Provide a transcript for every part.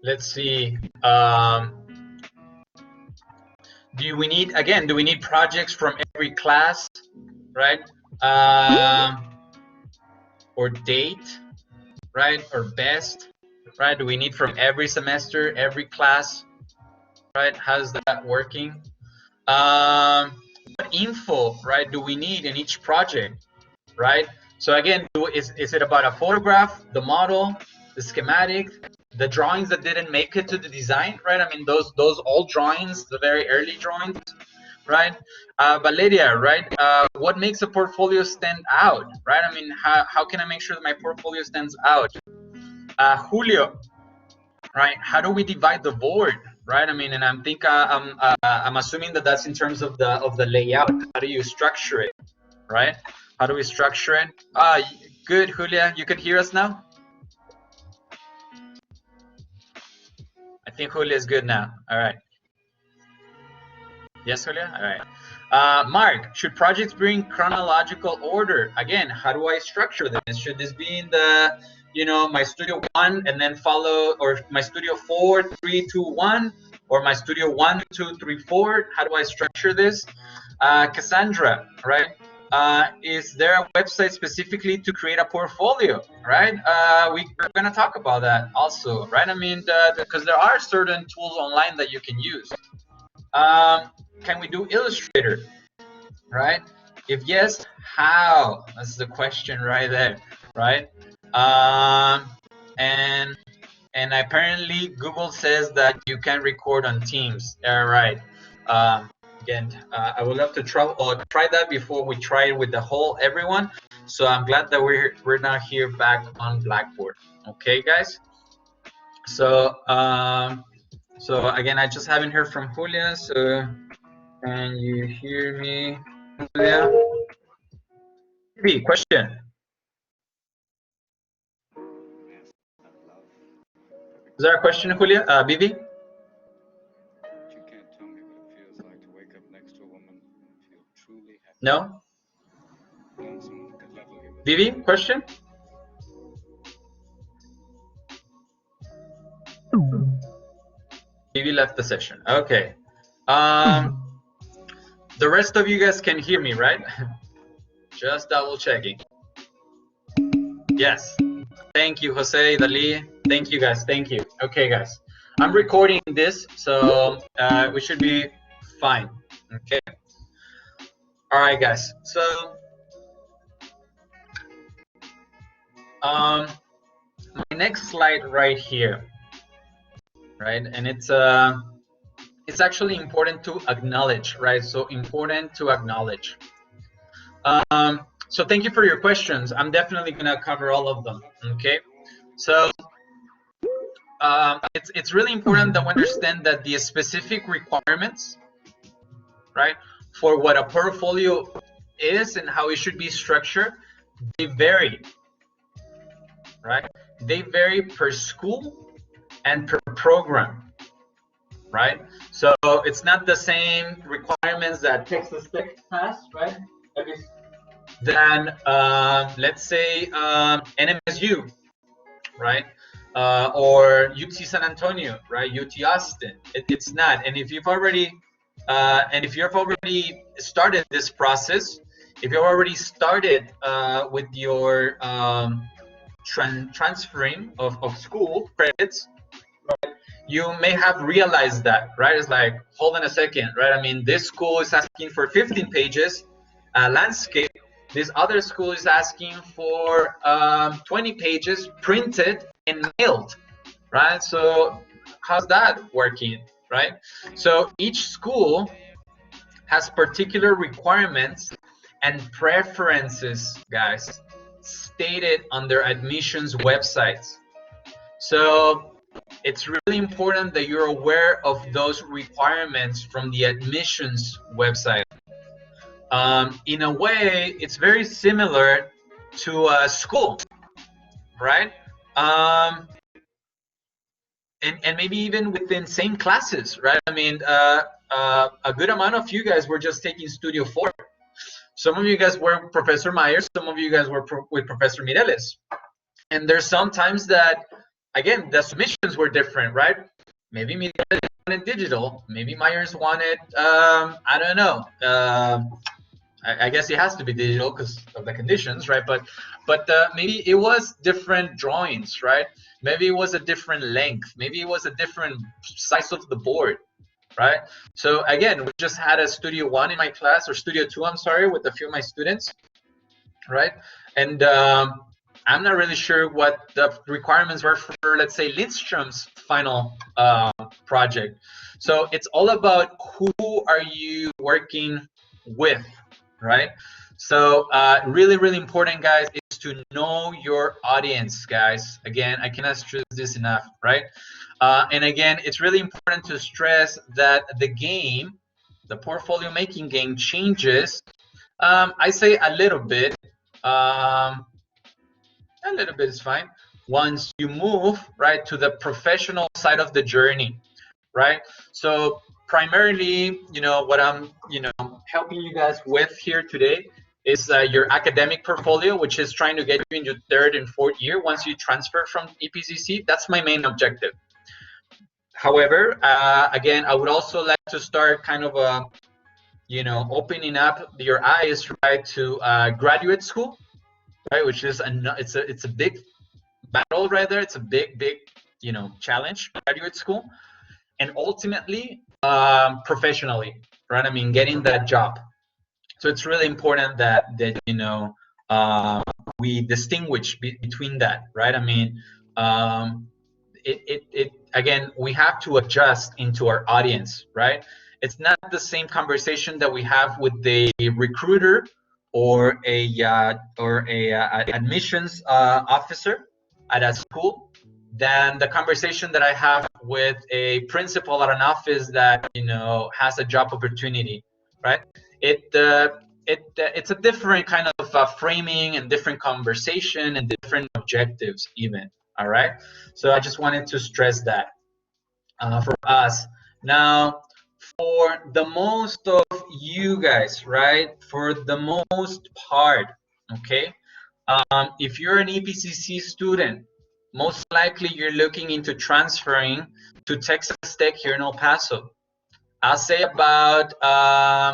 let's see. Do we need projects from every class, right? Or date, right? Or best, right? Do we need from every semester, every class, right? How's that working? What info, right, do we need in each project, right? So again, is it about a photograph, the model, the schematic, the drawings that didn't make it to the design, right? I mean, those old drawings, the very early drawings, right? Valeria, right? What makes a portfolio stand out, right? I mean, how can I make sure that my portfolio stands out? Julio, right? How do we divide the board, right? I mean, and I'm assuming that that's in terms of the layout. How do you structure it, right? How do we structure it? Good, Julia. You can hear us now? I think Julia is good now. All right. Yes, Julia? All right. Mark, should projects be in chronological order? Again, how do I structure this? Should this be in the, you know, my studio 1 and then follow, or my studio 4, 3, 2, 1, or my studio 1, 2, 3, 4? How do I structure this? Cassandra, right? Is there a website specifically to create a portfolio, right? We're going to talk about that also, right? I mean, because there are certain tools online that you can use. Can we do Illustrator, right? If yes, how? That's the question right there, right? And apparently Google says that you can record on Teams. All right. Again, I would love to try that before we try it with the whole everyone. So I'm glad that we're now here back on Blackboard. Okay, guys. So so again, I just haven't heard from Julia. So can you hear me, Julia? Vivi, question. Is there a question, Julia? Vivi? You can't tell me what it feels like to wake up next to a woman and feel truly happy. No? Vivi, question? Vivi left the session. Okay. The rest of you guys can hear me, right? Just double checking. Yes. Thank you, Jose, Dali. Thank you, guys. Thank you. Okay, guys. I'm recording this, so we should be fine. Okay. All right, guys. So, my next slide right here, right? And it's actually important to acknowledge, right? So important to acknowledge. So thank you for your questions. I'm definitely gonna cover all of them. Okay. So it's really important that we understand that the specific requirements, right, for what a portfolio is and how it should be structured, they vary, right? They vary per school and per program, right? So it's not the same requirements that Texas Tech has, right? Than let's say NMSU, right? Or UT San Antonio, right? UT Austin. It's not. And if you've already started this process, if you've already started with your transferring of school credits, right, you may have realized that, right? It's like, hold on a second, right? I mean, this school is asking for 15 pages landscape. This other school is asking for 20 pages printed and mailed, right? So how's that working, right? So each school has particular requirements and preferences, guys, stated on their admissions websites. So it's really important that you're aware of those requirements from the admissions website. In a way, it's very similar to a school, right? And maybe even within same classes, right? I mean, a good amount of you guys were just taking Studio 4. Some of you guys were with Professor Myers, some of you guys were with Professor Mireles. And there's sometimes that again, the submissions were different, right? Maybe me wanted digital, maybe Myers wanted, I don't know. I guess it has to be digital because of the conditions, right? But maybe it was different drawings, right? Maybe it was a different length. Maybe it was a different size of the board, right? So again, we just had a Studio 1 in my class, or Studio 2, I'm sorry, with a few of my students, right? And I'm not really sure what the requirements were for, let's say, Lindstrom's final project. So it's all about who are you working with, right? So really, really important, guys, is to know your audience, guys. Again, I cannot stress this enough, right? And again, it's really important to stress that the game, the portfolio making game, changes. I say a little bit. A little bit is fine. Once you move right to the professional side of the journey, right? So primarily, what I'm, helping you guys with here today is your academic portfolio, which is trying to get you into third and fourth year once you transfer from EPCC. That's my main objective. However, again, I would also like to start kind of opening up your eyes, right, to graduate school, right, which is it's a big battle right there. It's a big challenge, graduate school, and ultimately professionally, right? I mean, getting that job. So it's really important that we distinguish between that, right? I mean, again, we have to adjust into our audience, right? It's not the same conversation that we have with the recruiter or a admissions officer at a school than the conversation that I have with a principal at an office that has a job opportunity, right? It's a different kind of framing and different conversation and different objectives even. All right, so I just wanted to stress that for us. Now, for the most of you guys, right, for the most part, okay, if you're an EPCC student, most likely you're looking into transferring to Texas Tech here in El Paso. I'll say about 70%,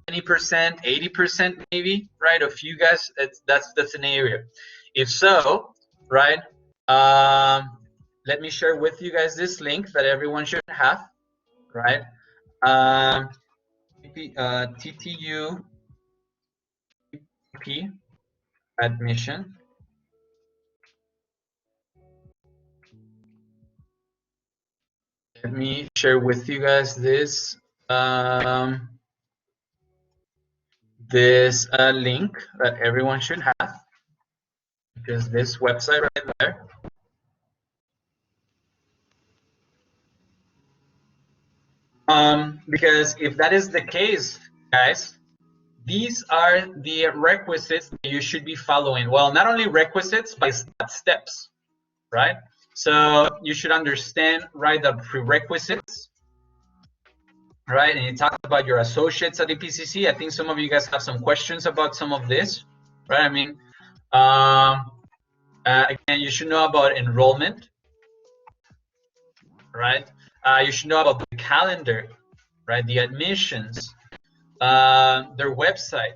80% maybe, right? Of you guys, that's an area. If so, right, let me share with you guys this link that everyone should have, right? TTU admission. Let me share with you guys this link that everyone should have, because this website right there. Because if that is the case, guys, these are the requisites that you should be following. Well, not only requisites, but steps, right? So you should understand, right, the prerequisites, right? And you talked about your associates at EPCC. I think some of you guys have some questions about some of this, right? I mean, again, you should know about enrollment, right? You should know about the calendar, right? The admissions, their website.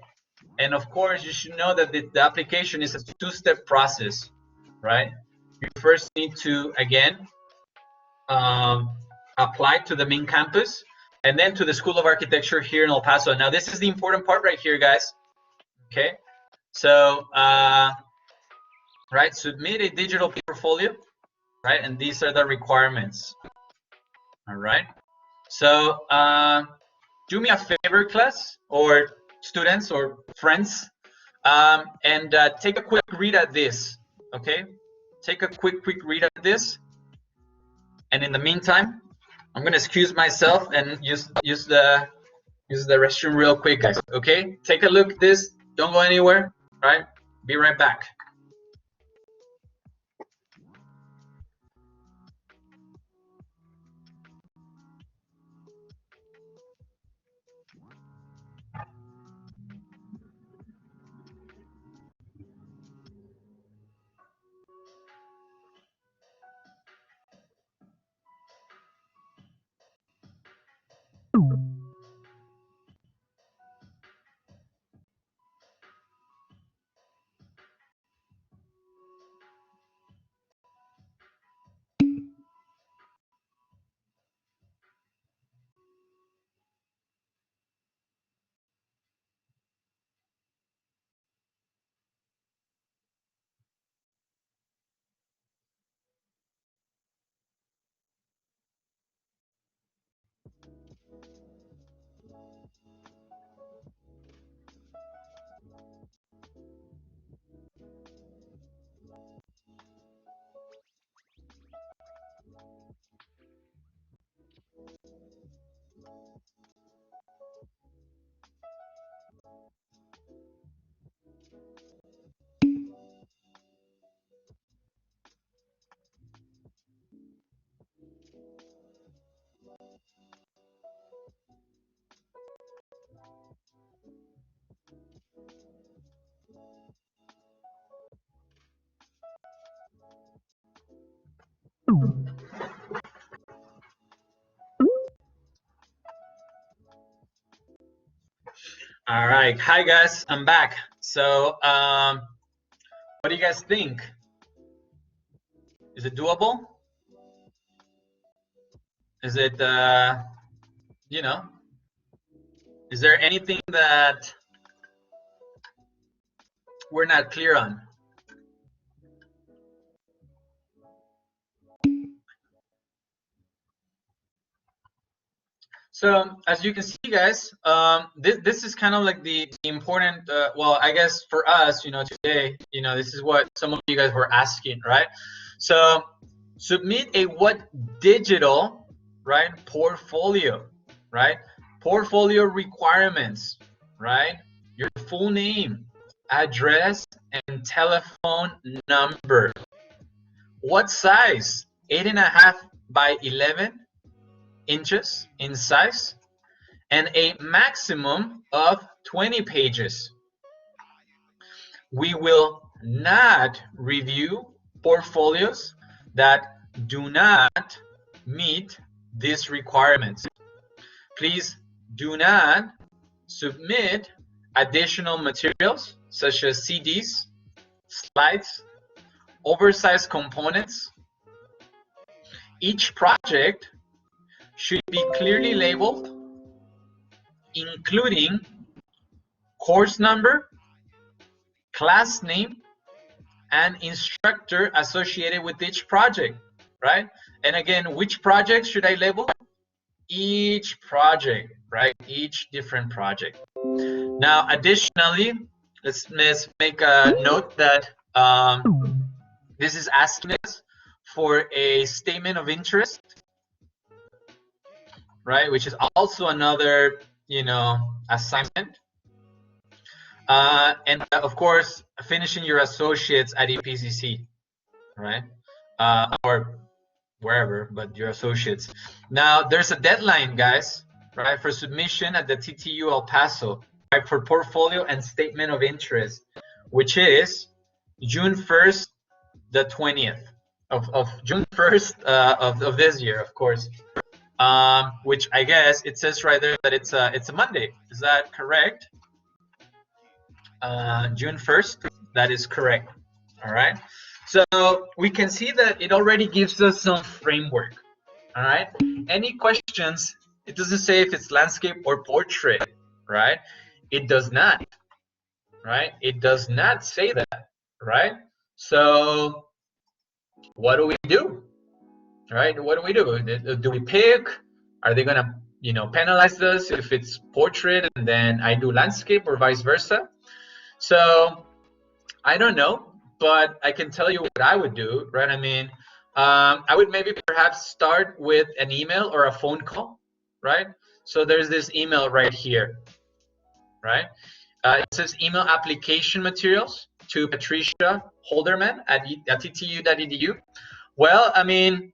And of course, you should know that the application is a two-step process, right? You first need to, again, apply to the main campus and then to the School of Architecture here in El Paso. Now, this is the important part right here, guys. Okay, so, right, submit a digital portfolio, right? And these are the requirements. All right. So, do me a favor, class, or students or friends, and take a quick read at this. Okay, take a quick read at this. And in the meantime, I'm gonna excuse myself and use the restroom real quick, guys. Okay, take a look at this. Don't go anywhere. All right, be right back. All right, hi guys, I'm back. So, what do you guys think? Is it doable? Is it, you know, is there anything that we're not clear on? So as you can see, guys, this is kind of like the important, well, I guess for us, today, this is what some of you guys were asking, right? So submit a what digital, right, portfolio, right? Portfolio requirements, right? Your full name, address, and telephone number. What size? 8.5 by 11 inches in size, and a maximum of 20 pages. We will not review portfolios that do not meet these requirements. Please do not submit additional materials such as CDs, slides, oversized components. Each project should be clearly labeled, including course number, class name, and instructor associated with each project, right? And again, which project should I label? Each project, right? Each different project. Now, additionally, let's make a note that this is asking us for a statement of interest, right? Which is also another, assignment. And of course, finishing your associates at EPCC, right? Or wherever, but your associates. Now, there's a deadline, guys, right, for submission at the TTU El Paso, right, for portfolio and statement of interest, which is June 1st, the 20th of June 1st of this year, of course. Which I guess it says right there that it's a Monday. Is that correct? June 1st, that is correct. All right. So we can see that it already gives us some framework. All right. Any questions? It doesn't say if it's landscape or portrait, right? It does not, right? It does not say that, right? So what do we do? Right? What do we do? Do we pick? Are they gonna, penalize us if it's portrait and then I do landscape, or vice versa? So I don't know, but I can tell you what I would do, right? I mean, I would maybe perhaps start with an email or a phone call, right? So there's this email right here, right? It says email application materials to Patricia Holderman at ttu.edu. Well, I mean,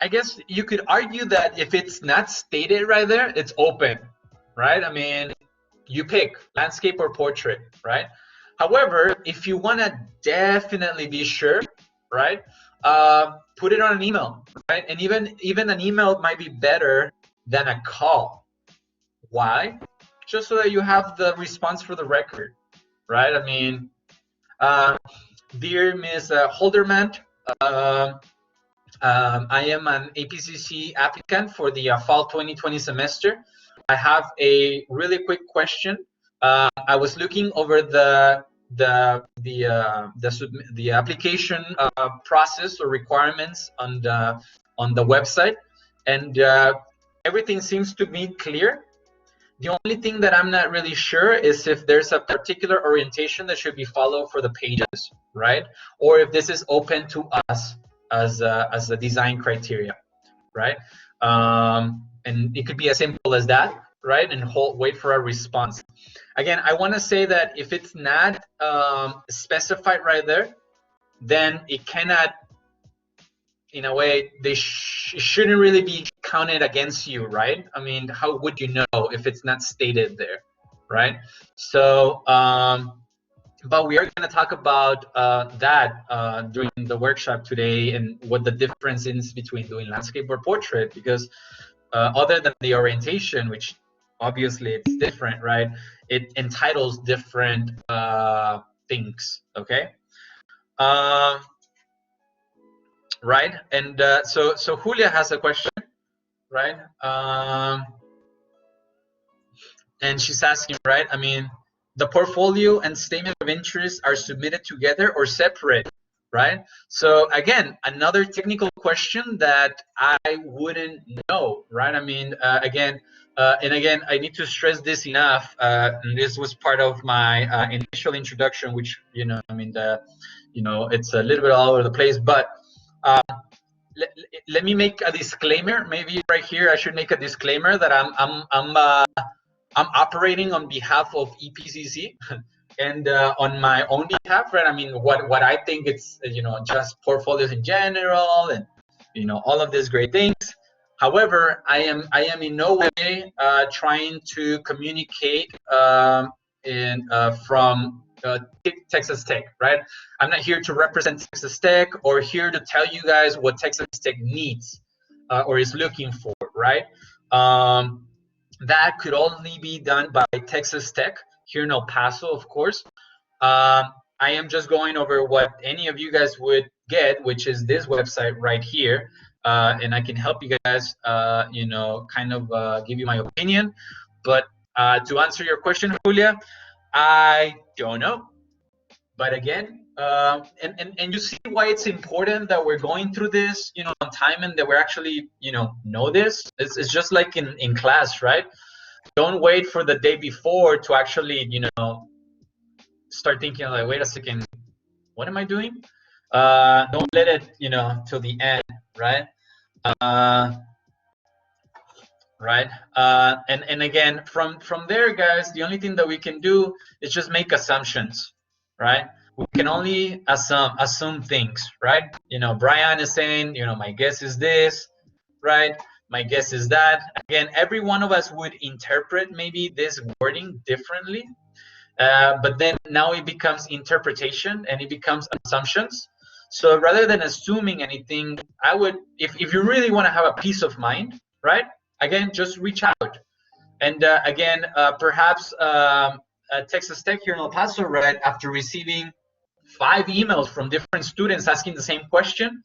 I guess you could argue that if it's not stated right there, it's open, right? I mean, you pick landscape or portrait, right? However, if you want to definitely be sure, right, put it on an email, right? And even an email might be better than a call. Why? Just so that you have the response for the record, right? I mean, dear Ms. Holderman, I am an APCC applicant for the fall 2020 semester. I have a really quick question. I was looking over the application process or requirements on the website, and everything seems to be clear. The only thing that I'm not really sure is if there's a particular orientation that should be followed for the pages, right? Or if this is open to us as a design criteria, right? And it could be as simple as that, right? And wait for a response. Again, I want to say that if it's not specified right there, then it cannot, in a way, they shouldn't really be counted against you, right? I mean, how would you know if it's not stated there, right? So, but we are going to talk about that during the workshop today, and what the difference is between doing landscape or portrait, because other than the orientation, which obviously it's different, right? It entitles different things, okay? Right, and so Julia has a question, right? And she's asking, right? I mean, the portfolio and statement of interest are submitted together or separate, right? So again, another technical question that I wouldn't know, right? I mean, again, I need to stress this enough. And this was part of my initial introduction, which, you know, I mean, it's a little bit all over the place, but let me make a disclaimer. Maybe right here I should make a disclaimer that I'm operating on behalf of EPCC and on my own behalf, right? I mean, what I think it's, just portfolios in general, and all of these great things. However, I am in no way trying to communicate from Texas Tech, right? I'm not here to represent Texas Tech or here to tell you guys what Texas Tech needs or is looking for, right? That could only be done by Texas Tech here in El Paso, of course. I am just going over what any of you guys would get, which is this website right here. And I can help you guys, kind of give you my opinion. But to answer your question, Julia, I don't know. But again, and you see why it's important that we're going through this, on time, and that we're actually, know this. It's just like in class, right? Don't wait for the day before to actually, start thinking like, wait a second, what am I doing? Don't let it, till the end, right? Right. And again, from there, guys, the only thing that we can do is just make assumptions, right? We can only assume things, right? Brian is saying, my guess is this, right? My guess is that. Again, every one of us would interpret maybe this wording differently, but then now it becomes interpretation and it becomes assumptions. So rather than assuming anything, I would, if you really want to have a peace of mind, right? Again, just reach out. And again, perhaps Texas Tech here in El Paso, right, after receiving 5 emails from different students asking the same question,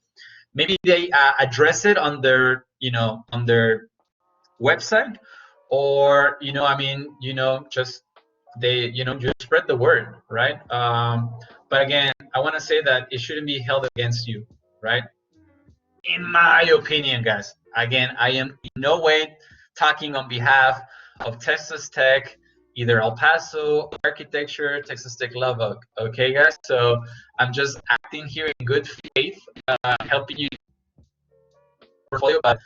maybe they address it on their, on their website, or, just they, just spread the word, right? But again, I want to say that it shouldn't be held against you, right? In my opinion, guys. Again, I am in no way talking on behalf of Texas Tech, either El Paso, Architecture, Texas Tech Lubbock. Okay, guys? So I'm just acting here in good faith, helping you portfolio, but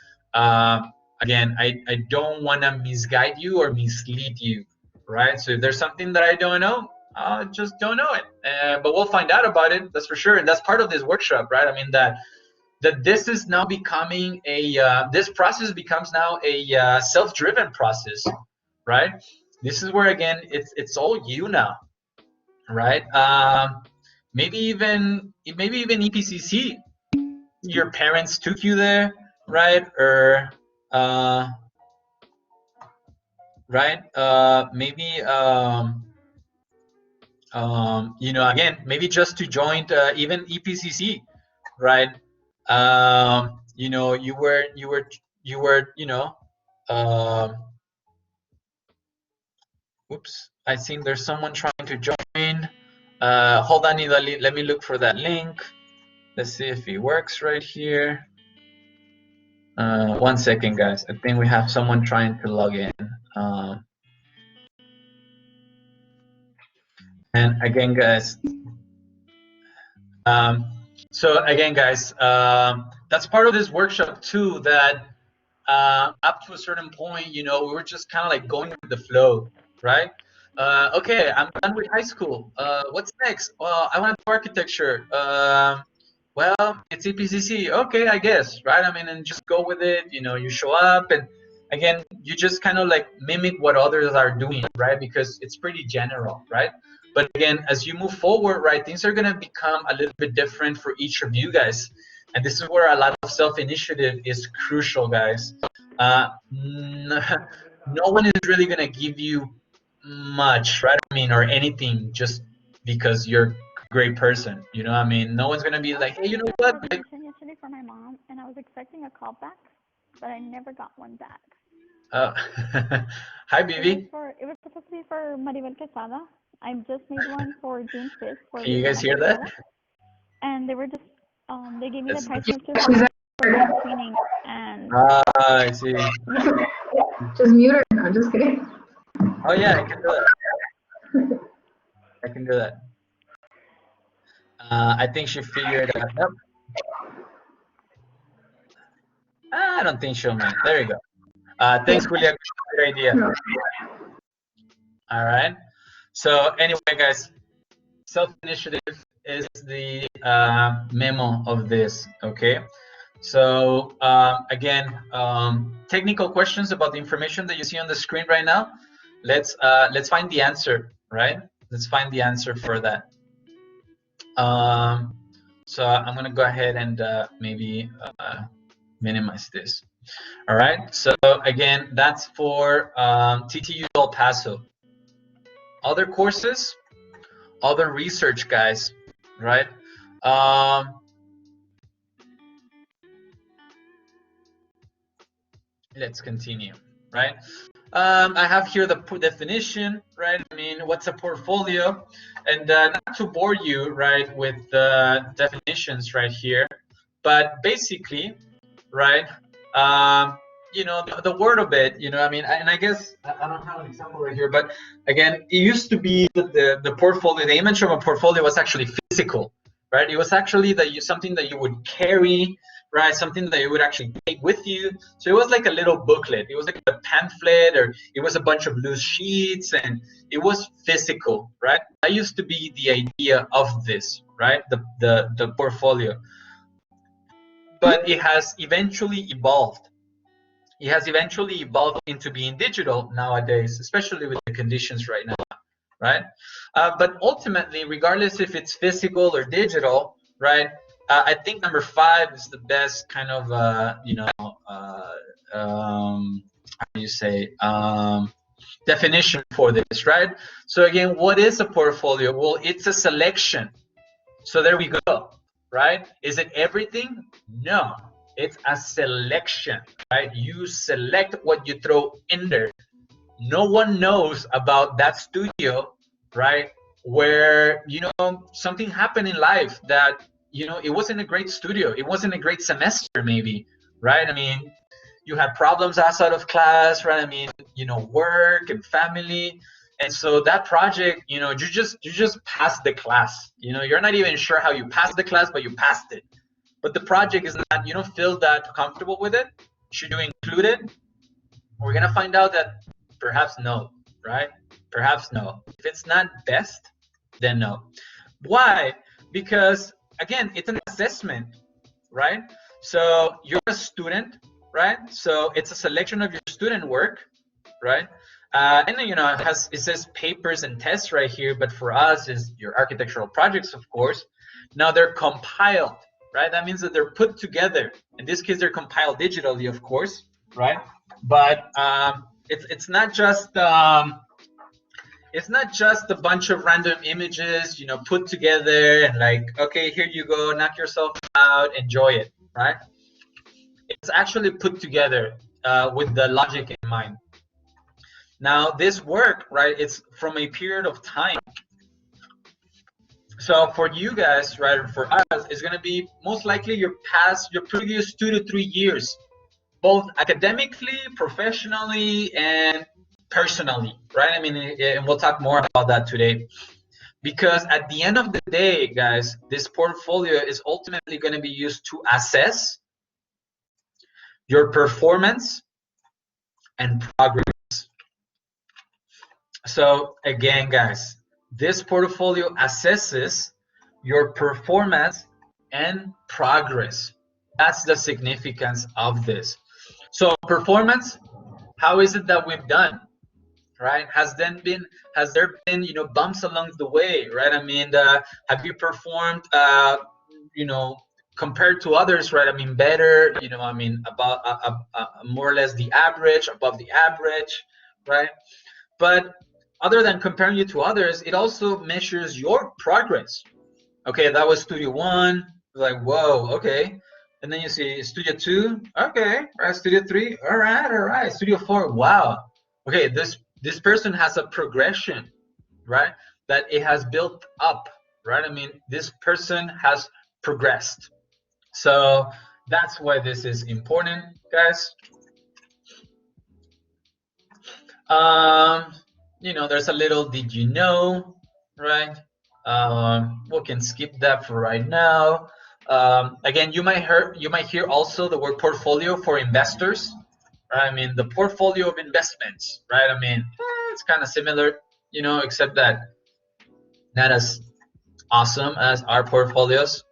again, I don't want to misguide you or mislead you, right? So if there's something that I don't know, I just don't know it. But we'll find out about it, that's for sure. And that's part of this workshop, right? I mean, that this is now becoming this process becomes now a self-driven process, right? This is where, again, it's all you now, right? Maybe even EPCC, your parents took you there, right? Or right? Maybe again, maybe just to join even EPCC, right? You were oops, I think there's someone trying to join. Hold on, let me look for that link. Let's see if it works right here. 1 second, guys. I think we have someone trying to log in. And again, guys, so again, guys, that's part of this workshop too, that up to a certain point, you know, we were just kind of like going with the flow, right? Okay, I'm done with high school. What's next? Well, I want to do architecture. Well, it's EPCC. Okay, I guess, right? I mean, and just go with it. You know, you show up, and again, you just kind of like mimic what others are doing, right? Because it's pretty general, right? But again, as you move forward, right, things are gonna become a little bit different for each of you guys. And this is where a lot of self-initiative is crucial, guys. No one is really gonna give you much, right? I mean, or anything just because you're a great person, you know? I mean, no one's gonna be like, hey, you know what? Like, yesterday for my mom, and I was expecting a call back, but I never got one back. Hi, Bibi. It was supposed to be for Maribel Quesada. I just made one for June 5th. For Can you guys hear that? And they were just, they gave me the price for screening, and I see. Just mute her. No, just kidding. Oh yeah, I can do that. I can do that. I think she figured out. Nope. I don't think she'll mind. There you go. Thanks, Julia. Good idea. All right. So anyway, guys, self-initiative is the memo of this. Okay. So again, technical questions about the information that you see on the screen right now. Let's find the answer, right? Let's find the answer for that. So I'm gonna go ahead and maybe minimize this. All right. So again, that's for TTU El Paso. Other courses, other research, guys, right? Let's continue, right? I have here the definition, right? I mean, what's a portfolio? And not to bore you, right, with the definitions right here, but basically, right, you know, the word of it, you know, I mean, and I guess I don't have an example right here, but again, it used to be that the portfolio, the image of a portfolio was actually physical, right? It was actually something that you would carry, right? Something that you would actually take with you. So it was like a little booklet. It was like a pamphlet, or it was a bunch of loose sheets, and it was physical, right? That used to be the idea of this, right? The portfolio. But it has eventually evolved. It has eventually evolved into being digital nowadays, especially with the conditions right now, right? But ultimately, regardless if it's physical or digital, right? I think number 5 is the best kind of, you know, how do you say, definition for this, right? So again, what is a portfolio? Well, it's a selection. So there we go, right? Is it everything? No. It's a selection, right? You select what you throw in there. No one knows about that studio, right? Where, you know, something happened in life that, you know, it wasn't a great studio. It wasn't a great semester, maybe, right? I mean, you had problems outside of class, right? I mean, you know, work and family. And so that project, you know, you just passed the class. You know, you're not even sure how you passed the class, but you passed it. But the project is not, you don't feel that comfortable with it. Should you include it? We're gonna find out that perhaps no, right? Perhaps no. If it's not best, then no. Why? Because again, it's an assessment, right? So you're a student, right? So it's a selection of your student work, right? And you know, it says papers and tests right here, but for us is your architectural projects, of course. Now they're compiled, right? That means that they're put together. In this case, they're compiled digitally, of course, right? But it's not just a bunch of random images, you know, put together and like, okay, here you go, knock yourself out, enjoy it, right? It's actually put together with the logic in mind. Now, this work, right, it's from a period of time. So for you guys, right, for us, it's going to be most likely your previous 2 to 3 years, both academically, professionally, and personally, right? I mean, and we'll talk more about that today. Because at the end of the day, guys, this portfolio is ultimately going to be used to assess your performance and progress. So again, guys, this portfolio assesses your performance and progress. That's the significance of this. So performance, how is it that we've done, right? Has there been bumps along the way, right? I mean, have you performed compared to others, right? I mean, better, I mean, about more or less the average, above the average, right? But other than comparing you to others, it also measures your progress. Okay, that was Studio 1, like, whoa, okay. And then you see Studio 2, okay, right, Studio 3, all right, Studio 4, wow. Okay, this person has a progression, right, that it has built up, right? I mean, this person has progressed. So that's why this is important, guys. There's a little did you know, right? We can skip that for right now. Again, you might hear also the word portfolio for investors, right? I mean, the portfolio of investments, right? I mean, it's kind of similar, except that not as awesome as our portfolios.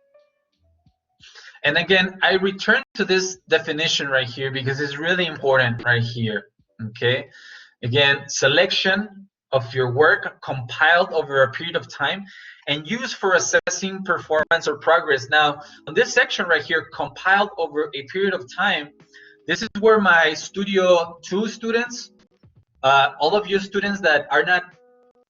And again, I return to this definition right here because it's really important right here, okay? Again, selection of your work compiled over a period of time and used for assessing performance or progress. Now, on this section right here, compiled over a period of time, this is where my Studio 2 students, all of you students that are not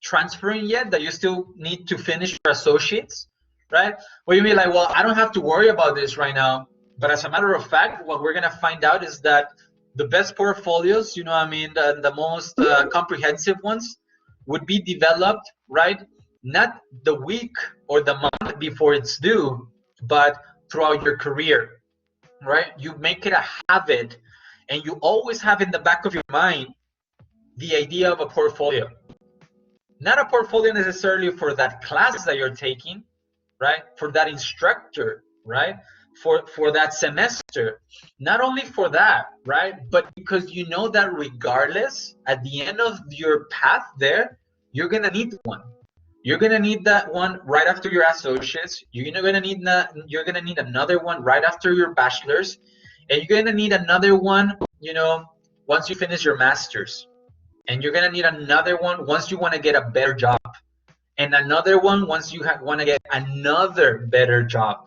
transferring yet, that you still need to finish your associates, right? Well, you mean like, well, I don't have to worry about this right now. But as a matter of fact, what we're going to find out is that the best portfolios, the most comprehensive ones would be developed, right? Not the week or the month before it's due, but throughout your career, right? You make it a habit, and you always have in the back of your mind the idea of a portfolio. Not a portfolio necessarily for that class that you're taking, right? For that instructor, right? For that semester, not only for that, right? But because you know that regardless, at the end of your path there, you're gonna need one. You're gonna need that one right after your associates. You're gonna need another one right after your bachelor's, and you're gonna need another one, once you finish your master's, and you're gonna need another one once you want to get a better job, and another one once you want to get another better job.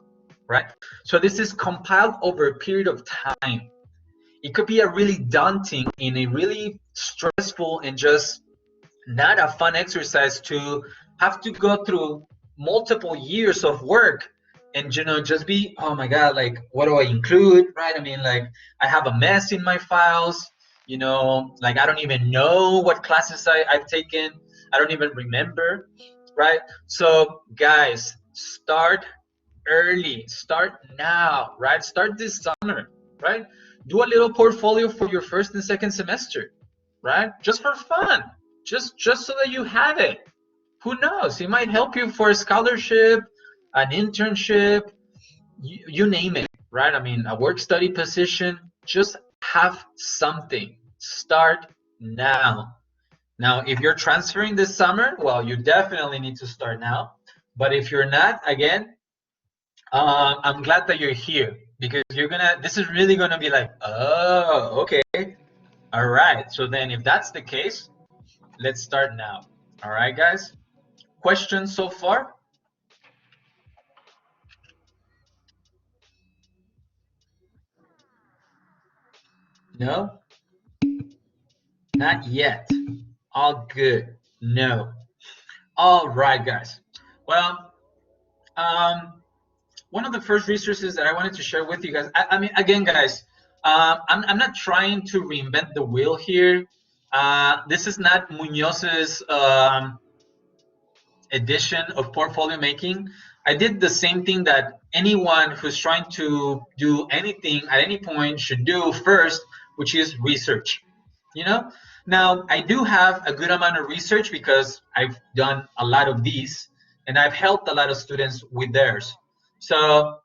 Right? So this is compiled over a period of time. It could be a really daunting and a really stressful and just not a fun exercise to have to go through multiple years of work and just be, oh my God, like, what do I include, right? I mean, like, I have a mess in my files, like, I don't even know what classes I've taken. I don't even remember, right? So guys, start early, start now, right? Start this summer, right? Do a little portfolio for your first and second semester, right? Just for fun, just so that you have it. Who knows? It might help you for a scholarship, an internship, you name it, right? I mean, a work study position. Just have something. Start now. Now, if you're transferring this summer, well, you definitely need to start now. But if you're not, again, I'm glad that you're here, because this is really gonna be like, oh, okay, all right. So then if that's the case, let's start now. All right, guys, questions so far? No, not yet. All good. No. All right, guys. Well, one of the first resources that I wanted to share with you guys, I mean, again, guys, I'm not trying to reinvent the wheel here. This is not Muñoz's edition of portfolio making. I did the same thing that anyone who's trying to do anything at any point should do first, which is research. Now I do have a good amount of research because I've done a lot of these, and I've helped a lot of students with theirs. So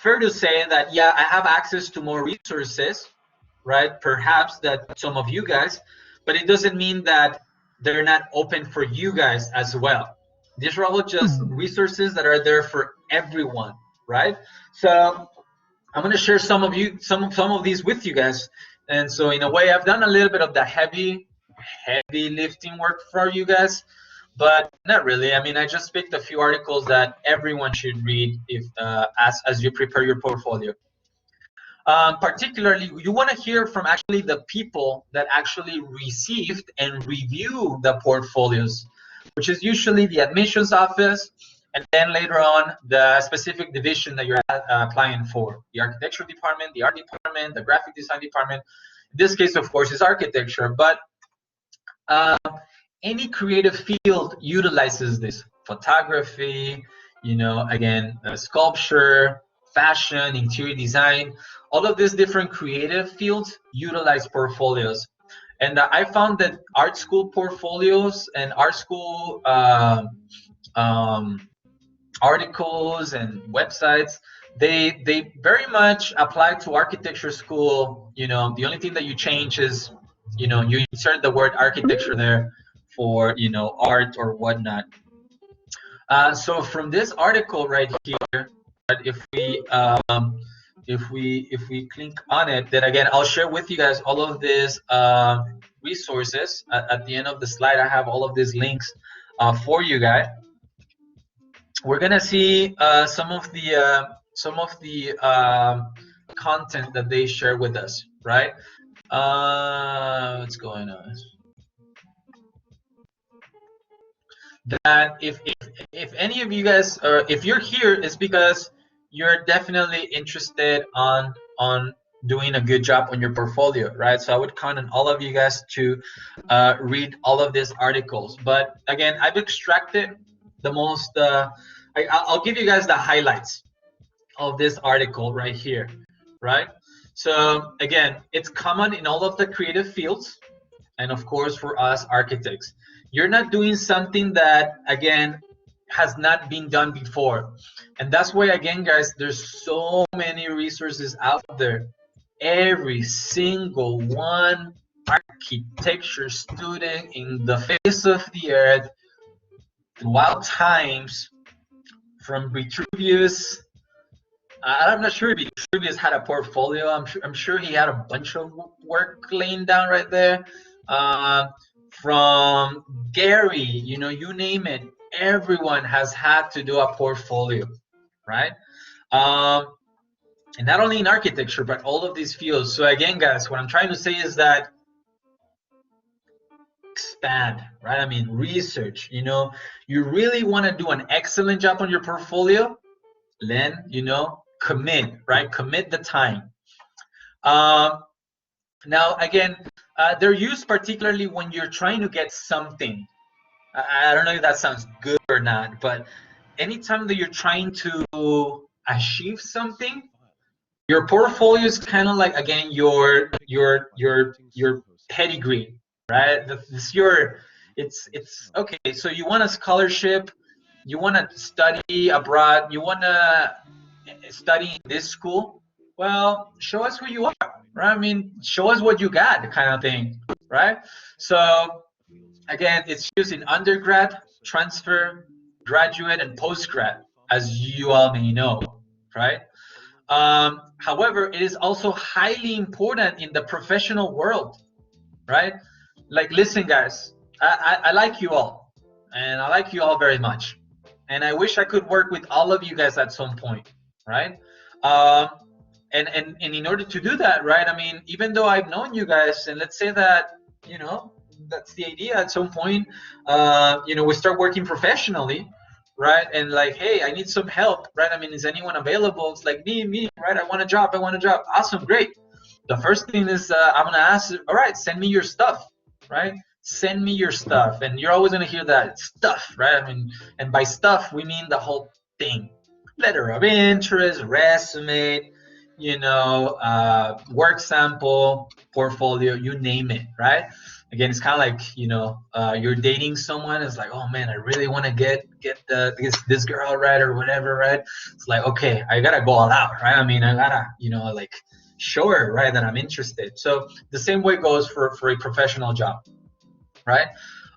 fair to say that, yeah, I have access to more resources, right? Perhaps that some of you guys, but it doesn't mean that they're not open for you guys as well. These are all just resources that are there for everyone, right? So I'm going to share some of these with you guys. And so in a way, I've done a little bit of the heavy lifting work for you guys, but not really. I mean, I just picked a few articles that everyone should read if as you prepare your portfolio. Particularly, you want to hear from actually the people that actually received and review the portfolios, which is usually the admissions office, and then later on the specific division that you're applying for, the architecture department, the art department, the graphic design department. In this case, of course, is architecture, but any creative field utilizes this. Photography, you know, again, sculpture, fashion, interior design, all of these different creative fields utilize portfolios. And I found that art school portfolios and art school articles and websites, they very much apply to architecture school. You know, the only thing that you change is, you know, you insert the word architecture there for, you know, art or whatnot. So from this article right here, if we click on it, then again, I'll share with you guys all of these resources. At the end of the slide, I have all of these links for you guys. We're gonna see some of the content that they share with us, right? What's going on? That if any of you guys, or if you're here, it's because you're definitely interested on doing a good job on your portfolio, right? So I would count on all of you guys to read all of these articles. But again, I've extracted the most. I'll give you guys the highlights of this article right here, right? So again, it's common in all of the creative fields, and of course for us architects. You're not doing something that, again, has not been done before. And that's why, again, guys, there's so many resources out there. Every single one architecture student in the face of the earth throughout times, from Vitruvius, I'm not sure if Vitruvius had a portfolio. I'm sure he had a bunch of work laying down right there. From Gary, you know, you name it, everyone has had to do a portfolio, right? And not only in architecture, but all of these fields. So again, guys, what I'm trying to say is that expand, right? I mean, research, you know, you really want to do an excellent job on your portfolio, then, you know, commit, right? Commit the time. Now, again, they're used particularly when you're trying to get something. I don't know if that sounds good or not, but anytime that you're trying to achieve something, your portfolio is kind of like, again, your pedigree, right? It's okay. So you want a scholarship, you want to study abroad, you want to study in this school. Well, show us who you are, right? I mean, show us what you got, kind of thing, right? So again, it's used in undergrad, transfer, graduate, and postgrad, as you all may know, right? However, it is also highly important in the professional world, right? Like, listen, guys, I like you all, and I like you all very much, and I wish I could work with all of you guys at some point, right? And in order to do that, right, I mean, even though I've known you guys, and let's say that, you know, that's the idea, at some point, you know, we start working professionally, right? And like, hey, I need some help, right? I mean, is anyone available? It's like, me, right? I want a job. Awesome, great. The first thing is I'm gonna ask, all right, send me your stuff, right? Send me your stuff. And you're always gonna hear that stuff, right? I mean, and by stuff, we mean the whole thing. Letter of interest, resume, you know, work sample, portfolio, you name it, right? Again, it's kind of like, you know, you're dating someone. It's like, oh man, I really want to get this girl, right, or whatever, right? It's like, okay, I gotta go all out, right? I mean, I gotta, you know, like, sure, right, that I'm interested. So the same way goes for a professional job, right?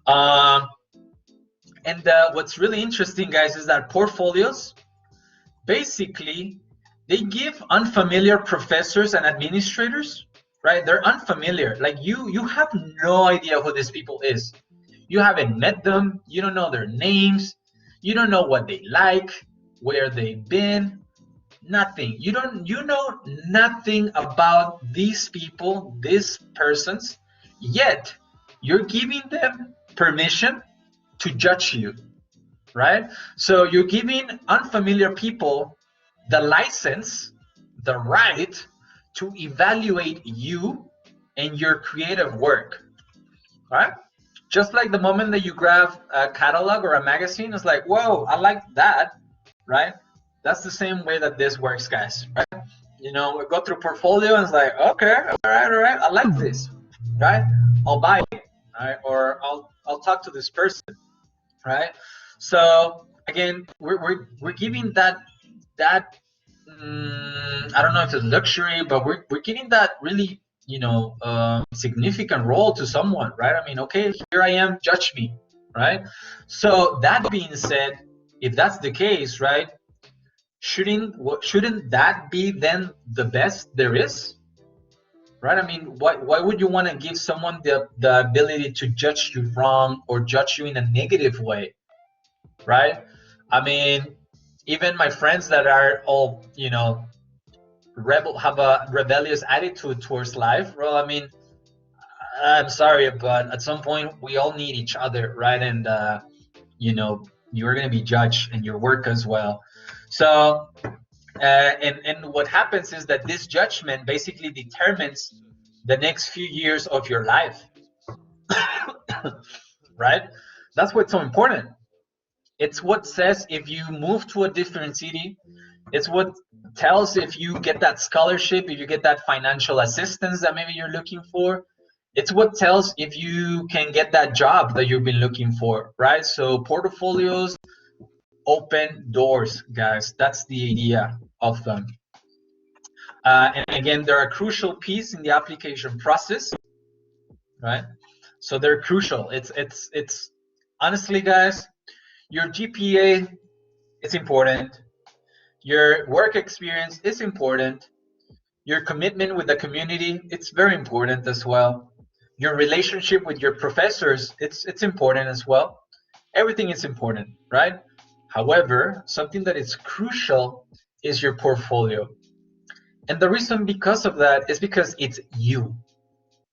And what's really interesting, guys, is that portfolios, basically, they give unfamiliar professors and administrators, right? They're unfamiliar. Like you have no idea who these people is. You haven't met them. You don't know their names. You don't know what they like, where they've been, nothing. You know nothing about these people, these persons, yet you're giving them permission to judge you, right? So you're giving unfamiliar people the license, the right to evaluate you and your creative work, right? Just like the moment that you grab a catalog or a magazine, it's like, whoa, I like that, right? That's the same way that this works, guys, right? You know, we go through portfolio and it's like, okay, all right, I like this, right? I'll buy it, right? Or I'll talk to this person, right? So again, we're giving that I don't know if it's luxury, but we're giving that really, you know, significant role to someone, right? I mean, okay, here I am, judge me, right? So that being said, if that's the case, right, shouldn't that be then the best there is, right? I mean, why would you want to give someone the ability to judge you wrong or judge you in a negative way, right? I mean, even my friends that are all, you know, have a rebellious attitude towards life, well, I mean, I'm sorry, but at some point we all need each other, right? And you know, you're going to be judged in your work as well. So and what happens is that this judgment basically determines the next few years of your life. Right? That's what's so important. It's what says if you move to a different city. It's what tells if you get that scholarship, if you get that financial assistance that maybe you're looking for. It's what tells if you can get that job that you've been looking for, right? So portfolios open doors, guys. That's the idea of them. And again, they're a crucial piece in the application process, right? So they're crucial. It's honestly, guys, your GPA is important. Your work experience is important. Your commitment with the community, it's very important as well. Your relationship with your professors, it's important as well. Everything is important, right? However, something that is crucial is your portfolio. And the reason because of that is because it's you.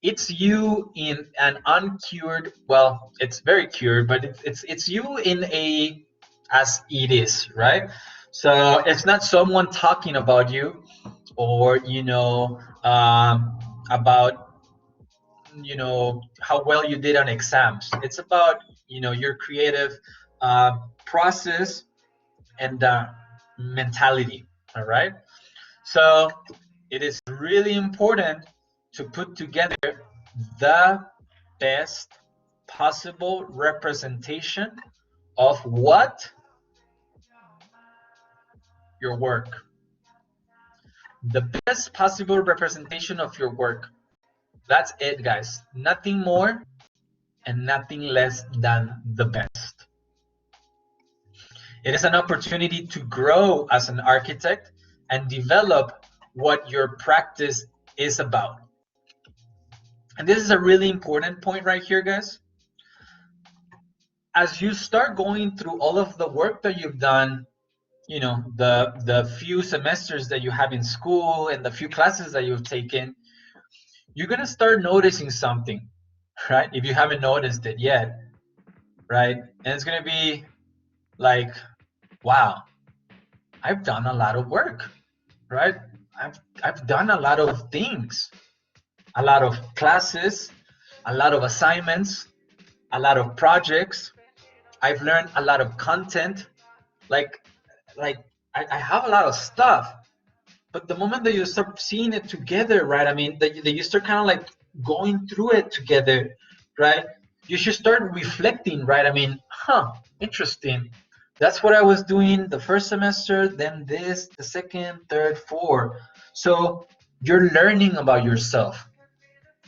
It's you in an uncured, well, it's very cured, but it's you in a as it is, right? So it's not someone talking about you or, you know, about, you know, how well you did on exams. It's about, you know, your creative process and mentality, all right? So it is really important to put together the best possible representation of what? Your work. The best possible representation of your work. That's it, guys. Nothing more and nothing less than the best. It is an opportunity to grow as an architect and develop what your practice is about. And this is a really important point right here, guys. As you start going through all of the work that you've done, you know, the few semesters that you have in school and the few classes that you've taken, you're going to start noticing something, right? If you haven't noticed it yet, right? And it's going to be like, wow, I've done a lot of work, right? I've done a lot of things, a lot of classes, a lot of assignments, a lot of projects. I've learned a lot of content. Like I have a lot of stuff. But the moment that you start seeing it together, right? I mean, that you start kind of like going through it together, right? You should start reflecting, right? I mean, interesting. That's what I was doing the first semester, then this, the second, third, fourth. So you're learning about yourself.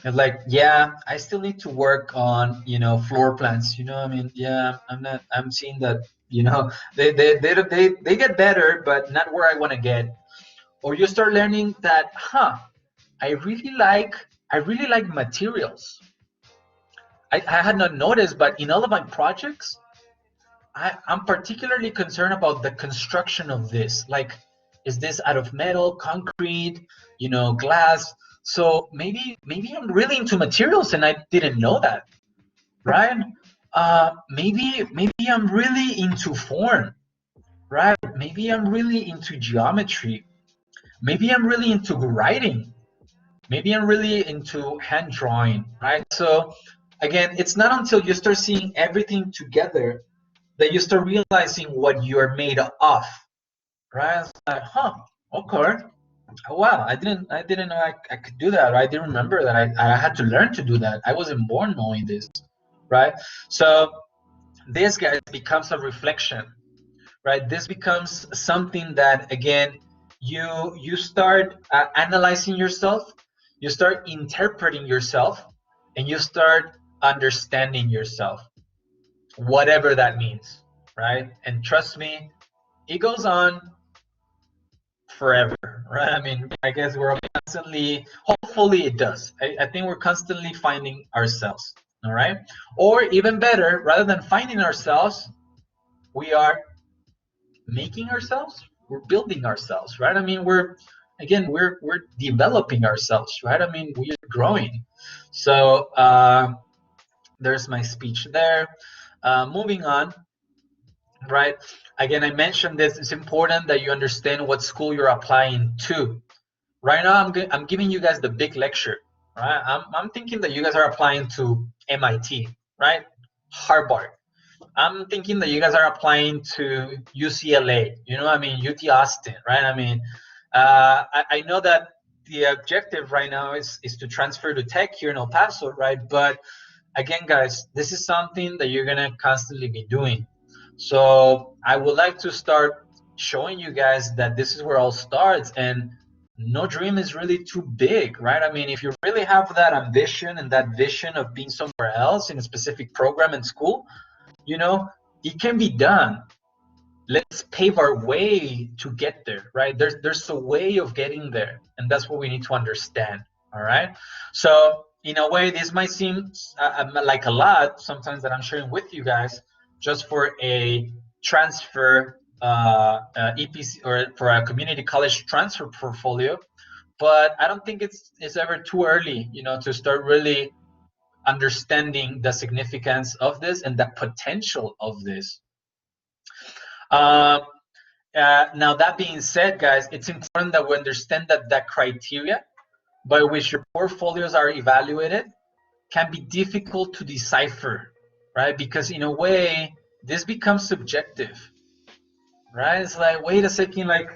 And like, yeah, I still need to work on, floor plans. I mean, yeah, I'm seeing that, they get better, but not where I want to get. Or you start learning that, I really like materials. I had not noticed, but in all of my projects, I'm particularly concerned about the construction of this. Like, is this out of metal, concrete, glass? So maybe I'm really into materials and I didn't know that, right? Maybe I'm really into form, right? Maybe I'm really into geometry. Maybe I'm really into writing. Maybe I'm really into hand drawing, right? So again, it's not until you start seeing everything together that you start realizing what you're made of, right? It's like, okay. Oh, wow, I didn't know I could do that. I didn't remember that I had to learn to do that. I wasn't born knowing this, right? So this, guys, becomes a reflection, right? This becomes something that, again, you start analyzing yourself, you start interpreting yourself, and you start understanding yourself, whatever that means, right? And trust me, it goes on forever, right? I mean, I guess we're constantly, hopefully it does. I think we're constantly finding ourselves, all right? Or even better, rather than finding ourselves, we are making ourselves, we're building ourselves, right? I mean, we're developing ourselves, right? I mean, we're growing. So there's my speech there. Moving on, right? Again, I mentioned this. It's important that you understand what school you're applying to. Right now, I'm giving you guys the big lecture. Right? I'm thinking that you guys are applying to MIT, right? Harvard. I'm thinking that you guys are applying to UCLA. I mean, UT Austin, right? I mean, I know that the objective right now is to transfer to tech here in El Paso, right? But again, guys, this is something that you're gonna constantly be doing. So I would like to start showing you guys that this is where all starts, and no dream is really too big, right? I mean, if you really have that ambition and that vision of being somewhere else in a specific program in school, it can be done. Let's pave our way to get there, right? There's a way of getting there, and that's what we need to understand, all right? So in a way, this might seem like a lot sometimes that I'm sharing with you guys just for a transfer EPC or for a community college transfer portfolio, but I don't think it's ever too early, to start really understanding the significance of this and the potential of this. Now, that being said, guys, it's important that we understand that the criteria by which your portfolios are evaluated can be difficult to decipher, right? Because in a way, this becomes subjective, right? It's like, wait a second, like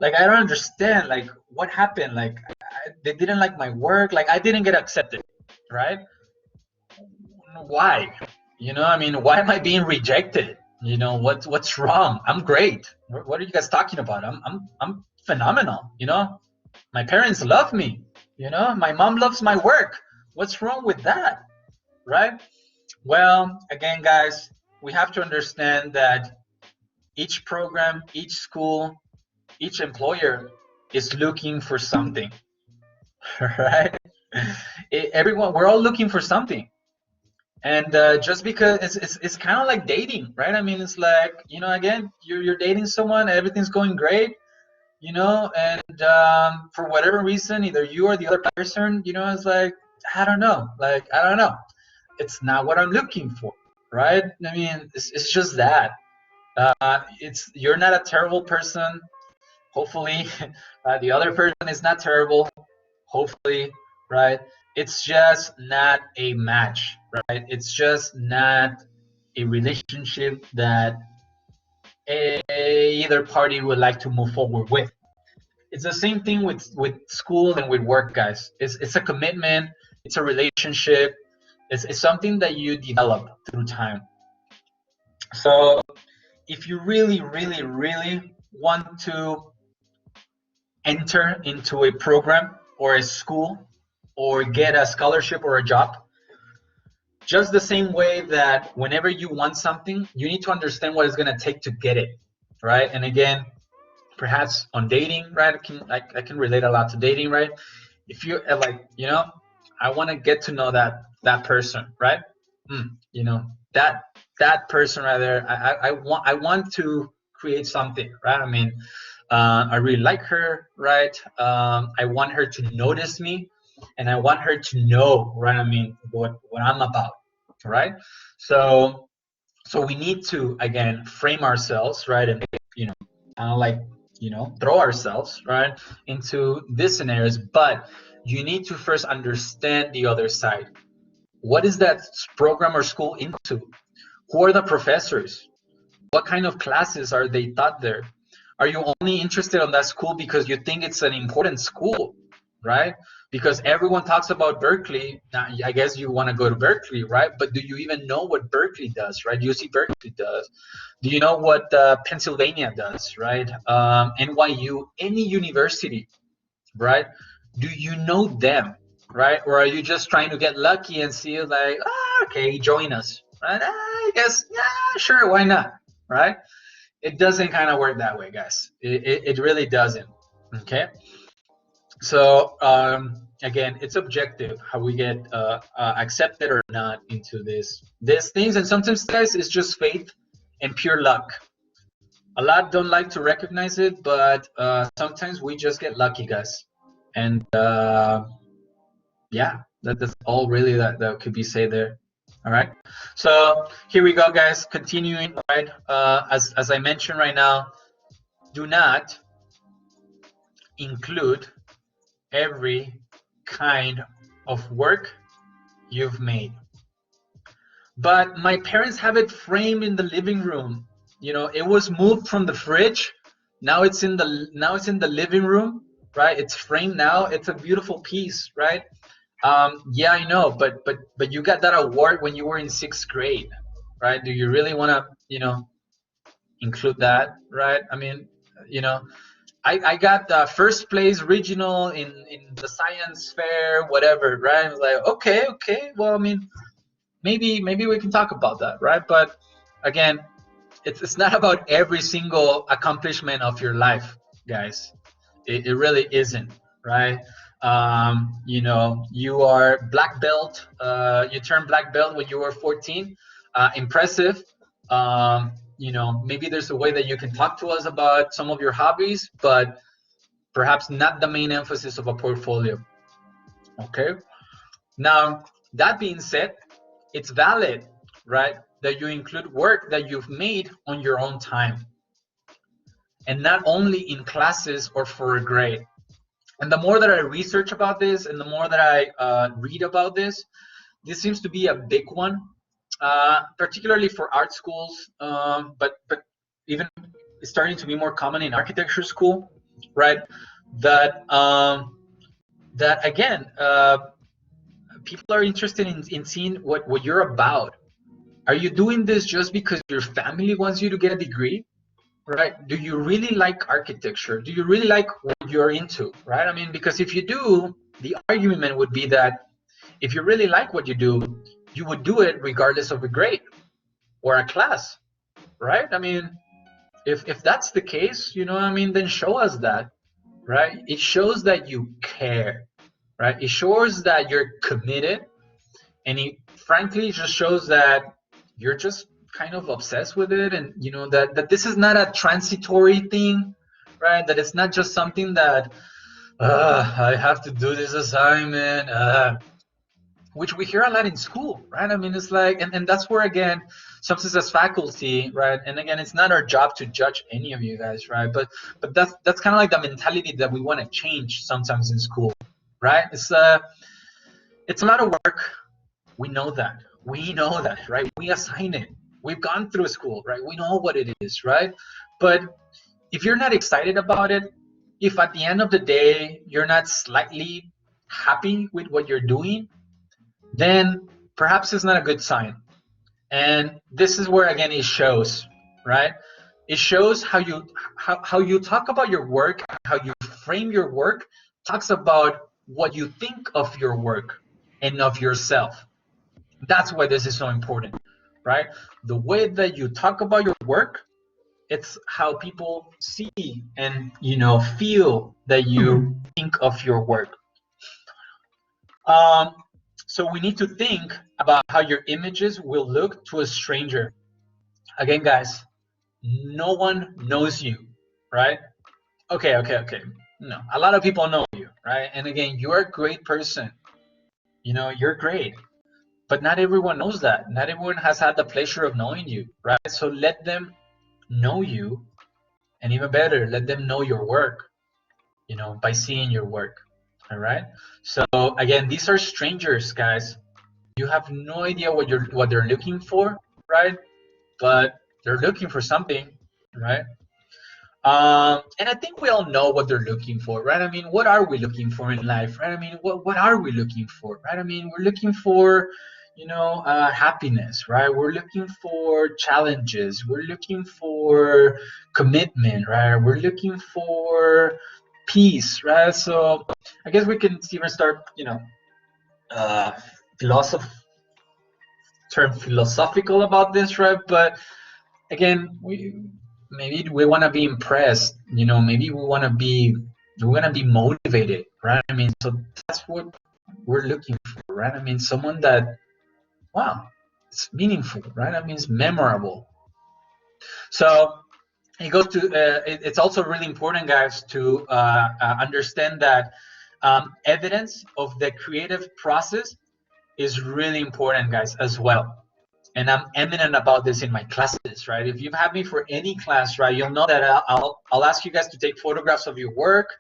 I don't understand, like what happened? Like they didn't like my work, like I didn't get accepted, right? Why? I mean, why am I being rejected? What's wrong? I'm great. What are you guys talking about? I'm phenomenal. My parents love me. My mom loves my work. What's wrong with that? Right? Well, again, guys, we have to understand that each program, each school, each employer is looking for something, right? Everyone, we're all looking for something. And just because it's kind of like dating, right? I mean, it's like, again, you're dating someone, everything's going great, and for whatever reason, either you or the other person, it's like, I don't know, it's not what I'm looking for, right? I mean, it's just that. You're not a terrible person, hopefully. The other person is not terrible, hopefully, right? It's just not a match, right? It's just not a relationship that either party would like to move forward with. It's the same thing with school and with work, guys. It's a commitment, it's a relationship, it's something that you develop through time. So if you really, really, really want to enter into a program or a school or get a scholarship or a job. Just the same way that whenever you want something, you need to understand what it's going to take to get it, right? And again, perhaps on dating, right? I can relate a lot to dating, right? If you like, you know, I want to get to know that person, right? You know, that person right there. I want to create something, right? I mean, I really like her, right? I want her to notice me, and I want her to know, right? I mean, what I'm about, right? So we need to again frame ourselves, right? And you know, kind of like, you know, throw ourselves right into these scenarios, but you need to first understand the other side. What is that program or school into? Who are the professors? What kind of classes are they taught there? Are you only interested in that school because you think it's an important school, right? Because everyone talks about Berkeley. Now, I guess you want to go to Berkeley, right? But do you even know what Berkeley does, right? UC Berkeley does. Do you know what Pennsylvania does, right? NYU, any university, right? Do you know them, right? Or are you just trying to get lucky and see like, okay, join us, right? I guess, yeah, sure, why not, right? It doesn't kind of work that way, guys. It really doesn't, okay? So again, it's objective how we get accepted or not into these things, and sometimes, guys, it's just faith and pure luck. A lot don't like to recognize it, but sometimes we just get lucky, guys. And yeah, that's all really that could be said there. All right, so here we go, guys. Continuing, right? As I mentioned right now, do not include every kind of work you've made. But my parents have it framed in the living room. You know, it was moved from the fridge. Now it's in the living room, right? It's framed now. It's a beautiful piece, right? Yeah, I know, but you got that award when you were in 6th grade, right? Do you really want to, you know, include that, right? I mean, you know, I got the first place regional in the science fair, whatever, right? I was like, okay, well, I mean, maybe we can talk about that, right? But again, it's not about every single accomplishment of your life, guys. It really isn't, right? You know, you are black belt. You turned black belt when you were 14. Impressive. You know, maybe there's a way that you can talk to us about some of your hobbies, but perhaps not the main emphasis of a portfolio. Okay. Now, that being said, it's valid, right, that you include work that you've made on your own time, and not only in classes or for a grade. And the more that I research about this, and the more that I read about this seems to be a big one, particularly for art schools, but even it's starting to be more common in architecture school, right? That that again, people are interested in seeing what you're about. Are you doing this just because your family wants you to get a degree? Right? Do you really like architecture? Do you really like what you're into? Right? I mean, because if you do, the argument would be that if you really like what you do, you would do it regardless of a grade or a class, right? I mean, if that's the case, you know what I mean, then show us that, right? It shows that you care, right? It shows that you're committed, and it frankly just shows that you're just kind of obsessed with it, and you know that this is not a transitory thing, right? That it's not just something that I have to do this assignment, which we hear a lot in school, right? I mean, it's like, and that's where again, sometimes as faculty, right? And again, it's not our job to judge any of you guys, right? But that's kind of like the mentality that we want to change sometimes in school, right? It's a lot of work. We know that, right? We assign it. We've gone through school, right? We know what it is, right? But if you're not excited about it, if at the end of the day you're not slightly happy with what you're doing, then perhaps it's not a good sign. And this is where again it shows, right? It shows how you talk about your work, how you frame your work talks about what you think of your work and of yourself. That's why this is so important, right? The way that you talk about your work, it's how people see and feel that you think of your work. So we need to think about how your images will look to a stranger. Again, guys, no one knows you, right? Okay. No, a lot of people know you, right? And again, you're a great person. You're great. But not everyone knows that. Not everyone has had the pleasure of knowing you, right? So let them know you, and even better, let them know your work, by seeing your work, all right? So again, these are strangers, guys. You have no idea what they're looking for, right? But they're looking for something, right? And I think we all know what they're looking for, right? I mean, what are we looking for in life, right? I mean, what are we looking for, right? I mean, we're looking for, happiness, right? We're looking for challenges. We're looking for commitment, right? We're looking for peace, right? So I guess we can even start, philosophical about this, right? But again, maybe we want to be impressed, maybe we want to be motivated, right? I mean, so that's what we're looking for, right? I mean, someone that, wow, it's meaningful, right? I mean, it's memorable. So it goes to it's also really important, guys, to understand that evidence of the creative process is really important, guys, as well. And I'm eminent about this in my classes, right? If you've had me for any class, right, you'll know that I'll ask you guys to take photographs of your work,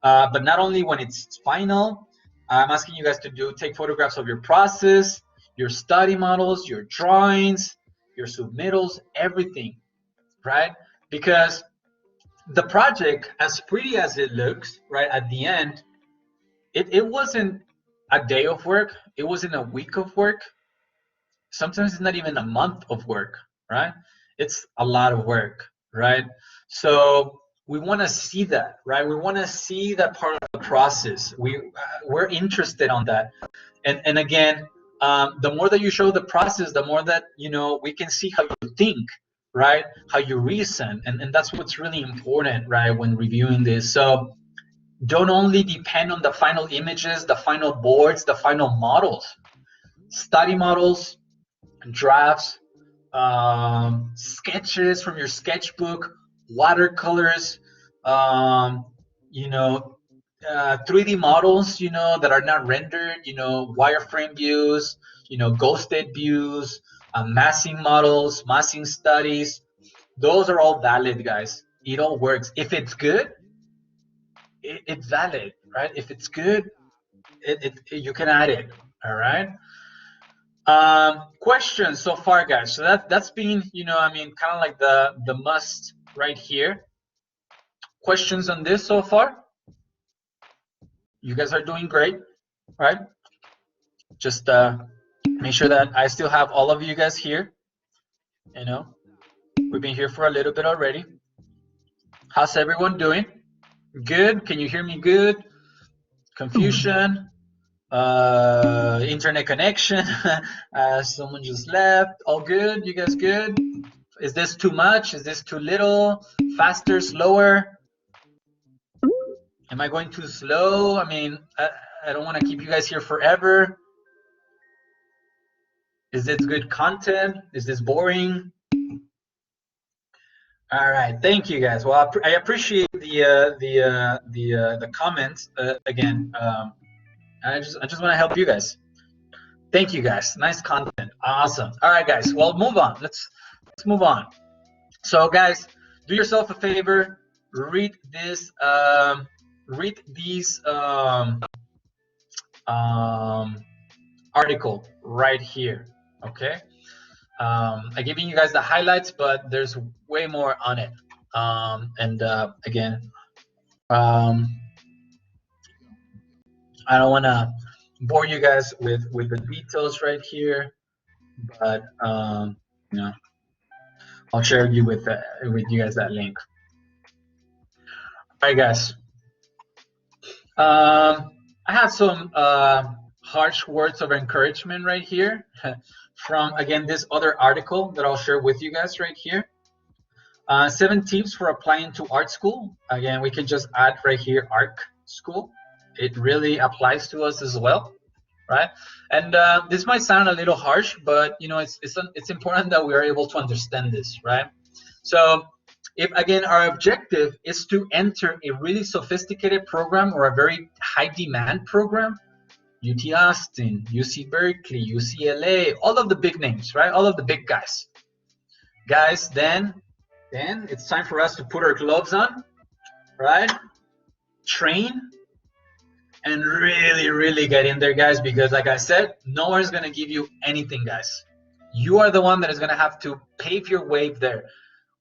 but not only when it's final. I'm asking you guys to take photographs of your process, your study models, your drawings, your submittals, everything, right? Because the project, as pretty as it looks, right, at the end, it wasn't a day of work. It wasn't a week of work. Sometimes it's not even a month of work, right? It's a lot of work, right? So we want to see that, right? We want to see that part of the process. We're interested on that. And again, the more that you show the process, the more that, we can see how you think, right? How you reason. And that's what's really important, right, when reviewing this. So don't only depend on the final images, the final boards, the final models. Study models, drafts, sketches from your sketchbook, watercolors, 3D models, that are not rendered, wireframe views, ghosted views, massing models, massing studies. Those are all valid, guys. It all works. If it's good, it's valid, right? If it's good, you can add it, all right? Questions so far, guys? So that's been, kind of like the must right here. Questions on this so far? You guys are doing great, right? Just make sure that I still have all of you guys here. We've been here for a little bit already. How's everyone doing? Good? Can you hear me good? Confusion? Internet connection? Someone just left. All good? You guys good? Is this too much? Is this too little? Faster, slower? Am I going too slow? I mean, I don't want to keep you guys here forever. Is this good content? Is this boring? All right, thank you guys. Well, I appreciate the comments. Again, I just want to help you guys. Thank you guys. Nice content. Awesome. All right, guys. Well, move on. Let's move on. So, guys, do yourself a favor. Read this. Read these article right here. Okay. I'm giving you guys the highlights, but there's way more on it. Again, I don't want to bore you guys with the details right here, but I'll share you with you guys that link. All right, guys. I have some harsh words of encouragement right here from, again, this other article that I'll share with you guys right here. 7 tips for applying to art school. Again, we can just add right here, ARC school. It really applies to us as well, right? And this might sound a little harsh, but you know, it's important that we are able to understand this, right? So if, again, our objective is to enter a really sophisticated program or a very high demand program, UT Austin, UC Berkeley, UCLA, all of the big names, right? All of the big guys. Guys, then it's time for us to put our gloves on, right? Train and really get in there, guys, because like I said, no one's gonna give you anything, guys. You are the one that is gonna have to pave your way there.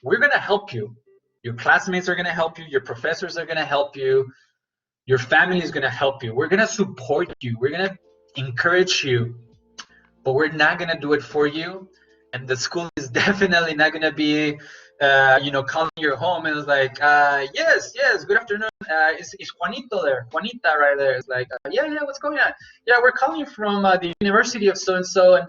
We're gonna help you. Your classmates are gonna help you. Your professors are gonna help you. Your family is gonna help you. We're gonna support you. We're gonna encourage you, but we're not gonna do it for you. And the school is definitely not gonna be, you know, calling your home and it's like, yes, good afternoon. Is Juanito there? Juanita right there. It's like, yeah, what's going on? Yeah, we're calling you from the University of so-and-so, and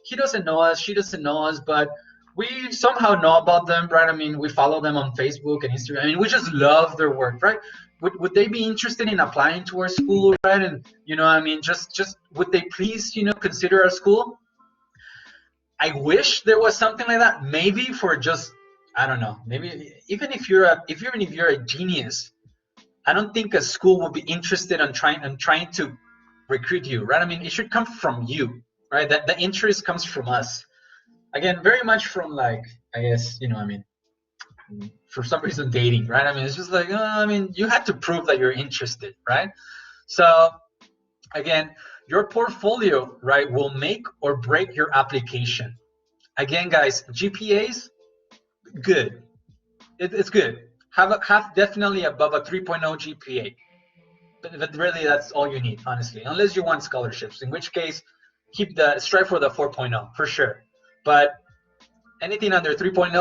he doesn't know us, she doesn't know us, but we somehow know about them, right? I mean, we follow them on Facebook and Instagram. I mean, we just love their work, right? Would they be interested in applying to our school, right? And, you know, I mean, just would they please, you know, consider our school? I wish there was something like that. Maybe for just, I don't know, maybe even if you're a genius, I don't think a school will be interested in trying to recruit you, right? I mean, it should come from you, right? That the interest comes from us. Again, very much from, like, I guess, you know, I mean, for some reason dating, right? I mean, it's just like, I mean, you had to prove that you're interested, right? So again, your portfolio, right, will make or break your application. Again, guys, GPAs, good. It's good. Have definitely above a 3.0 GPA. But really, that's all you need, honestly, unless you want scholarships, in which case, strive for the 4.0 for sure. But anything under 3.0,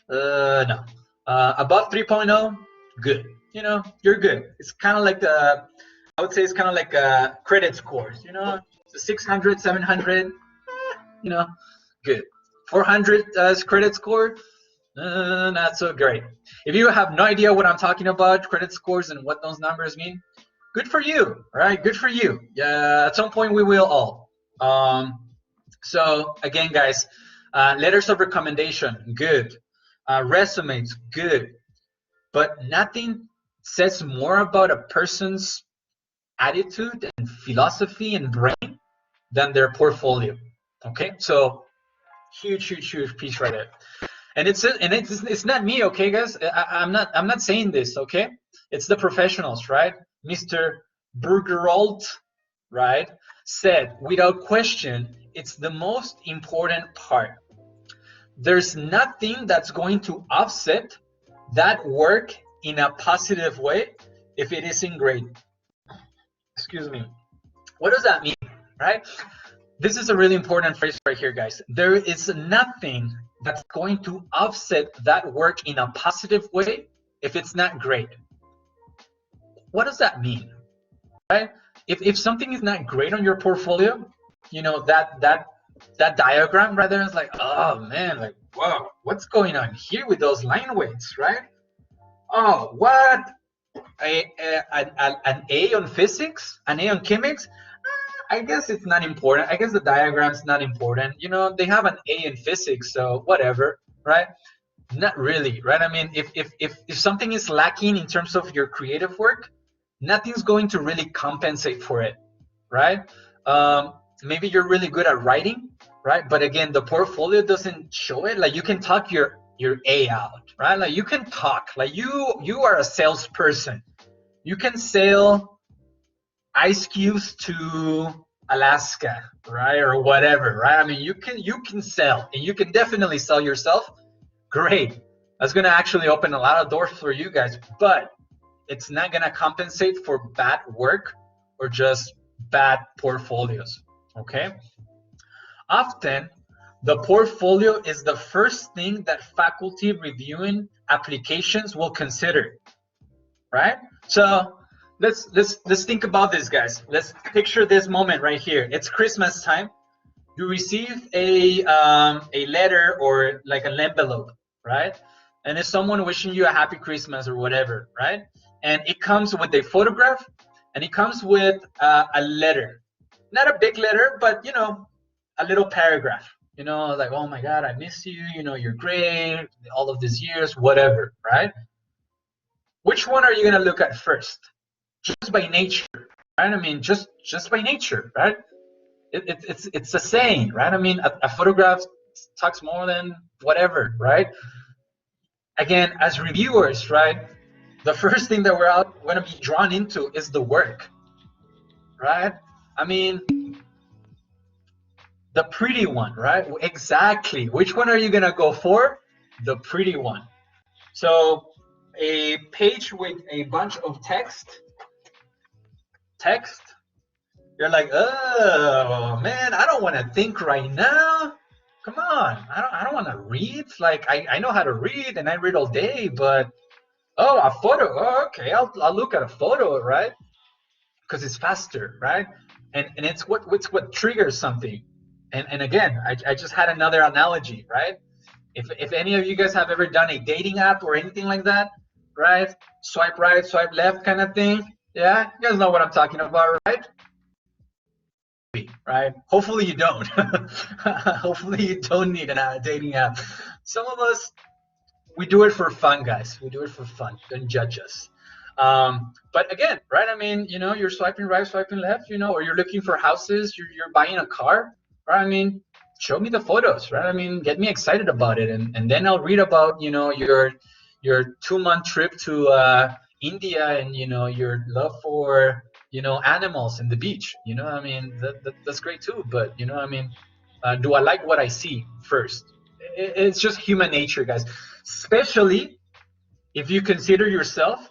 no. Above 3.0, good. You know, you're good. It's kind of like I would say it's kind of like credit scores. You know, 600, 700, you know, good. 400 as credit score, not so great. If you have no idea what I'm talking about, credit scores and what those numbers mean, good for you, all right? Good for you. Yeah, at some point we will all. So again, guys, letters of recommendation, good. Resumes, good. But nothing says more about a person's attitude and philosophy and brain than their portfolio. Okay, so huge piece right there. And it's not me, okay, guys. I'm not saying this, okay. It's the professionals, right? Mr. Burgeralt, right, said without question, it's the most important part. There's nothing that's going to offset that work in a positive way if it isn't great. Excuse me. What does that mean, right? This is a really important phrase right here, guys. There is nothing that's going to offset that work in a positive way if it's not great. What does that mean, right? If something is not great on your portfolio, you know, that diagram right there is like, oh man, like, whoa, what's going on here with those line weights, right? Oh, what? An A on physics, an A on chemics? I guess it's not important. I guess the diagram's not important. You know, they have an A in physics, so whatever, right? Not really, right? I mean, if something is lacking in terms of your creative work, nothing's going to really compensate for it, right? Maybe you're really good at writing, right? But again, the portfolio doesn't show it. Like, you can talk your A out, right? Like, you can talk, like you are a salesperson. You can sell ice cubes to Alaska, right, or whatever, right? I mean, you can sell, and you can definitely sell yourself. Great. That's going to actually open a lot of doors for you guys, but it's not going to compensate for bad work or just bad portfolios, okay? Often, the portfolio is the first thing that faculty reviewing applications will consider, right? So let's think about this, guys. Let's picture this moment right here. It's Christmas time. You receive a letter or like an envelope, right? And it's someone wishing you a happy Christmas or whatever, right? And it comes with a photograph, and it comes with a letter, not a big letter, but you know, a little paragraph. You know, like, oh my God, I miss you. You know, you're great. All of these years, whatever, right? Which one are you gonna look at first? Just by nature, right? I mean, just by nature, right? It's a saying, right? I mean, a photograph talks more than whatever, right? Again, as reviewers, right, the first thing that we're going to be drawn into is the work, right? I mean, the pretty one, right? Exactly. Which one are you going to go for? The pretty one. So a page with a bunch of text, you're like, oh man, I don't want to think right now. Come on, I don't want to read. Like I know how to read and I read all day, but oh, a photo. Oh, okay, I'll look at a photo, right? Because it's faster, right? And it's what triggers something. And again, I just had another analogy, right? If any of you guys have ever done a dating app or anything like that, right? Swipe right, swipe left kind of thing. Yeah, you guys know what I'm talking about, right? Right? Hopefully you don't. Hopefully you don't need a dating app. Some of us, we do it for fun, guys. We do it for fun. Don't judge us. But again, right? I mean, you know, you're swiping right, swiping left, you know, or you're looking for houses, you're buying a car, right? I mean, show me the photos, right? I mean, get me excited about it, and then I'll read about, you know, your 2-month trip to India, and you know, your love for, you know, animals and the beach. You know, I mean, that's great too. But you know, I mean, do I like what I see first? It's just human nature, guys. Especially if you consider yourself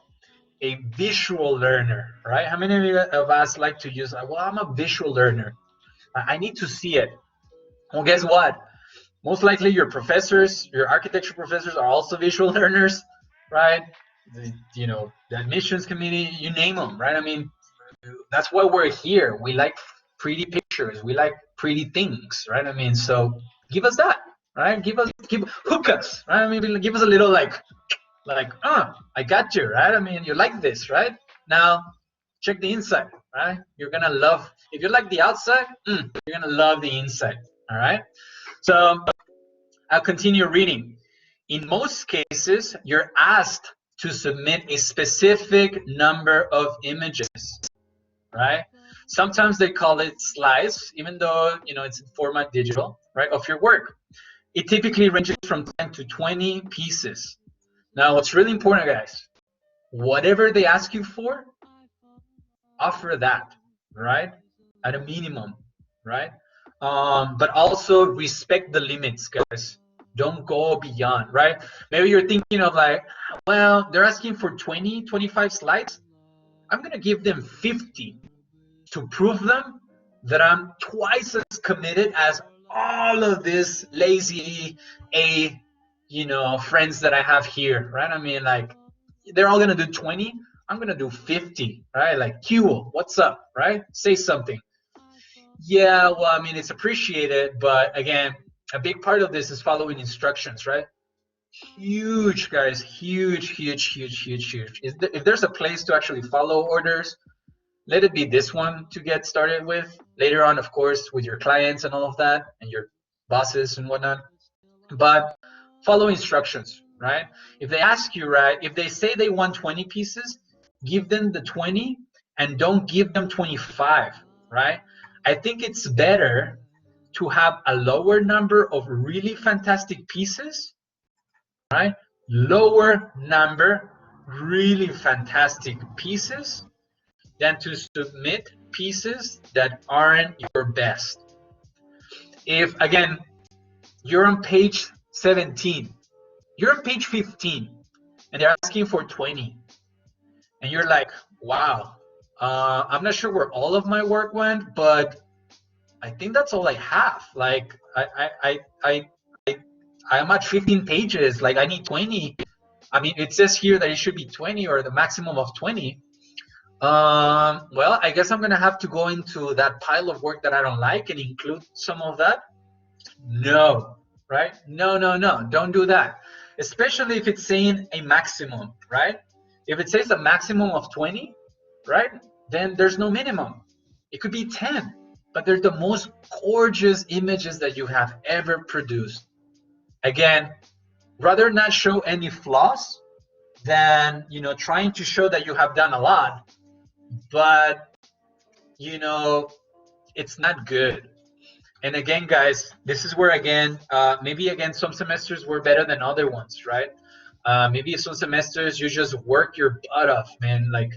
a visual learner, right? How many of us like to use, well, I'm a visual learner. I need to see it. Well, guess what? Most likely your professors, your architecture professors are also visual learners, right? You know, the admissions committee, you name them, right? I mean, that's why we're here. We like pretty pictures. We like pretty things, right? I mean, so give us that, right? Hook us, right? I mean, give us a little like, I got you, right? I mean, you like this, right? Now, check the inside, right? You're gonna love, if you like the outside, you're gonna love the inside, all right? So I'll continue reading. In most cases, you're asked to submit a specific number of images, right? Sometimes they call it slides, even though, you know, it's in format digital, right, of your work. It typically ranges from 10 to 20 pieces. Now, what's really important, guys, whatever they ask you for, offer that, right, at a minimum, right? But also respect the limits, guys. Don't go beyond, right? Maybe you're thinking of like, well, they're asking for 20, 25 slides. I'm gonna give them 50 to prove them that I'm twice as committed as all of these lazy friends that I have here, right? I mean, like, they're all gonna do 20. I'm gonna do 50, right? Like, Q, what's up, right? Say something. Yeah, well, I mean, it's appreciated, but again, a big part of this is following instructions, right? Huge, guys, huge. If there's a place to actually follow orders, let it be this one to get started with. Later on, of course, with your clients and all of that, and your bosses and whatnot. But follow instructions, right? If they ask you, right, if they say they want 20 pieces, give them the 20 and don't give them 25, right? I think it's better to have a lower number of really fantastic pieces, right? Lower number, really fantastic pieces than to submit pieces that aren't your best. If, again, you're on page 17, you're on page 15, and they're asking for 20, and you're like, wow, I'm not sure where all of my work went, but I think that's all I have. Like, I'm at 15 pages, like I need 20. I mean, it says here that it should be 20 or the maximum of 20. Well, I guess I'm gonna have to go into that pile of work that I don't like and include some of that. No, right? No, no, no, don't do that. Especially if it's saying a maximum, right? If it says a maximum of 20, right? Then there's no minimum. It could be 10, but they're the most gorgeous images that you have ever produced. Again, rather not show any flaws than, you know, trying to show that you have done a lot, but, you know, it's not good. And again, guys, this is where, again, maybe again, some semesters were better than other ones, right? Maybe some semesters you just work your butt off, man. Like,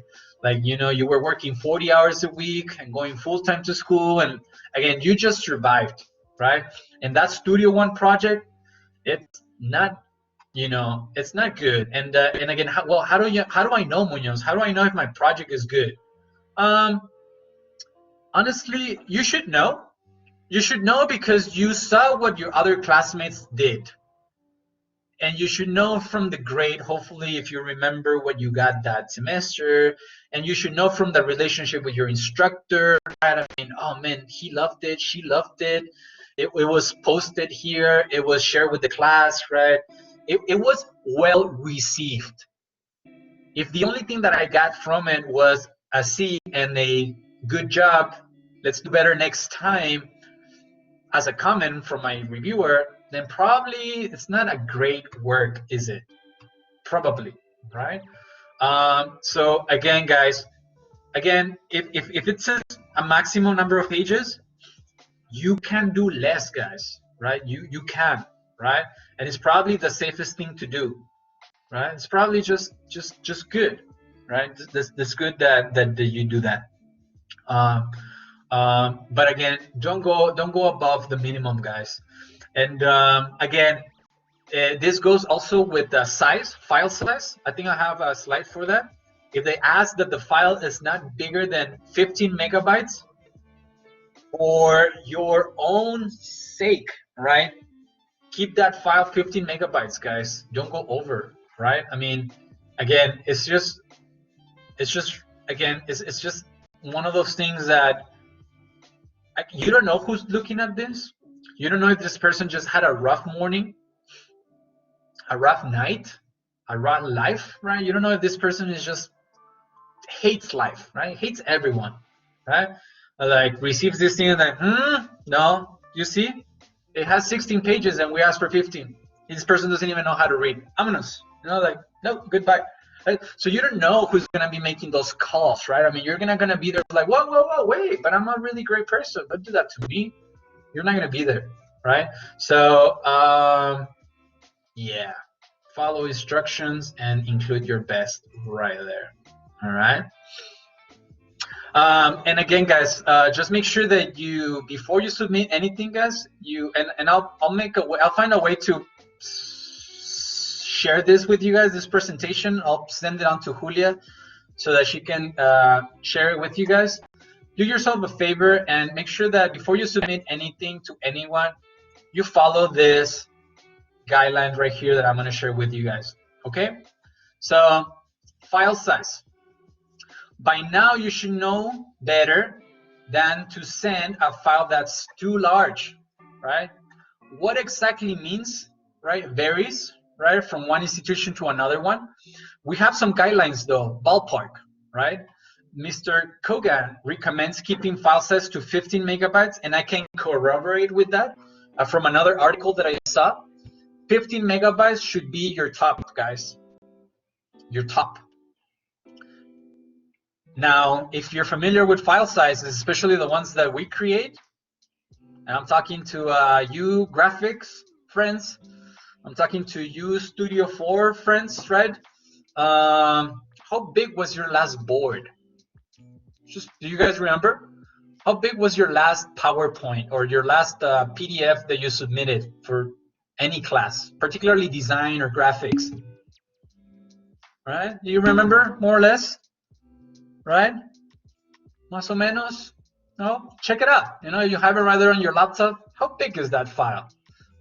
you know, you were working 40 hours a week and going full time to school, and again, you just survived, right? And that Studio One project, it's not, you know, it's not good. And again, how do I know, Munoz? How do I know if my project is good? Honestly, you should know. You should know because you saw what your other classmates did. And you should know from the grade, hopefully, if you remember what you got that semester. And you should know from the relationship with your instructor, right? I mean, oh man, he loved it, she loved it. It was posted here, it was shared with the class, right? It was well received. If the only thing that I got from it was a C and a good job, let's do better next time, as a comment from my reviewer, then probably it's not a great work, is it? Probably, right? So again, guys, again, if it says a maximum number of pages, you can do less, guys, right? You can, right? And it's probably the safest thing to do, right? It's probably just good, right? This good that you do that. But again, don't go above the minimum, guys. And again, this goes also with the size, file size. I think I have a slide for that. If they ask that the file is not bigger than 15 megabytes, for your own sake, right? Keep that file 15 megabytes, guys. Don't go over, right? I mean, again, it's just again, it's just one of those things that you don't know who's looking at this. You don't know if this person just had a rough morning, a rough night, a rough life, right? You don't know if this person is just hates life, right? Hates everyone, right? Like receives this thing and like, no, you see, it has 16 pages and we asked for 15. This person doesn't even know how to read. Vámonos, you know, like, no, goodbye. Right? So you don't know who's gonna be making those calls, right? I mean, you're gonna be there like, whoa, wait, but I'm a really great person. Don't do that to me. You're not gonna be there, right? So yeah, follow instructions and include your best right there. All right. And again, guys, just make sure that you, before you submit anything, guys, and I'll find a way to share this with you guys, this presentation. I'll send it on to Julia so that she can share it with you guys. Do yourself a favor and make sure that before you submit anything to anyone, you follow this guideline right here that I'm going to share with you guys. Okay? So, file size. By now, you should know better than to send a file that's too large, right? What exactly means, right, varies, right, from one institution to another one. We have some guidelines, though, ballpark, right? Mr. Kogan recommends keeping file size to 15 megabytes, and I can corroborate with that from another article that I saw. 15 megabytes should be your top, guys, your top. Now, if you're familiar with file sizes, especially the ones that we create, and I'm talking to you graphics friends, I'm talking to you Studio 4 friends, right? How big was your last board? Do you guys remember? How big was your last PowerPoint or your last PDF that you submitted for any class, particularly design or graphics? Right? Do you remember more or less? Right? Más o menos? No? Check it out. You know, you have it right there on your laptop. How big is that file?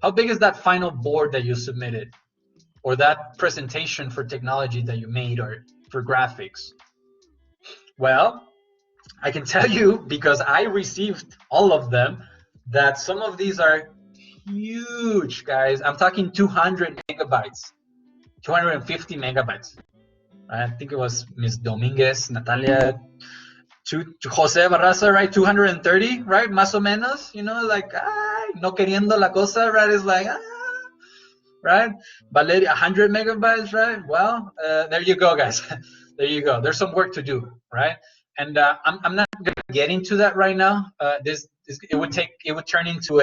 How big is that final board that you submitted? Or that presentation for technology that you made or for graphics? Well, I can tell you, because I received all of them, that some of these are huge, guys. I'm talking 200 megabytes, 250 megabytes. I think it was Miss Dominguez, Natalia, to Jose Barraza, right? 230, right? Más o menos, you know, like, no queriendo la cosa, right? It's like, right? Valeria, 100 megabytes, right? Well, there you go, guys. There you go. There's some work to do, right? And I'm not gonna get into that right now. It would turn into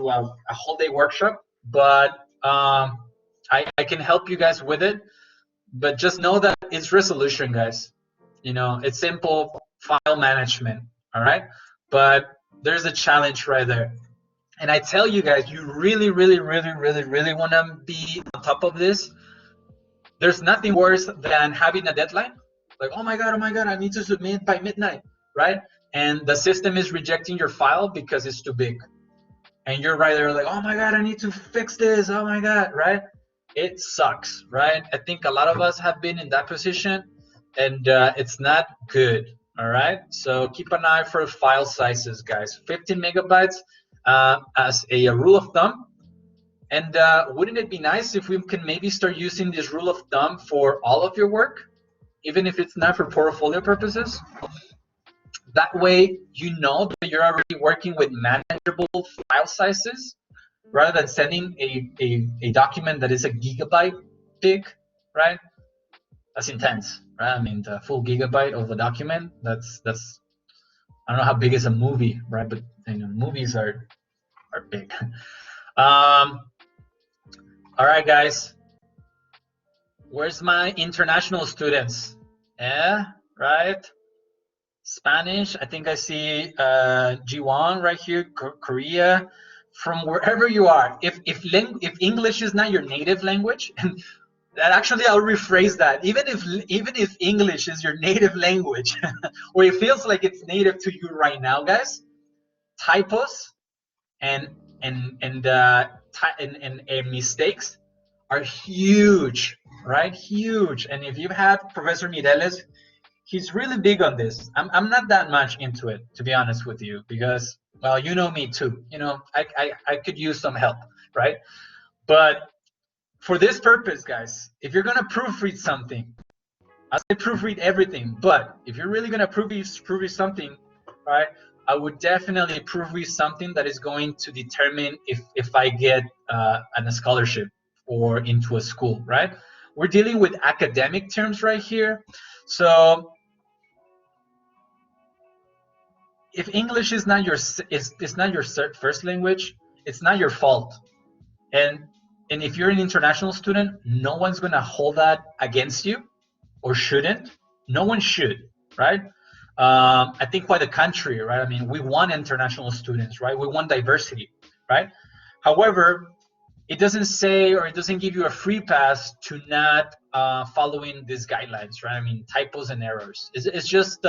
a whole day workshop, but I can help you guys with it. But just know that it's resolution, guys. You know, it's simple file management, all right? But there's a challenge right there. And I tell you guys, you really, really, really, really, really want to be on top of this. There's nothing worse than having a deadline. Like, oh my God, I need to submit by midnight, right? And the system is rejecting your file because it's too big. And you're right there like, oh my God, I need to fix this, oh my God, right? It sucks, right? I think a lot of us have been in that position, and it's not good, all right? So keep an eye for file sizes, guys. 15 megabytes as a rule of thumb. And wouldn't it be nice if we can maybe start using this rule of thumb for all of your work, even if it's not for portfolio purposes? That way, you know that you're already working with manageable file sizes, rather than sending a document that is a gigabyte big, right? That's intense, right? I mean, the full gigabyte of a document, that's I don't know how big is a movie, right? But you know, movies are big. All right, guys. Where's my international students? Yeah, right? Spanish, I think I see Jiwon right here, Korea. From wherever you are, if English is not your native language, and that actually I'll rephrase that. Even if English is your native language, or it feels like it's native to you right now, guys, typos and mistakes are huge, right? Huge. And if you've had Professor Mireles, he's really big on this. I'm not that much into it, to be honest with you, because, well, you know me too. You know, I could use some help, right? But for this purpose, guys, if you're gonna proofread something, I say proofread everything. But if you're really gonna proofread something, right? I would definitely proofread something that is going to determine if I get a scholarship or into a school, right? We're dealing with academic terms right here, so if English is not your first language, it's not your fault. And if you're an international student, no one's gonna hold that against you, or shouldn't. No one should, right? I think quite the contrary, right? I mean, we want international students, right? We want diversity, right? However, it doesn't say, or it doesn't give you a free pass to not following these guidelines, right? I mean, typos and errors. It's just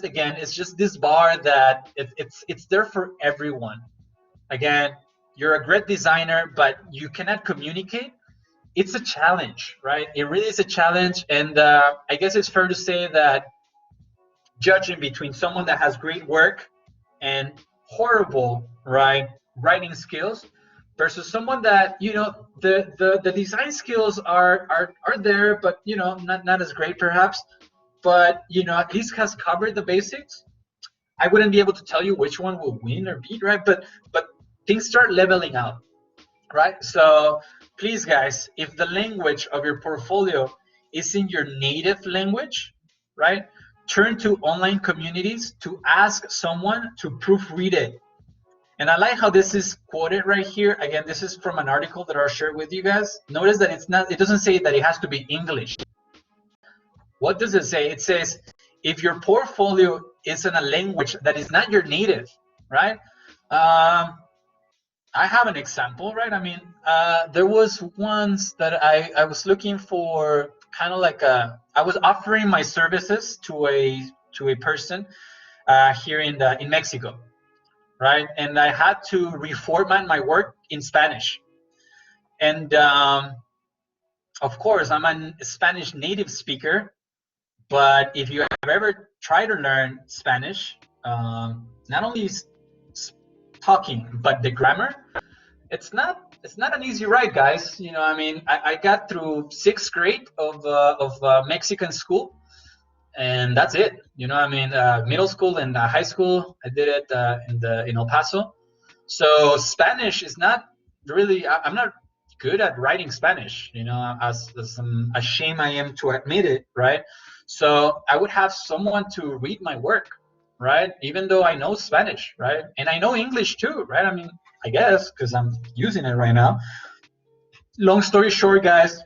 again, it's just this bar that it's there for everyone. Again, you're a great designer, but you cannot communicate. It's a challenge, right? It really is a challenge, and I guess it's fair to say that judging between someone that has great work and horrible, right, writing skills, versus someone that, you know, the design skills are there, but, you know, not as great perhaps, but, you know, at least has covered the basics. I wouldn't be able to tell you which one will win or beat, right? But things start leveling out, right? So please, guys, if the language of your portfolio is in your native language, right, turn to online communities to ask someone to proofread it. And I like how this is quoted right here. Again, this is from an article that I'll share with you guys. Notice that it doesn't say that it has to be English. What does it say? It says, if your portfolio is in a language that is not your native, right? I have an example, right? I mean, there was once that I was looking for kind of like I was offering my services to a person here in Mexico, right? And I had to reformat my work in Spanish. And of course, I'm a Spanish native speaker, But if you have ever tried to learn Spanish, not only talking, but the grammar, it's not an easy ride, guys. You know, I mean, I got through 6th grade of Mexican school, and that's it. You know, I mean, middle school and high school, I did it in El Paso. So Spanish is not really. I'm not good at writing Spanish. You know, as ashamed I am to admit it, right? So I would have someone to read my work, right? Even though I know Spanish, right? And I know English too, right? I mean, I guess, because I'm using it right now. Long story short, guys,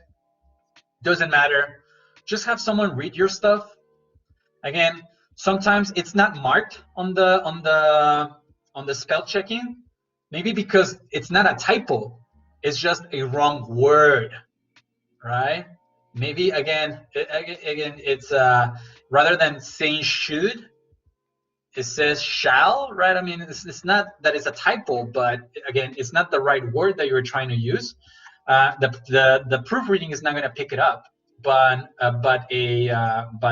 doesn't matter. Just have someone read your stuff. Again, sometimes it's not marked on the spell checking, maybe because it's not a typo. It's just a wrong word, right? Maybe again, it's rather than saying should, it says shall, right? I mean, it's not that it's a typo, but again, it's not the right word that you're trying to use. The proofreading is not going to pick it up, but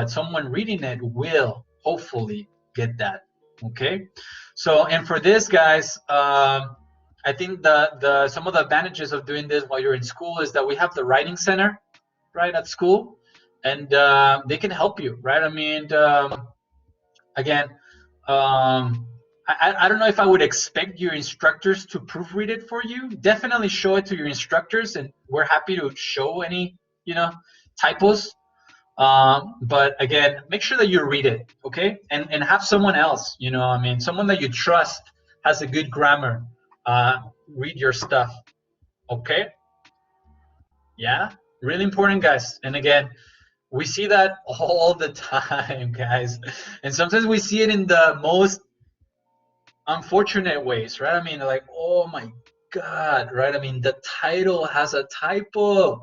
someone reading it will hopefully get that. Okay, so and for this, guys, I think some of the advantages of doing this while you're in school is that we have the writing center, right, at school, and they can help you, right? I mean, again, I don't know if I would expect your instructors to proofread it for you. Definitely show it to your instructors, and we're happy to show any, you know, typos. But again, make sure that you read it, okay? And have someone else, you know, I mean, someone that you trust has a good grammar, read your stuff, okay? Yeah, really important, guys. And again, we see that all the time, guys. And sometimes we see it in the most unfortunate ways, right? I mean, like, oh my God, right? I mean, the title has a typo.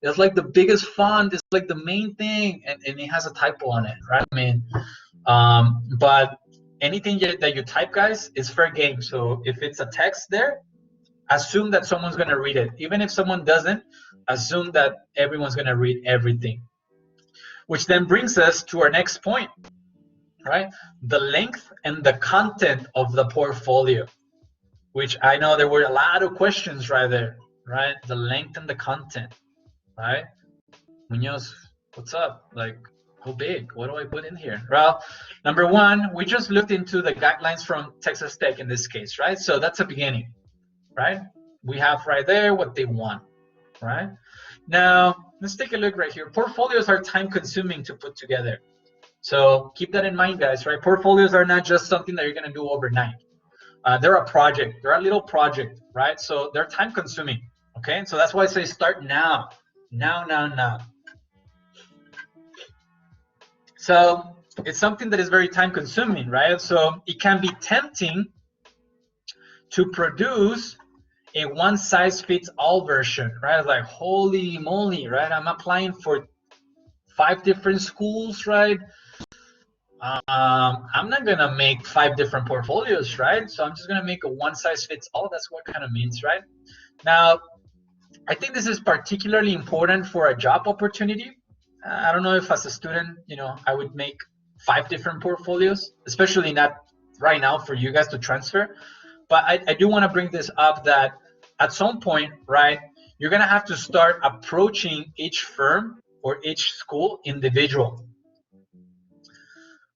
It's like the biggest font, it's like the main thing, and it has a typo on it, right? I mean, but anything that you type, guys, is fair game. So if it's a text there, assume that someone's going to read it. Even if someone doesn't, assume that everyone's going to read everything. Which then brings us to our next point, right? The length and the content of the portfolio, which I know there were a lot of questions right there, right? The length and the content, right? Muñoz, what's up? Like, how big? What do I put in here? Well, number one, we just looked into the guidelines from Texas Tech in this case, right? So that's a beginning, right? We have right there what they want, right? Now, let's take a look right here. Portfolios are time consuming to put together. So keep that in mind, guys, right? Portfolios are not just something that you're going to do overnight. They're a project. They're a little project, right? So they're time consuming, okay? So that's why I say start now. Now. So it's something that is very time consuming, right? So it can be tempting to produce a one-size-fits-all version, right? Like, holy moly, right? I'm applying for 5 different schools, right? I'm not gonna make 5 different portfolios, right? So I'm just gonna make a one-size-fits-all. That's what kind of means, right? Now, I think this is particularly important for a job opportunity. I don't know if as a student, you know, I would make 5 different portfolios, especially not right now for you guys to transfer. But I do want to bring this up that at some point, right, you're going to have to start approaching each firm or each school individual.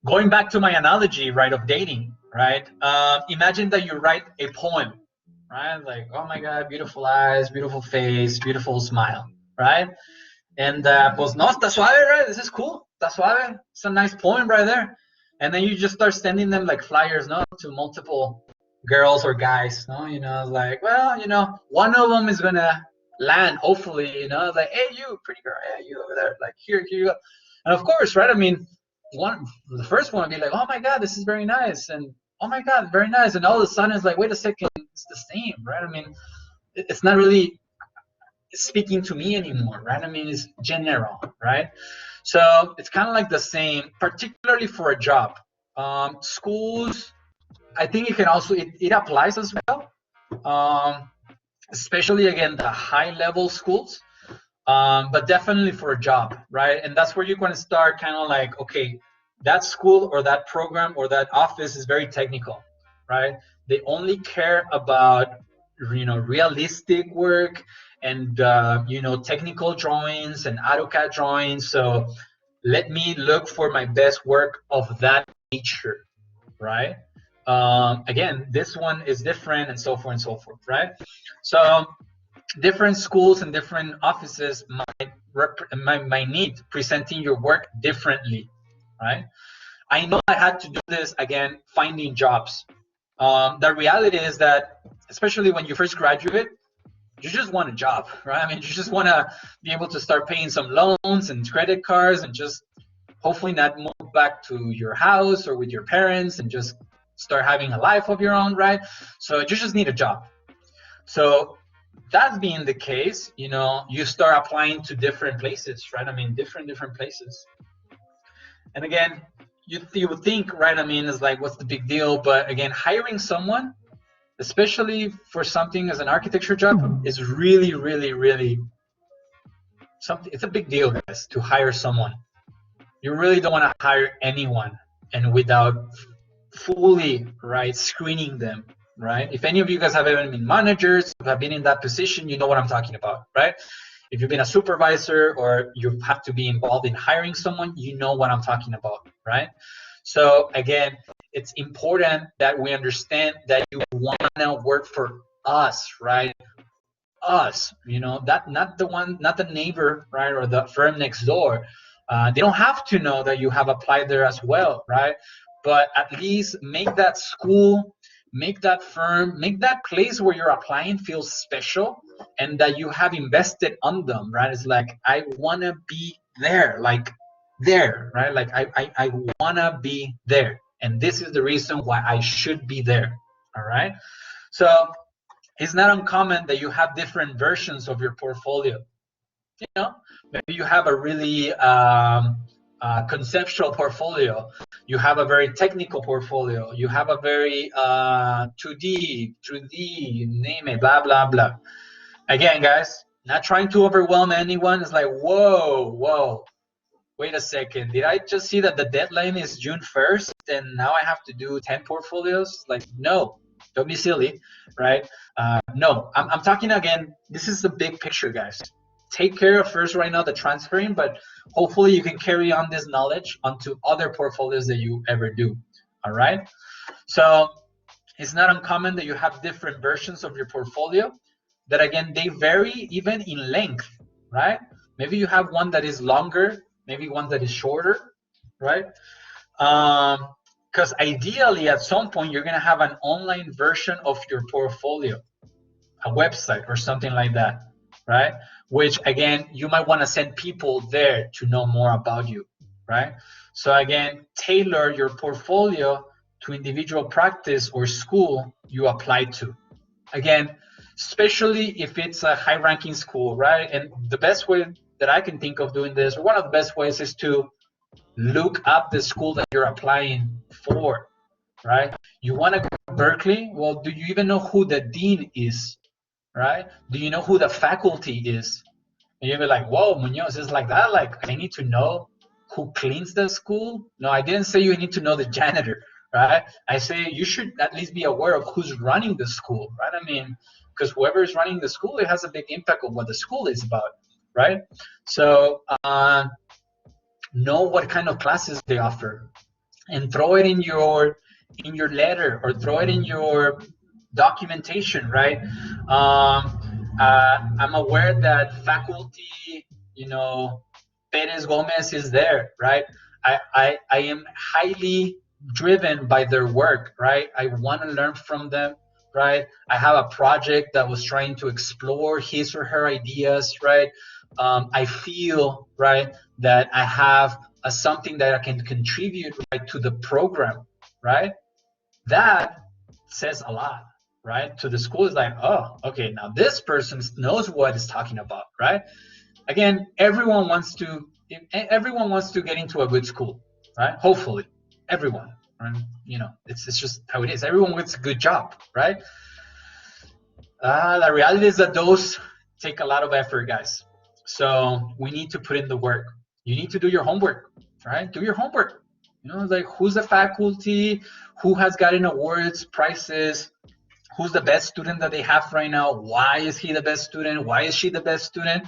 Going back to my analogy, right, of dating, right? Imagine that you write a poem, right? Like, oh my God, beautiful eyes, beautiful face, beautiful smile, right? And pues no, está suave, right? This is cool, está suave. It's a nice poem right there. And then you just start sending them like flyers, no, to multiple girls or guys, no, you know, like, well, you know, one of them is gonna land, hopefully, you know, like, hey, you pretty girl, hey, you over there, like, here you go. And of course, right, I mean, the first one would be like, oh my God, this is very nice, and oh my God, very nice, and all of a sudden it's like, wait a second, it's the same, right? I mean, it's not really speaking to me anymore, right? I mean, it's general, right? So it's kind of like the same, particularly for a job. Schools, I think it can also, it applies as well, especially, again, the high-level schools. but definitely for a job, right? And that's where you're going to start kind of like, okay, that school or that program or that office is very technical, right? They only care about, realistic work and, technical drawings and AutoCAD drawings. So let me look for my best work of that nature, right? Again, this one is different and so forth and so forth, right? So different schools and different offices might need presenting your work differently, right? I know I had to do this again, finding jobs. The reality is that, especially when you first graduate, you just want a job, right? I mean, you just want to be able to start paying some loans and credit cards and just hopefully not move back to your house or with your parents and just start having a life of your own, right? So you just need a job. So that being the case, you start applying to different places, right? I mean, different places. And again, you would think, right? I mean, it's like, what's the big deal? But again, hiring someone, especially for something as an architecture job, is really, really, really something. It's a big deal, guys, to hire someone. You really don't want to hire anyone and without fully, right, screening them, right? If any of you guys have ever been managers, have been in that position, you know what I'm talking about, right? If you've been a supervisor or you have to be involved in hiring someone, you know what I'm talking about, right? So again, it's important that we understand that you want to work for us, right? Us, that not the neighbor, right, or the firm next door. They don't have to know that you have applied there as well, right? But at least make that school, make that firm, make that place where you're applying feel special and that you have invested on them, right? It's like, I want to be there, like there, right? Like I want to be there. And this is the reason why I should be there, all right? So it's not uncommon that you have different versions of your portfolio. Maybe you have a really conceptual portfolio. You have a very technical portfolio. You have a very 2D, 3D, name it, blah, blah, blah. Again, guys, not trying to overwhelm anyone. It's like, whoa, wait a second. Did I just see that the deadline is June 1st and now I have to do 10 portfolios? Like, no, don't be silly, right? No, I'm talking again, this is the big picture, guys. Take care of first right now the transferring, but hopefully you can carry on this knowledge onto other portfolios that you ever do, all right? So it's not uncommon that you have different versions of your portfolio that, again, they vary even in length, right? Maybe you have one that is longer, maybe one that is shorter, right? Because ideally at some point you're gonna have an online version of your portfolio, a website or something like that, right? Which again, you might want to send people there to know more about you, right? So again, tailor your portfolio to individual practice or school you apply to. Again, especially if it's a high-ranking school, right? And the best way that I can think of doing this, or one of the best ways, is to look up the school that you're applying for, right? You want to go to Berkeley? Well, do you even know who the dean is? Right? Do you know who the faculty is? And you'll be like, whoa, Muñoz is like that? Like, I need to know who cleans the school? No, I didn't say you need to know the janitor, right? I say you should at least be aware of who's running the school, right? I mean, because whoever is running the school, it has a big impact on what the school is about, right? So know what kind of classes they offer and throw it in your letter or throw it in your documentation, right? I'm aware that faculty, Perez Gomez is there, right? I am highly driven by their work, right? I want to learn from them, right? I have a project that was trying to explore his or her ideas, right? I feel, right, that I have something that I can contribute, right, to the program, right? That says a lot, right? To the school. Is like, oh, okay, now this person knows what it's talking about, right? Again, everyone wants to get into a good school, right? Hopefully, everyone, right? It's just how it is. Everyone wants a good job, right? The reality is that those take a lot of effort, guys. So we need to put in the work. You need to do your homework, right? Do your homework. You know, like who's the faculty, who has gotten awards, prizes, who's the best student that they have right now, why is he the best student, why is she the best student,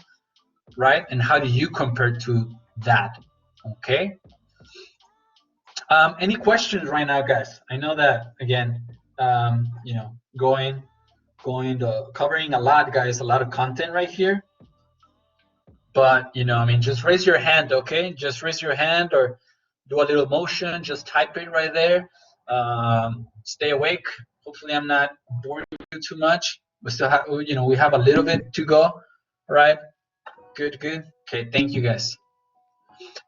right? And how do you compare to that, okay? Any questions right now, guys? I know that, again, you know, going to covering a lot, guys, a lot of content right here. But, you know, I mean, just raise your hand, okay? Just raise your hand or do a little motion, just type it right there. Stay awake. Hopefully I'm not boring you too much. We still have, you know, we have a little bit to go, all right? Good, good. Okay, thank you, guys.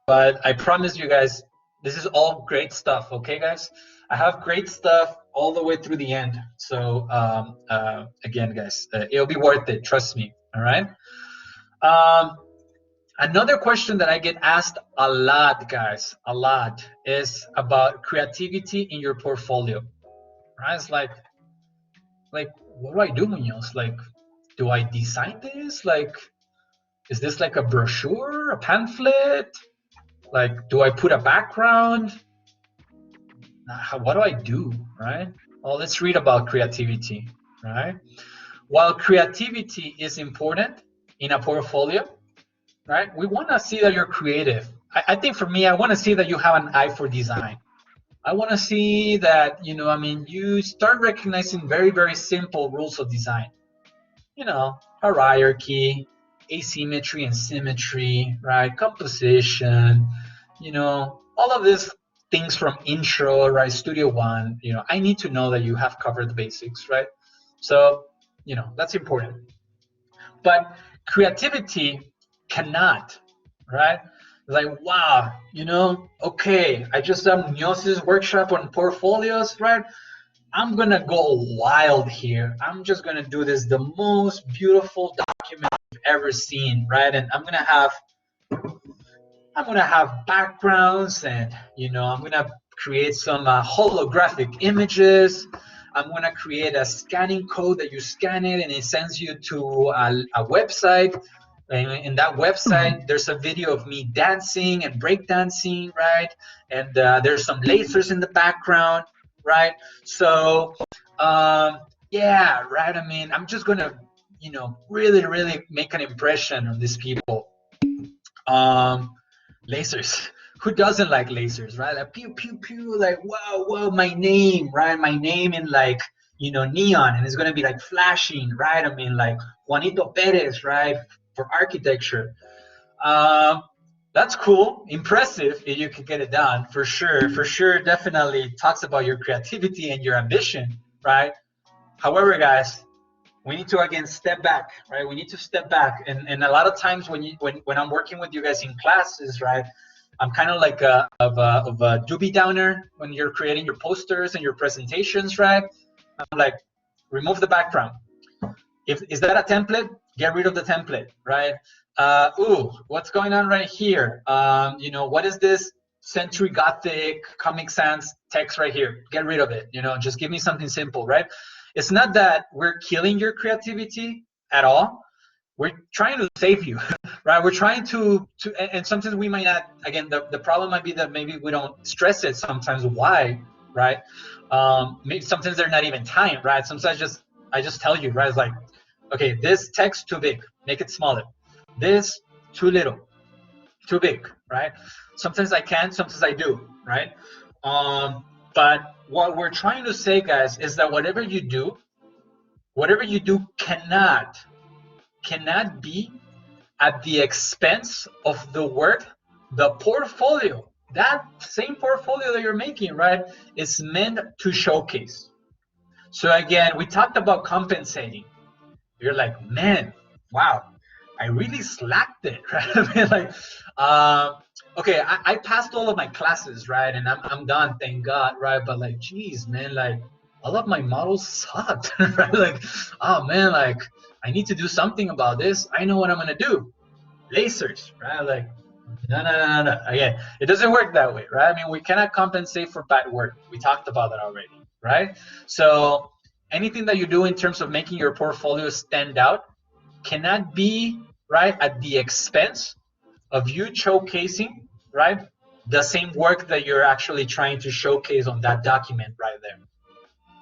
But I promise you guys, this is all great stuff, okay, guys? I have great stuff all the way through the end. So, again, guys, it'll be worth it, trust me, all right? Another question that I get asked a lot, guys, a lot, is about creativity in your portfolio, right? It's like, what do I do, Munoz? Like, do I design this? Like, is this like a brochure, a pamphlet? Like, do I put a background? What do I do, right? Well, let's read about creativity, right? While creativity is important in a portfolio, right? We want to see that you're creative. I think for me, I want to see that you have an eye for design. I want to see that, you know, I mean, you start recognizing very, very simple rules of design. You know, hierarchy, asymmetry and symmetry, right? Composition, you know, all of these things from intro, right? Studio One, you know, I need to know that you have covered the basics, right? So, you know, that's important. But creativity cannot, right? Like, wow, you know, okay, I just done Muñoz's workshop on portfolios, right? I'm gonna go wild here. I'm just gonna do this the most beautiful document you've ever seen, right? And I'm gonna have backgrounds, and you know, I'm gonna create some holographic images. I'm gonna create a scanning code that you scan it, and it sends you to a website. And in that website, there's a video of me dancing and breakdancing, right? And there's some lasers in the background, right? So, yeah, right. I mean, I'm just gonna, you know, really, really make an impression on these people. Lasers. Who doesn't like lasers, right? Like pew, pew, pew, like, whoa, whoa, my name, right? My name in like, you know, neon, and it's gonna be like flashing, right? I mean, like Juanito Perez, right? For architecture. That's cool, impressive if you can get it done, for sure, definitely talks about your creativity and your ambition, right? However, guys, we need to again step back, right? We need to step back, and a lot of times when I'm working with you guys in classes, right, I'm kind of like a doobie downer when you're creating your posters and your presentations, right? I'm like, remove the background. Is that a template? Get rid of the template, right? Ooh, what's going on right here? You know, what is this Century Gothic, Comic Sans text right here? Get rid of it. You know, just give me something simple, right? It's not that we're killing your creativity at all. We're trying to save you, right? We're trying to and sometimes we might not, again, the problem might be that maybe we don't stress it sometimes. Why, right? Maybe sometimes they're not even timed, right? Sometimes I just tell you, right? It's like, okay, this text too big, make it smaller. This too little, too big, right? Sometimes I can, sometimes I do, right? But what we're trying to say, guys, is that whatever you do cannot be at the expense of the work, the portfolio. That same portfolio that you're making, right, is meant to showcase. So again, we talked about compensating. You're like, man, wow, I really slacked it, right? I mean, like, okay, I passed all of my classes, right? And I'm done, thank God, right? But like, geez, man, like, all of my models sucked, right? Like, oh man, like, I need to do something about this. I know what I'm gonna do. Lasers, right? Like, no. Again, it doesn't work that way, right? I mean, we cannot compensate for bad work. We talked about that already, right? So anything that you do in terms of making your portfolio stand out cannot be right, at the expense of you showcasing, right, the same work that you're actually trying to showcase on that document right there.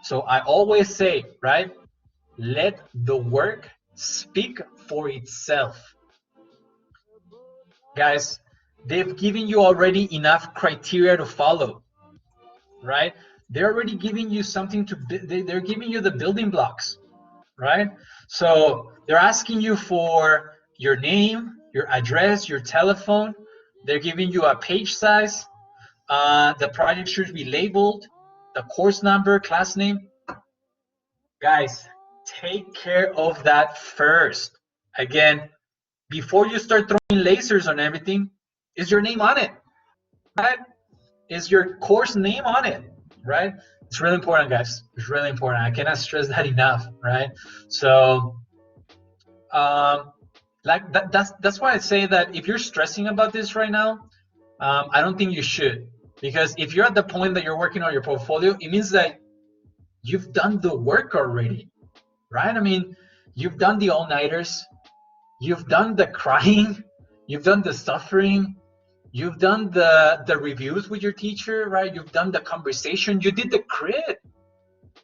So I always say, right, let the work speak for itself. Guys, they've given you already enough criteria to follow, right? They're already giving you something to, they're giving you the building blocks, right? So they're asking you for your name, your address, your telephone. They're giving you a page size. The project should be labeled, the course number, class name. Guys, take care of that first. Again, before you start throwing lasers on everything, is your name on it, right? Is your course name on it, right? It's really important, guys. It's really important. I cannot stress that enough, right? So, like that's why I say that if you're stressing about this right now, I don't think you should, because if you're at the point that you're working on your portfolio, it means that you've done the work already, right? I mean, you've done the all-nighters, you've done the crying, you've done the suffering, you've done the reviews with your teacher, right? You've done the conversation, you did the crit,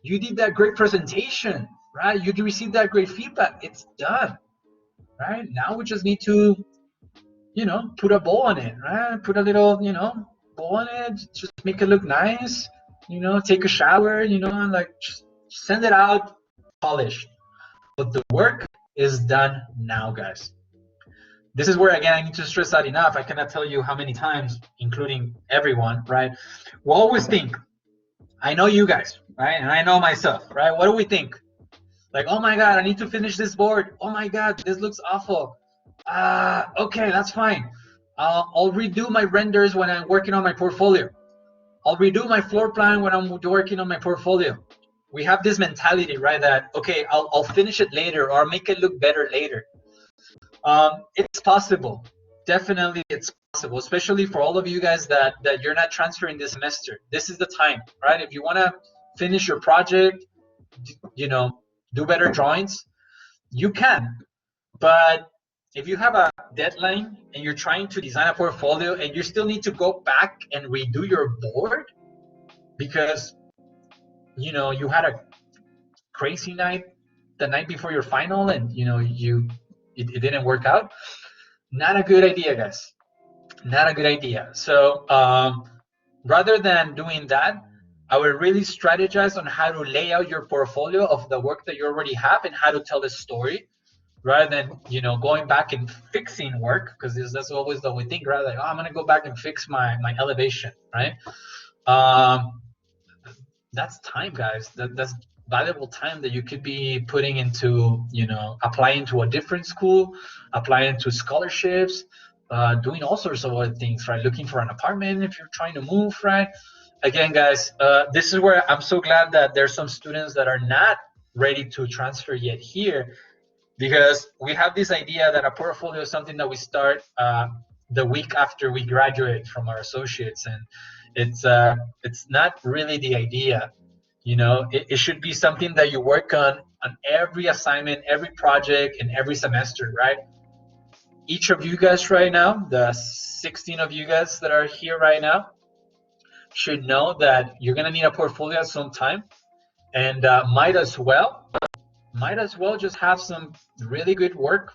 you did that great presentation, right? You received that great feedback. It's done, right? Now we just need to, you know, put a bow on it, right? Put a little, you know, bow on it, just make it look nice, you know, take a shower, you know, and like just send it out polished. But the work is done now, guys. This is where, again, I need to stress that enough. I cannot tell you how many times, including everyone, right? We always think, I know you guys, right? And I know myself, right? What do we think? Like, oh my God, I need to finish this board. Oh my God, this looks awful. Okay, that's fine. I'll redo my renders when I'm working on my portfolio. I'll redo my floor plan when I'm working on my portfolio. We have this mentality, right? That, okay, I'll finish it later, or make it look better later. It's possible. Definitely it's possible, especially for all of you guys that you're not transferring this semester. This is the time, right? If you want to finish your project, you know, do better drawings, you can. But if you have a deadline and you're trying to design a portfolio and you still need to go back and redo your board because, you know, you had a crazy night the night before your final and, you know, it didn't work out, not a good idea, guys. Not a good idea. So rather than doing that, I would really strategize on how to lay out your portfolio of the work that you already have and how to tell the story, rather than, you know, going back and fixing work, because that's always the way we think, right? Like, oh, I'm gonna go back and fix my elevation, right? That's time, guys. That's valuable time that you could be putting into, you know, applying to a different school, applying to scholarships, doing all sorts of other things, right? Looking for an apartment if you're trying to move, right? Again, guys, this is where I'm so glad that there's some students that are not ready to transfer yet here, because we have this idea that a portfolio is something that we start the week after we graduate from our associates, and it's not really the idea. You know, it should be something that you work on every assignment, every project, and every semester, right? Each of you guys right now, the 16 of you guys that are here right now, should know that you're gonna need a portfolio at some time, and might as well just have some really good work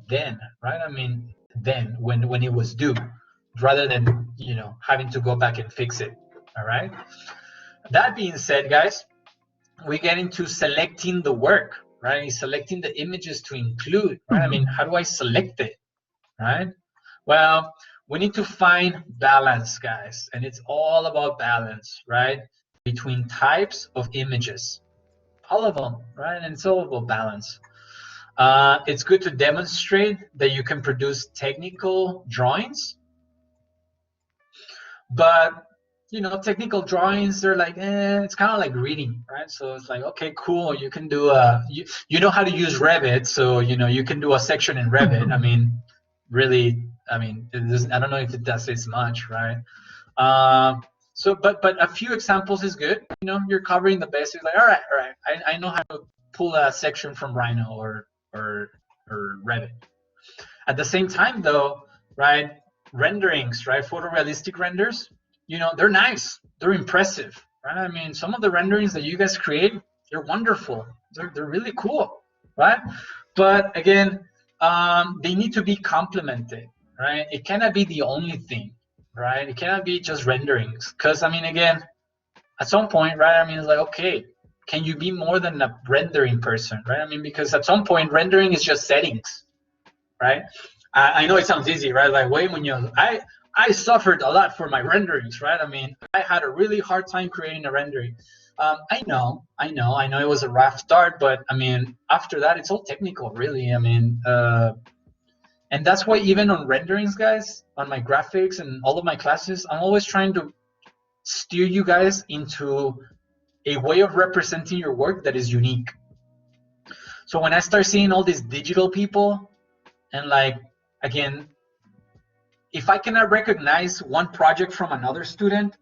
then, right? I mean, then when it was due, rather than, you know, having to go back and fix it. All right. That being said, guys, we get into selecting the work, right? Selecting the images to include, right? I mean, how do I select it, right? Well, we need to find balance, guys, and it's all about balance, right? Between types of images, all of them, right? And it's all about balance. It's good to demonstrate that you can produce technical drawings, but, you know, technical drawings, they're like, it's kind of like reading, right? So it's like, okay, cool, you can do you know how to use Revit, so, you know, you can do a section in Revit. I mean, really, I mean, I don't know if it does this much, right? So, but a few examples is good. You know, you're covering the basics. Like, all right, I know how to pull a section from Rhino or Revit. At the same time, though, right, renderings, right, photorealistic renders, you know, they're nice, they're impressive, right? I mean, some of the renderings that you guys create, they're wonderful, they're really cool, right? But again, they need to be complemented, right? It cannot be the only thing, right? It cannot be just renderings, because I mean, again, at some point, right? I mean, it's like, okay, can you be more than a rendering person, right? I mean, because at some point, rendering is just settings, right? I know it sounds easy, right? Like, wait, Muñoz, I suffered a lot for my renderings, right? I mean, I had a really hard time creating a rendering. I know it was a rough start, but I mean, after that, it's all technical, really. I mean, and that's why even on renderings, guys, on my graphics and all of my classes, I'm always trying to steer you guys into a way of representing your work that is unique. So when I start seeing all these digital people, and like, again, if I cannot recognize one project from another student,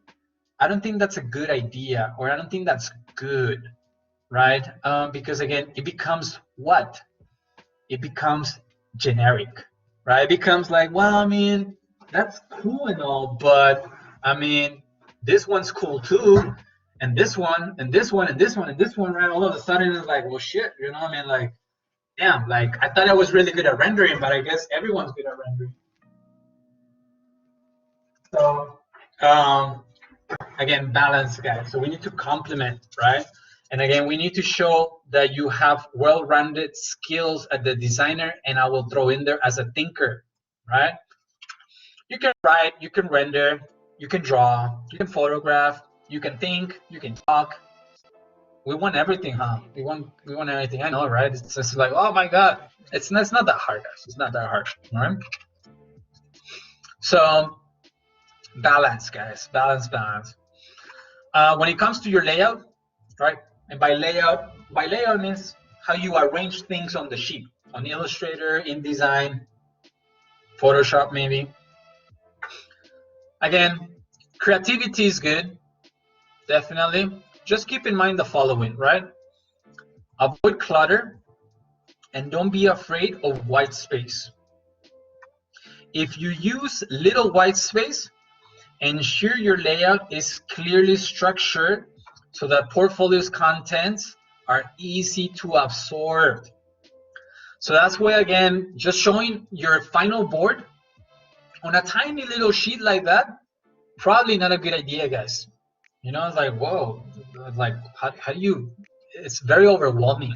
I don't think that's a good idea, or I don't think that's good, right? Because again, it becomes what? It becomes generic, right? It becomes like, well, I mean, that's cool and all, but I mean, this one's cool too, and this one, and this one, and this one, and this one, right? All of a sudden, it's like, well, shit, you know what I mean? Like, damn, like, I thought I was really good at rendering, but I guess everyone's good at rendering. So, again, balance, guys. So we need to complement, right? And again, we need to show that you have well-rounded skills as the designer, and I will throw in there as a thinker, right? You can write, you can render, you can draw, you can photograph, you can think, you can talk. We want everything, huh? We want everything. I know, right? It's just like, oh my God, it's not that hard, guys. It's not that hard, all right? So balance, guys, balance. When it comes to your layout, right? And by layout means how you arrange things on the sheet, on Illustrator, InDesign, Photoshop, maybe. Again, creativity is good, definitely. Just keep in mind the following, right? Avoid clutter and don't be afraid of white space. If you use little white space, ensure your layout is clearly structured so that portfolio's contents are easy to absorb. So that's why, again, just showing your final board on a tiny little sheet like that, probably not a good idea, guys. You know, it's like, whoa, like, how do you, it's very overwhelming,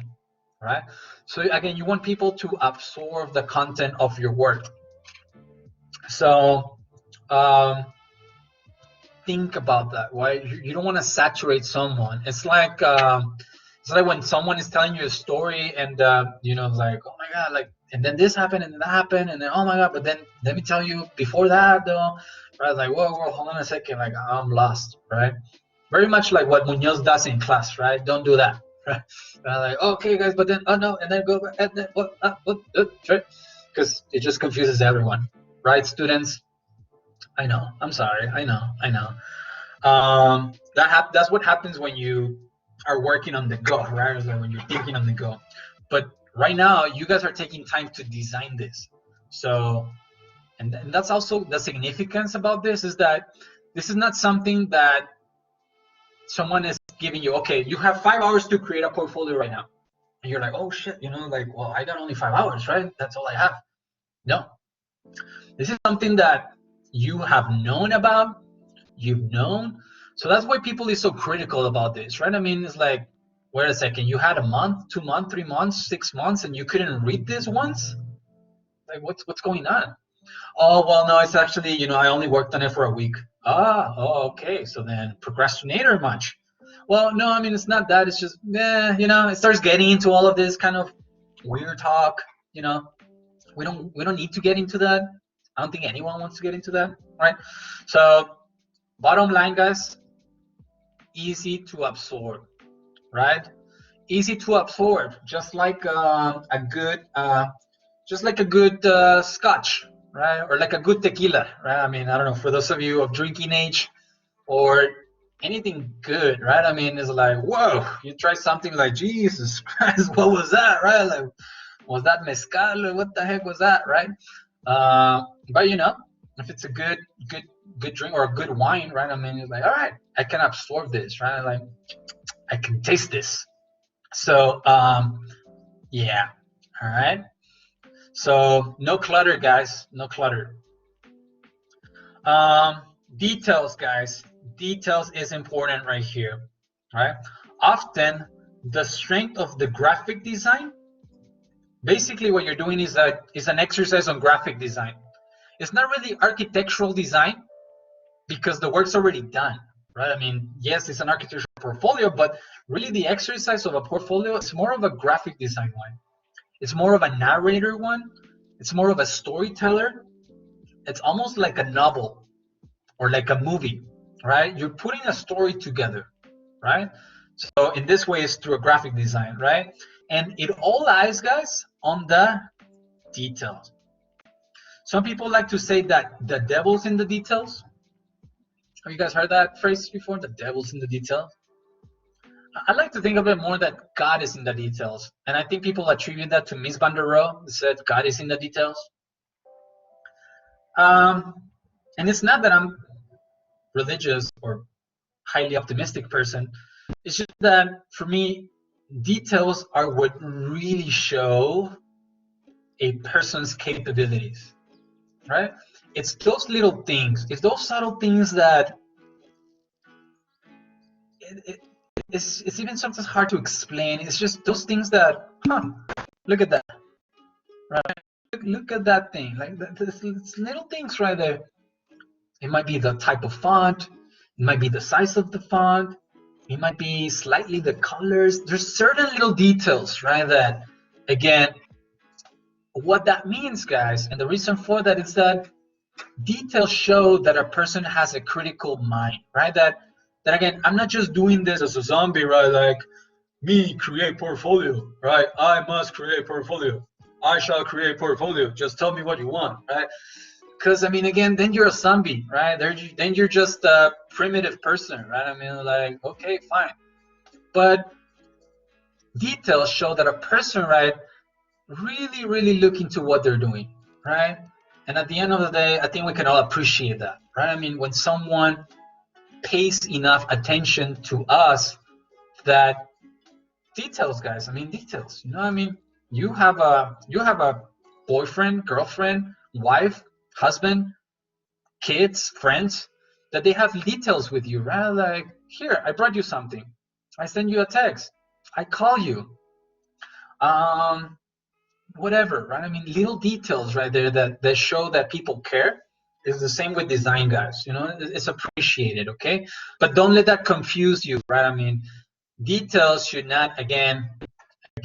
right? So again, you want people to absorb the content of your work. So think about that, right? You don't want to saturate someone. It's like when someone is telling you a story and you know, like, oh my God, like, and then this happened and that happened and then, oh my God, but then let me tell you before that though, right? Like, whoa, hold on a second, like, I'm lost, right? Very much like what Muñoz does in class, right? Don't do that, right? Like, okay, guys, but then, oh no, and then go back, and then what, right? Because it just confuses everyone, right, students? I know, I'm sorry, I know. That's what happens when you are working on the go, right? Like when you're thinking on the go. But right now, you guys are taking time to design this. So, and that's also the significance about this, is that this is not something that someone is giving you, okay, you have 5 hours to create a portfolio right now. And you're like, oh shit, you know, like, well, I got only 5 hours, right? That's all I have. No, this is something that you have known about, you've known. So that's why people is so critical about this, right? I mean, it's like, wait a second, you had a month, 2 months, 3 months, 6 months, and you couldn't read this once? Like, what's going on? Oh, well, no, it's actually, you know, I only worked on it for a week. Oh, okay, so then procrastinator much. Well, no, I mean, it's not that, it's just, you know, it starts getting into all of this kind of weird talk, you know. We don't need to get into that. I don't think anyone wants to get into that, right? So bottom line, guys, easy to absorb, right? Easy to absorb, just like a good scotch, right? Or like a good tequila, right? I mean, I don't know, for those of you of drinking age or anything good, right? I mean, it's like, whoa, you try something like, Jesus Christ, what was that, right? Like, Was that mezcal? What the heck was that, right? But you know, if it's a good drink or a good wine, right? I mean, it's like, all right, I can absorb this, right? Like, I can taste this. So, yeah, all right. So no clutter, guys, no clutter. Details, guys. Details is important right here, right? Often the strength of the graphic design, basically what you're doing is an exercise on graphic design. It's not really architectural design because the work's already done, right? I mean, yes, it's an architectural portfolio, but really the exercise of a portfolio is more of a graphic design one. It's more of a narrator one. It's more of a storyteller. It's almost like a novel or like a movie, right? You're putting a story together, right? So in this way, it's through a graphic design, right? And it all lies, guys, on the details. Some people like to say that the devil's in the details. Have you guys heard that phrase before? The devil's in the details. I like to think of it more that God is in the details. And I think people attribute that to Miss Van der Rohe, who said God is in the details. And it's not that I'm religious or highly optimistic person. It's just that for me, details are what really show a person's capabilities, right? It's those little things, it's those subtle things that it's even sometimes hard to explain. It's just those things that, look at that, right? Look at that thing, like it's little things right there. It might be the type of font, it might be the size of the font, it might be slightly the colors. There's certain little details, right? That, again, what that means, guys, and the reason for that is that details show that a person has a critical mind, right? That again, I'm not just doing this as a zombie, right? Like, me create portfolio, right? I must create portfolio. I shall create portfolio. Just tell me what you want, right? Because I mean, again, then you're a zombie, right? Then you're just a primitive person, right? I mean, like, okay, fine. But details show that a person, right, really look into what they're doing, right? And at the end of the day, I think we can all appreciate that, right? I mean, when someone pays enough attention to us, that details, guys. I mean, details. You know, I mean, you have a boyfriend, girlfriend, wife, husband, kids, friends, that they have details with you, right? Like, here, I brought you something. I send you a text. I call you. Whatever, right? I mean, little details right there that show that people care. Is the same with design, guys. You know, it's appreciated, okay? But don't let that confuse you, right? I mean, details should not, again,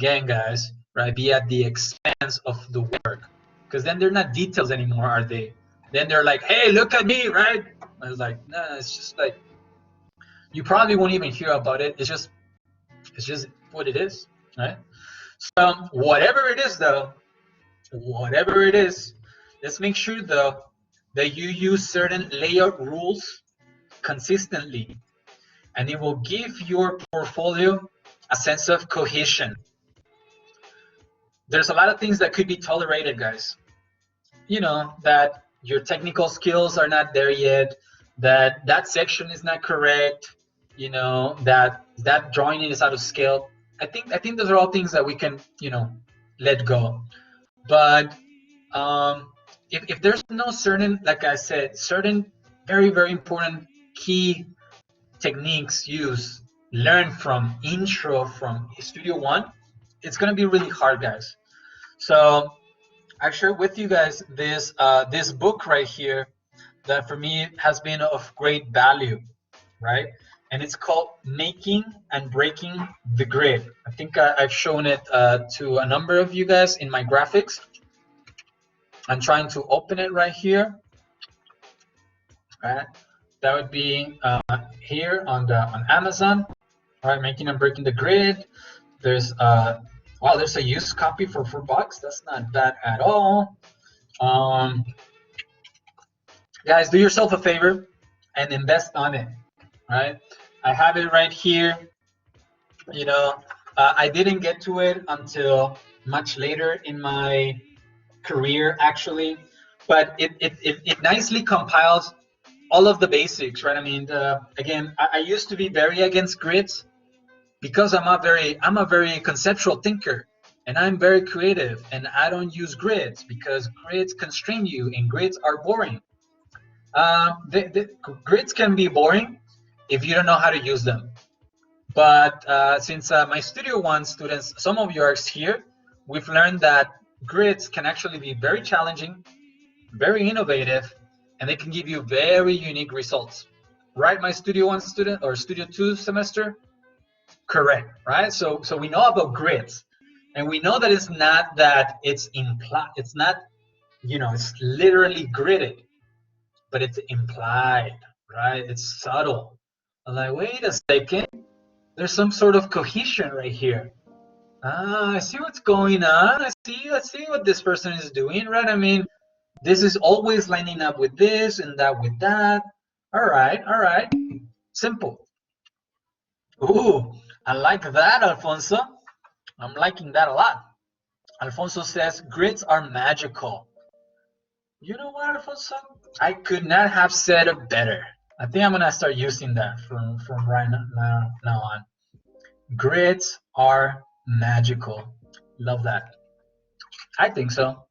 guys, right, be at the expense of the work, because then they're not details anymore, are they? Then they're like, hey, look at me, right? I was like, nah, it's just like, you probably won't even hear about it. It's just what it is, right? So whatever it is, though, let's make sure, though, that you use certain layout rules consistently, and it will give your portfolio a sense of cohesion. There's a lot of things that could be tolerated, guys. You know, that your technical skills are not there yet, that section is not correct, you know, that drawing is out of scale. I think those are all things that we can, you know, let go. But if there's no certain, like I said, certain very important key techniques used, learn from intro, from Studio One, it's gonna be really hard, guys. So I shared with you guys this this book right here that for me has been of great value, right? And it's called Making and Breaking the Grid. I think I've shown it to a number of you guys in my graphics. I'm trying to open it right here. All right, that would be here on Amazon. All right, Making and Breaking the Grid. There's wow, there's a used copy for $4. That's not bad at all. Guys, do yourself a favor and invest on it. Right, I have it right here. You know, I didn't get to it until much later in my career actually, but it nicely compiles all of the basics, right? I mean, again, I used to be very against grids because I'm a very conceptual thinker, and I'm very creative, and I don't use grids because grids constrain you, and grids are boring. Grids can be boring if you don't know how to use them. But since my Studio One students, some of you are here, we've learned that grids can actually be very challenging, very innovative, and they can give you very unique results. Right, my Studio One student or Studio Two semester? Correct, right? So we know about grids, and we know that it's not that it's implied, it's not, you know, it's literally gridded, but it's implied, right? It's subtle. I'm like, wait a second, there's some sort of cohesion right here. I see what's going on. I see what this person is doing, right? I mean, this is always lining up with this and that with that. All right. Simple. Ooh, I like that, Alfonso. I'm liking that a lot. Alfonso says grids are magical. You know what, Alfonso? I could not have said it better. I think I'm gonna start using that from right now on. Grids are magical. Love that. I think so.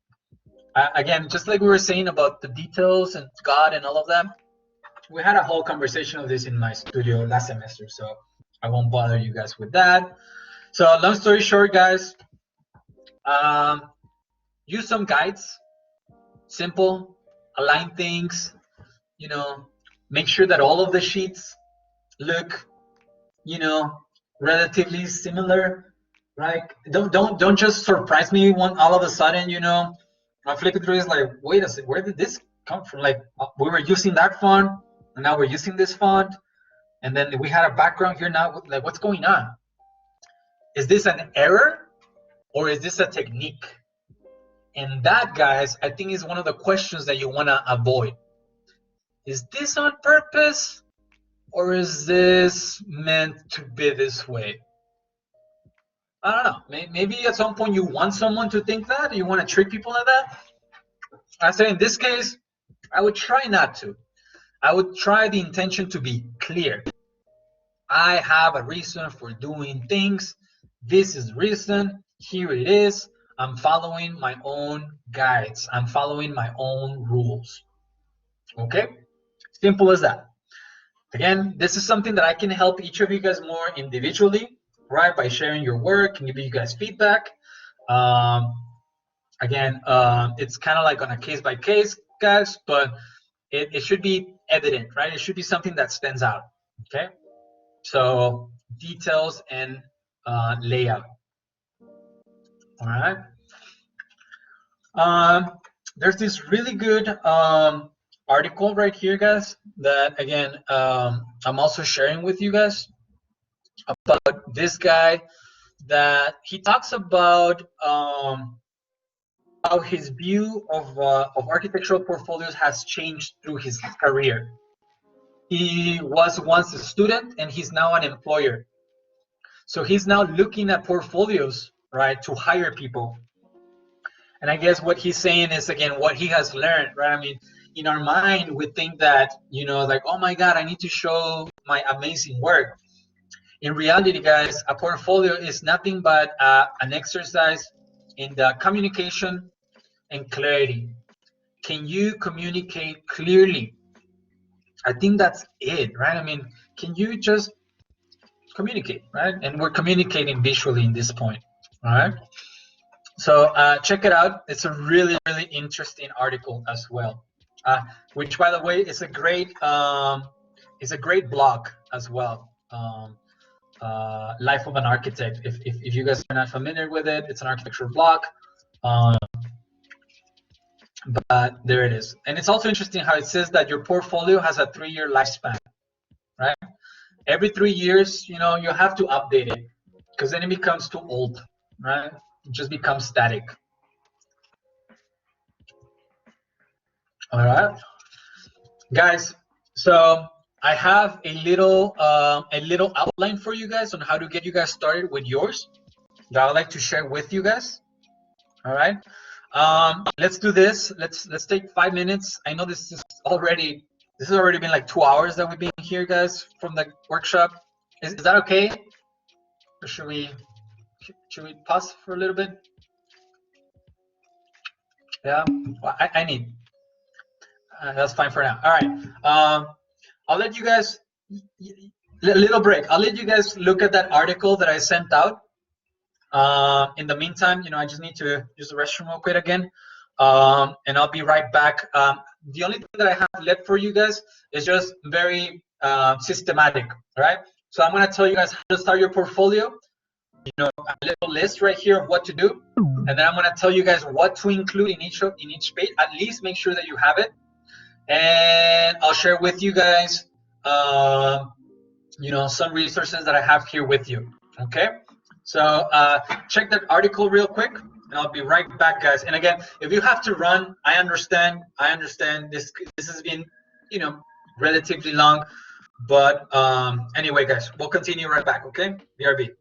Again, just like we were saying about the details and God and all of that, we had a whole conversation of this in my studio last semester, so I won't bother you guys with that. So long story short, guys, use some guides. Simple, align things, you know, make sure that all of the sheets look, you know, relatively similar, right? Don't just surprise me all of a sudden, you know. I'm flipping through this like, wait a second, where did this come from? Like, we were using that font, and now we're using this font, and then we had a background here now. Like, what's going on? Is this an error, or is this a technique? And that, guys, I think is one of the questions that you want to avoid. Is this on purpose, or is this meant to be this way? I don't know. Maybe at some point you want someone to think that, you want to trick people like that. I say in this case, I would try not to. I would try the intention to be clear. I have a reason for doing things. This is the reason. Here it is. I'm following my own guides. I'm following my own rules. Okay? Simple as that. Again, this is something that I can help each of you guys more individually, right? By sharing your work and giving you guys feedback. Again, it's kind of like on a case by case, guys, but it should be evident, right? It should be something that stands out, okay? So details and layout. All right. There's this really good article right here, guys, that again I'm also sharing with you guys about this guy that he talks about how his view of architectural portfolios has changed through his career. He was once a student and he's now an employer. So he's now looking at portfolios, right, to hire people. And I guess what he's saying is, again, what he has learned, right? I mean, in our mind, we think that, you know, like, oh my God, I need to show my amazing work. In reality, guys, a portfolio is nothing but an exercise in the communication and clarity. Can you communicate clearly? I think that's it, right? I mean, can you just communicate, right? And we're communicating visually in this point, all right? So check it out. It's a really, really interesting article as well, which, by the way, is a great blog as well. Life of an Architect. If you guys are not familiar with it, it's an architecture blog. But there it is. And it's also interesting how it says that your portfolio has a 3-year lifespan, right? Every 3 years, you know, you have to update it because then it becomes too old, right? It just becomes static. All right, guys. So I have a little outline for you guys on how to get you guys started with yours that I would like to share with you guys. All right. Let's do this. Let's take 5 minutes. I know this has already been like 2 hours that we've been here, guys, from the workshop. Is that okay? Or should we pause for a little bit? Yeah. Well, I need. That's fine for now. All right. I'll let you guys little break. I'll let you guys look at that article that I sent out. In the meantime, I just need to use the restroom real quick again, and I'll be right back. The only thing that I have left for you guys is just very systematic, right? So I'm going to tell you guys how to start your portfolio. A little list right here of what to do, and then I'm going to tell you guys what to include in each page. At least make sure that you have it, and I'll share with you guys, some resources that I have here with you. Okay. So check that article real quick, and I'll be right back, guys. And again, if you have to run, I understand. This has been, relatively long, but anyway, guys, we'll continue right back. Okay, BRB.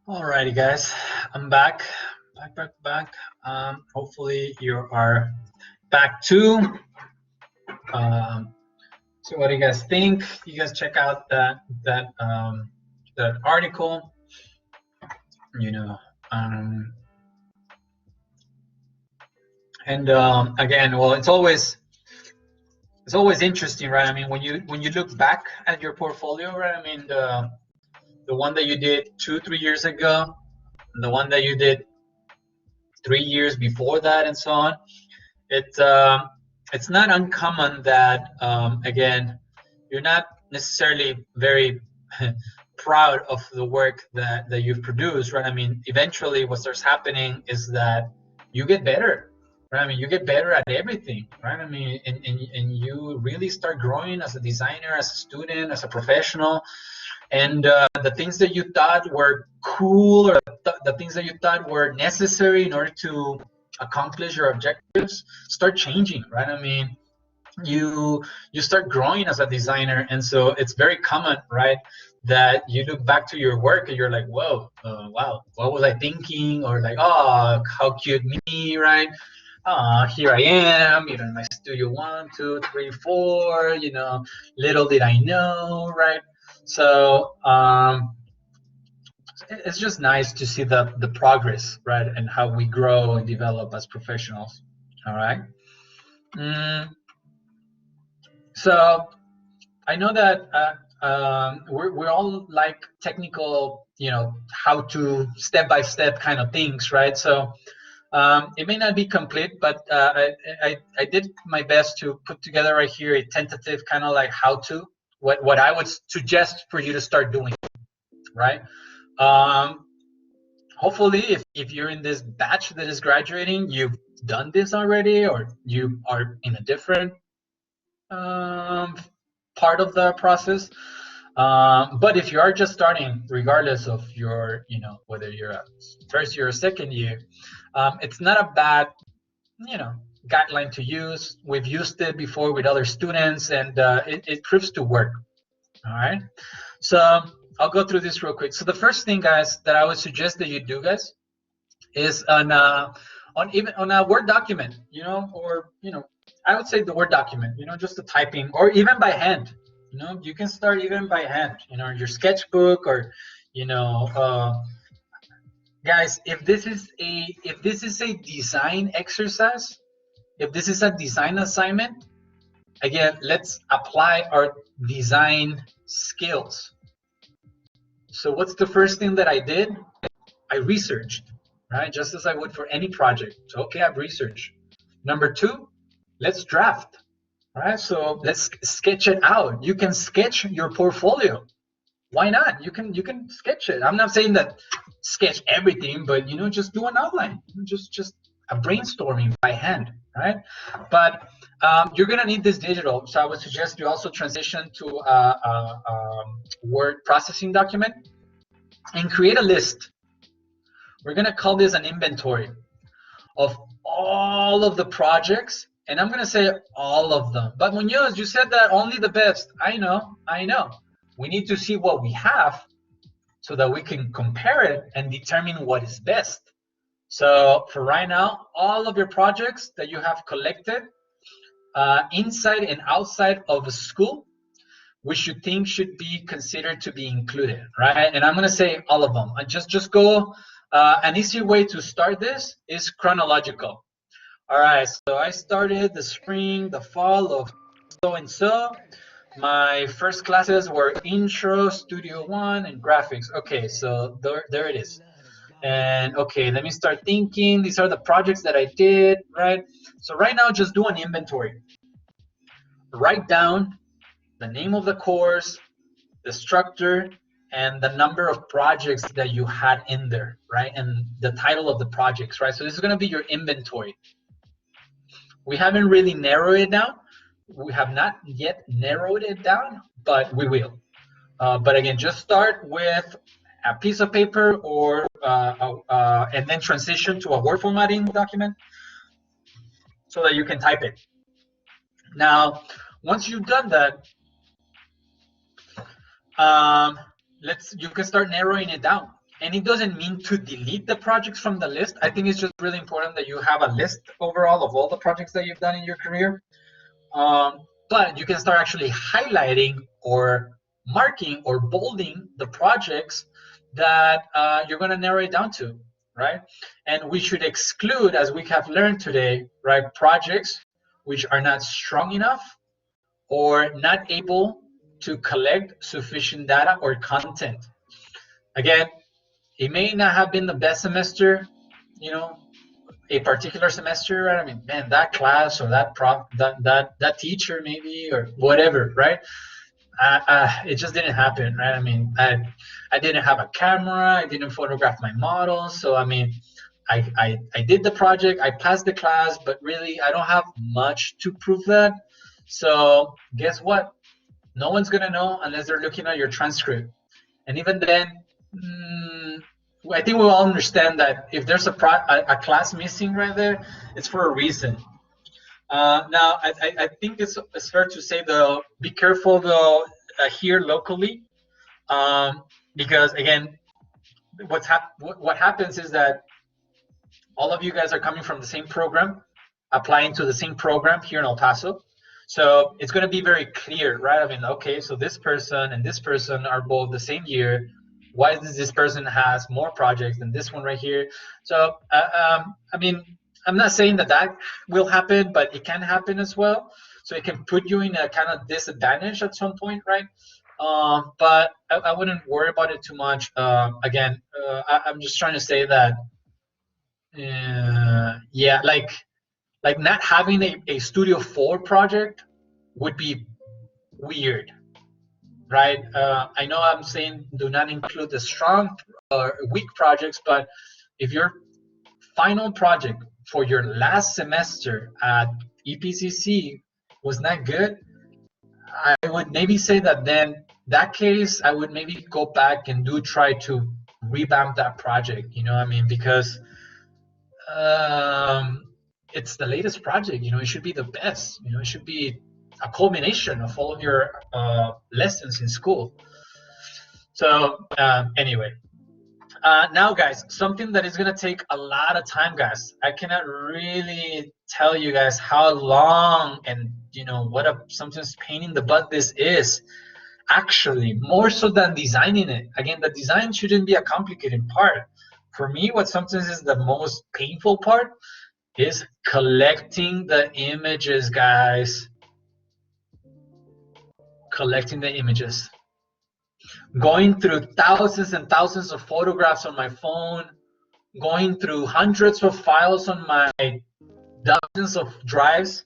Alrighty, guys, I'm back. Hopefully you are back too. So what do you guys think? You guys check out that article. Again, well, it's always interesting, right? I mean, when you look back at your portfolio, right? I mean, the one that you did 2-3 years ago, and the one that you did 3 years before that, and so on. It's not uncommon that again, you're not necessarily very proud of the work that you've produced, right? I mean, eventually what starts happening is that you get better, right? I mean, you get better at everything, right? I mean, and you really start growing as a designer, as a student, as a professional. And the things that you thought were cool, or the things that you thought were necessary in order to accomplish your objectives, start changing, right? I mean, you start growing as a designer, and so it's very common, right, that you look back to your work and you're like, whoa, wow, what was I thinking? Or like, oh, how cute me, right? here I am, in my studio 1, 2, 3, 4, little did I know, right? So it's just nice to see the progress, right, and how we grow and develop as professionals. All right. So I know that we're all like technical, how to step-by-step kind of things, right? So it may not be complete, but I did my best to put together right here a tentative kind of like how to, what I would suggest for you to start doing, right? Hopefully, if you're in this batch that is graduating, you've done this already, or you are in a different part of the process. But if you are just starting, regardless of your, whether you're a first year or second year, it's not a bad, guideline to use. We've used it before with other students, and it proves to work. All right. So I'll go through this real quick. So the first thing, guys, that I would suggest that you do, guys, is on a Word document, or I would say the Word document, just the typing, or even by hand. You can start even by hand, your sketchbook, or guys, if this is a design exercise, if this is a design assignment, again, let's apply our design skills. So what's the first thing that I did? I researched, right? Just as I would for any project. So, okay, I've researched. Number 2, let's draft, right? So let's sketch it out. You can sketch your portfolio. Why not? You can sketch it. I'm not saying that sketch everything, but just do an outline. Just a brainstorming by hand, right? But you're gonna need this digital. So I would suggest you also transition to a word processing document and create a list. We're gonna call this an inventory of all of the projects, and I'm gonna say all of them. But Munoz, you said that only the best. I know. We need to see what we have so that we can compare it and determine what is best. So for right now, all of your projects that you have collected inside and outside of a school, which you think should be considered to be included, right? And I'm gonna say all of them. Just go. An easy way to start this is chronological. All right, so I started the spring, the fall of so-and-so. My first classes were intro, studio 1, and graphics. Okay, so there it is. And okay, let me start thinking. These are the projects that I did, right? So right now, just do an inventory. Write down the name of the course, the structure, and the number of projects that you had in there, right? And the title of the projects, right? So this is gonna be your inventory. We haven't really narrowed it down. We have not yet narrowed it down, but we will. But again, just start with a piece of paper, or and then transition to a Word formatting document so that you can type it. Now, once you've done that, you can start narrowing it down. And it doesn't mean to delete the projects from the list. I think it's just really important that you have a list overall of all the projects that you've done in your career. But you can start actually highlighting or marking or bolding the projects that you're going to narrow it down to, right? And we should exclude, as we have learned today, right, projects which are not strong enough or not able to collect sufficient data or content. Again, it may not have been the best semester, a particular semester, right? I mean, man, that class or that that teacher maybe, or whatever, right? It just didn't happen, right? I mean, I didn't have a camera, I didn't photograph my models, so I mean, I did the project, I passed the class, but really I don't have much to prove that. So guess what? No one's gonna know unless they're looking at your transcript, and even then, I think we all understand that if there's a class missing right there, it's for a reason. Now, I think it's fair to say, though, be careful, though, here locally, because, again, what happens is that all of you guys are coming from the same program, applying to the same program here in El Paso. So it's going to be very clear, right? I mean, okay, so this person and this person are both the same year. Why does this person has more projects than this one right here? So, I mean, I'm not saying that that will happen, but it can happen as well. So it can put you in a kind of disadvantage at some point, right? But I wouldn't worry about it too much. Again, I'm just trying to say that, yeah, like not having a Studio 4 project would be weird, right? I know I'm saying do not include the strong or weak projects, but if your final project for your last semester at EPCC was not good, I would maybe say that then that case I would maybe go back and try to revamp that project, you know what I mean? Because it's the latest project, you know, it should be the best, you know, it should be a culmination of all of your lessons in school. So anyway, now guys, something that is going to take a lot of time, guys. I cannot really tell you guys how long and, you know, what a sometimes pain in the butt this is. Actually, more so than designing it. Again, the design shouldn't be a complicated part. For me, what sometimes is the most painful part is collecting the images, guys. Collecting the images. Going through thousands and thousands of photographs on my phone, going through hundreds of files on my dozens of drives.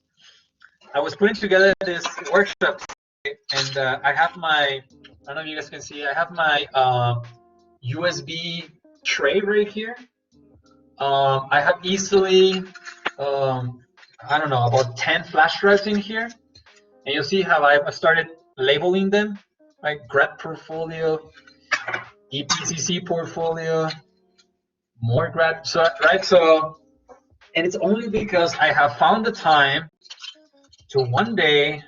I was putting together this workshop, and I have my, I don't know if you guys can see, I have my USB tray right here. I have easily, I don't know, about 10 flash drives in here. And you'll see how I started labeling them, like grad portfolio, EPCC portfolio, more grad, so, right? So, and it's only because I have found the time to one day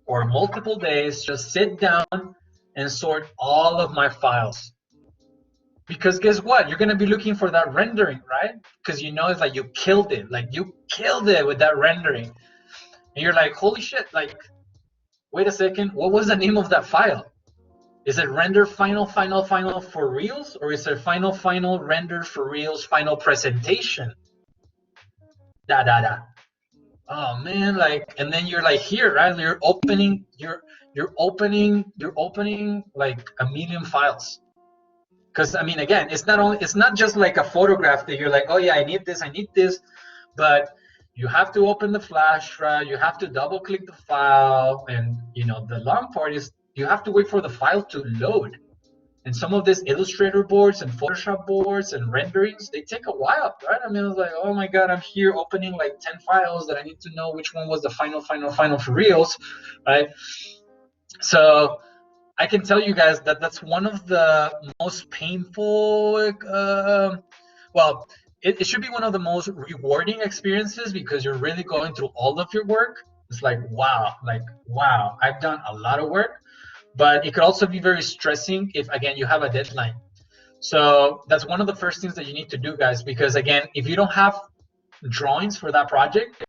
or multiple days just sit down and sort all of my files. Because guess what? You're going to be looking for that rendering, right? Because you know it's like you killed it. Like you killed it with that rendering. And you're like, holy shit, like, wait a second, what was the name of that file? Is it render final for reals? Or is it final render for reals final presentation? Oh man, like, and then you're like here, right? And you're opening like a million files. Because I mean, again, it's not just like a photograph that you're like, oh yeah, I need this, but you have to open the flash drive, you have to double click the file, and you know the long part is you have to wait for the file to load. And some of these Illustrator boards and Photoshop boards and renderings, they take a while, right? I mean, I was like, oh my God, I'm here opening like 10 files that I need to know which one was the final for reals, right? So I can tell you guys that that's one of the most painful, well, it should be one of the most rewarding experiences because you're really going through all of your work. It's like, wow, I've done a lot of work, but it could also be very stressing if, again, you have a deadline. So that's one of the first things that you need to do, guys, because again, if you don't have drawings for that project,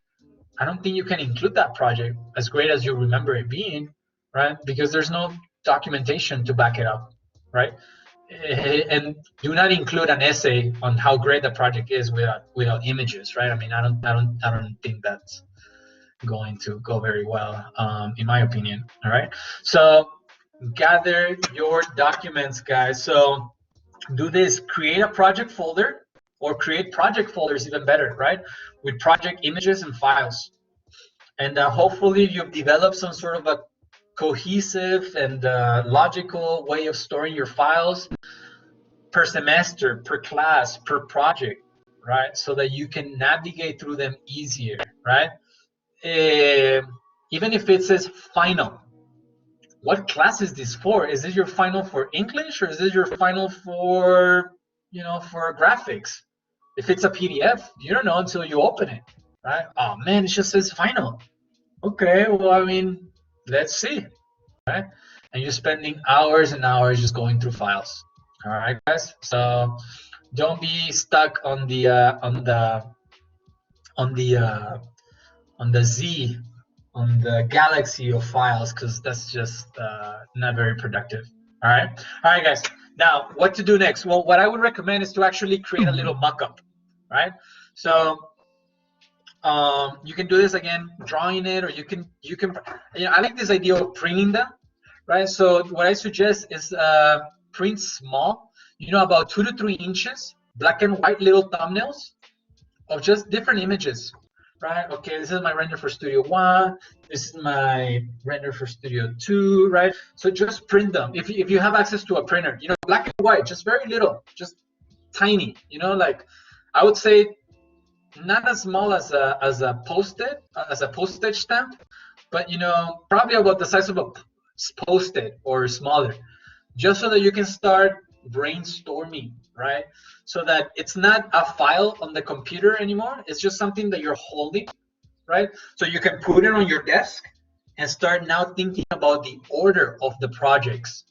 I don't think you can include that project as great as you remember it being, right? Because there's no documentation to back it up, right? And do not include an essay on how great the project is without images, right? I mean, I don't think that's going to go very well, in my opinion. All right, so gather your documents, guys. So do this: create a project folder, or create project folders, even better, right? With project images and files, and hopefully you've developed some sort of a cohesive and logical way of storing your files per semester, per class, per project, right? So that you can navigate through them easier, right? Even if it says final, what class is this for? Is this your final for English, or is this your final for, you know, for graphics? If it's a PDF, you don't know until you open it, right? Oh man, it just says final. Okay, well, I mean, let's see, right? And you're spending hours and hours just going through files. All right, guys. So don't be stuck on the on the Z, on the galaxy of files, because that's just not very productive. All right, guys. Now, what to do next? Well, what I would recommend is to actually create a little mock-up, right? So you can do this again, drawing it, or you can, I like this idea of printing them, right? So what I suggest is print small, about 2 to 3 inches, black and white little thumbnails of just different images, right? Okay, this is my render for Studio 1. This is my render for Studio 2, right? So just print them. If you have access to a printer, black and white, just very little, just tiny, like I would say not as small as a postage stamp, but probably about the size of a Post-it or smaller, just so that you can start brainstorming, right? So that it's not a file on the computer anymore, it's just something that you're holding, right? So you can put it on your desk and start now thinking about the order of the projects,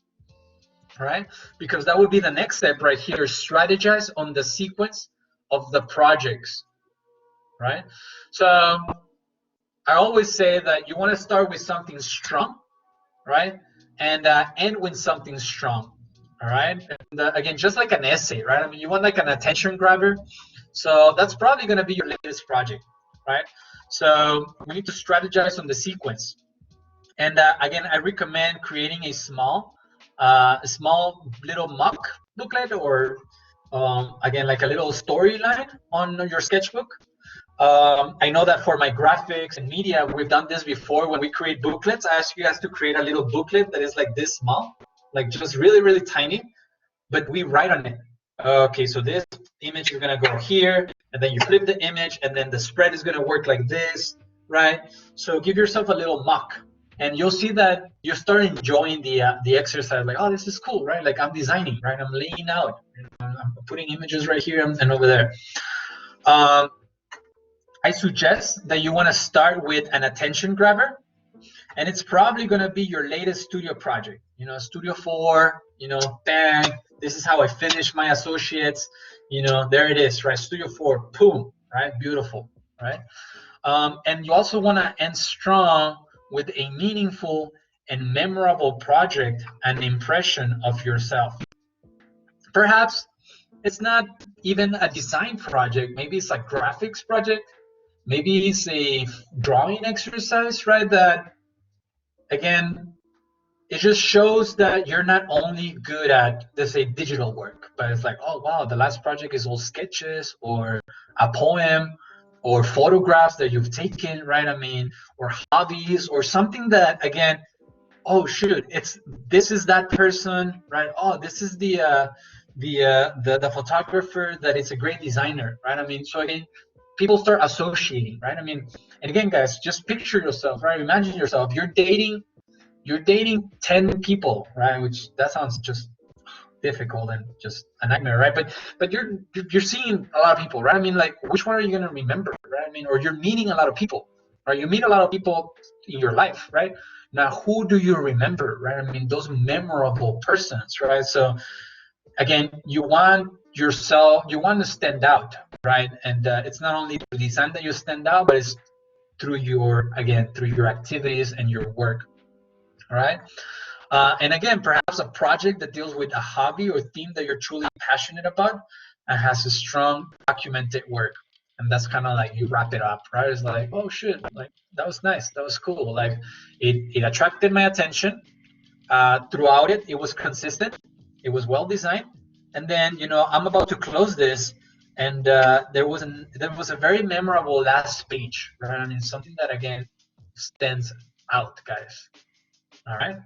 right? Because that would be the next step right here. Strategize on the sequence of the projects, right? So I always say that you want to start with something strong, right? And end with something strong, all right? And again, just like an essay, right? I mean, you want like an attention grabber. So that's probably going to be your latest project, right? So we need to strategize on the sequence. And again, I recommend creating a small little mock booklet, or again, like a little storyline on your sketchbook. I know that for my graphics and media, we've done this before. When we create booklets, I ask you guys to create a little booklet that is like this small, like just really, really tiny, but we write on it. Okay, so this image is gonna go here, and then you flip the image, and then the spread is gonna work like this, right? So give yourself a little mock, and you'll see that you start enjoying the exercise. Like, oh, this is cool, right? Like I'm designing, right? I'm laying out, I'm putting images right here and over there. I suggest that you want to start with an attention grabber, and it's probably going to be your latest studio project. Studio 4, bang, this is how I finished my associates. There it is, right? Studio 4, boom, right? Beautiful, right? And you also want to end strong with a meaningful and memorable project, an impression of yourself. Perhaps it's not even a design project. Maybe it's a graphics project. Maybe it's a drawing exercise, right? That, again, it just shows that you're not only good at, let's say, digital work, but it's like, oh, wow, the last project is all sketches or a poem or photographs that you've taken, right? I mean, or hobbies or something that, again, oh, shoot, this is that person, right? Oh, this is the photographer that is a great designer, right? I mean, so again, people start associating, right? I mean, and again, guys, just picture yourself, right? Imagine yourself, you're dating 10 people, right? Which that sounds just difficult and just a nightmare, right? But you're seeing a lot of people, right? I mean, like, which one are you gonna remember, right? I mean, or you're meeting a lot of people, right? You meet a lot of people in your life, right? Now, who do you remember, right? I mean, those memorable persons, right? So again, you want to stand out, right? And it's not only through design that you stand out, but it's through your activities and your work, all right? And again, perhaps a project that deals with a hobby or theme that you're truly passionate about and has a strong documented work. And that's kind of like, you wrap it up, right? It's like, oh shit, like that was nice, that was cool. Like it attracted my attention. Throughout it was consistent, it was well designed. And then, I'm about to close this, and there was a very memorable last page, right? I mean, something that again stands out, guys. All right.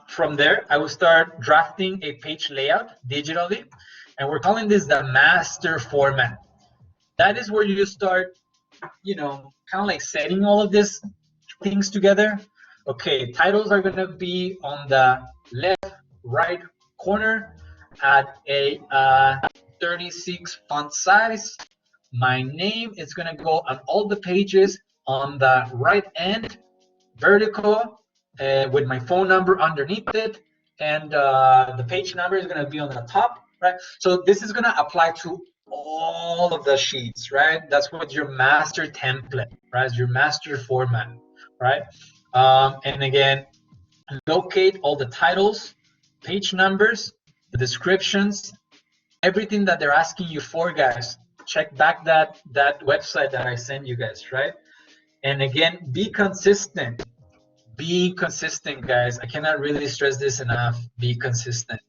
From there, I will start drafting a page layout digitally, and we're calling this the master format. That is where you start, kind of like setting all of these things together. Okay, titles are going to be on the left, right corner at a 36 font size. My name is going to go on all the pages on the right end, vertical, with my phone number underneath it, and the page number is going to be on the top, right? So this is going to apply to all of the sheets, right? That's what your master template, right? Your master format, right? And again, locate all the titles, page numbers, the descriptions, everything that they're asking you for, guys. Check back that website that I sent you guys, right? And again, be consistent. Be consistent, guys. I cannot really stress this enough. Be consistent,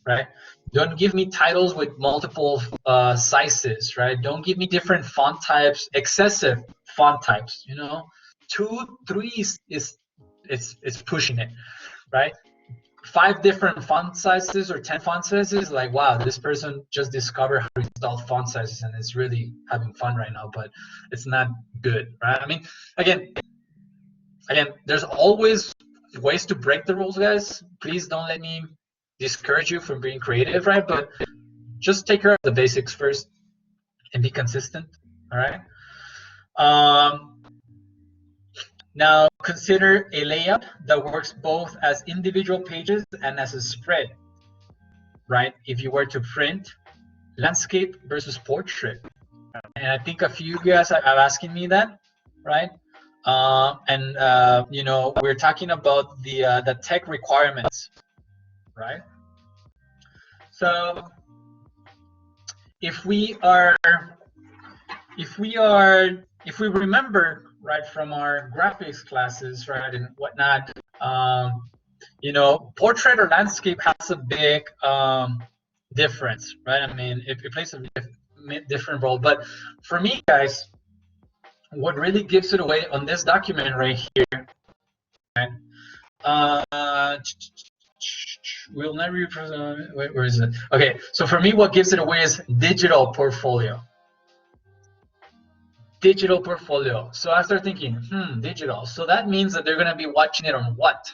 right? Don't give me titles with multiple sizes, right? Don't give me different font types, excessive font types. You know, 2, 3 is it's pushing it, right? 5 different font sizes or 10 font sizes, like, wow, this person just discovered how to install font sizes and is really having fun right now, but it's not good, right? I mean, again, there's always ways to break the rules, guys. Please don't let me discourage you from being creative, right? But just take care of the basics first and be consistent, all right? Now consider a layout that works both as individual pages and as a spread, right? If you were to print landscape versus portrait. And I think a few guys are asking me that, right? You know, we're talking about the tech requirements, right? So if we remember, right, from our graphics classes, right, and whatnot, you know, portrait or landscape has a big difference, right? I mean, it plays a different role. But for me, guys, what really gives it away on this document right here, right? We'll never represent. Wait, where is it? Okay, so for me, what gives it away is digital portfolio. Digital portfolio. So I start thinking, digital. So that means that they're going to be watching it on what?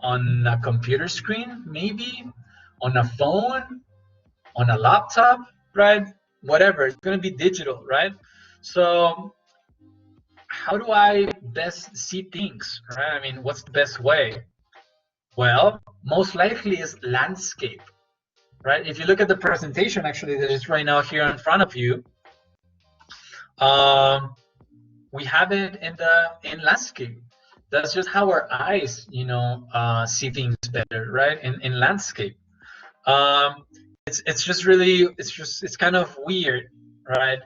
On a computer screen, maybe? On a phone? On a laptop, right? Whatever. It's going to be digital, right? So how do I best see things, right? I mean, what's the best way? Well, most likely is landscape, right? If you look at the presentation, actually, that is right now here in front of you, we have it in landscape. That's just how our eyes, you know, see things better, right? In landscape, it's just really, it's kind of weird, right?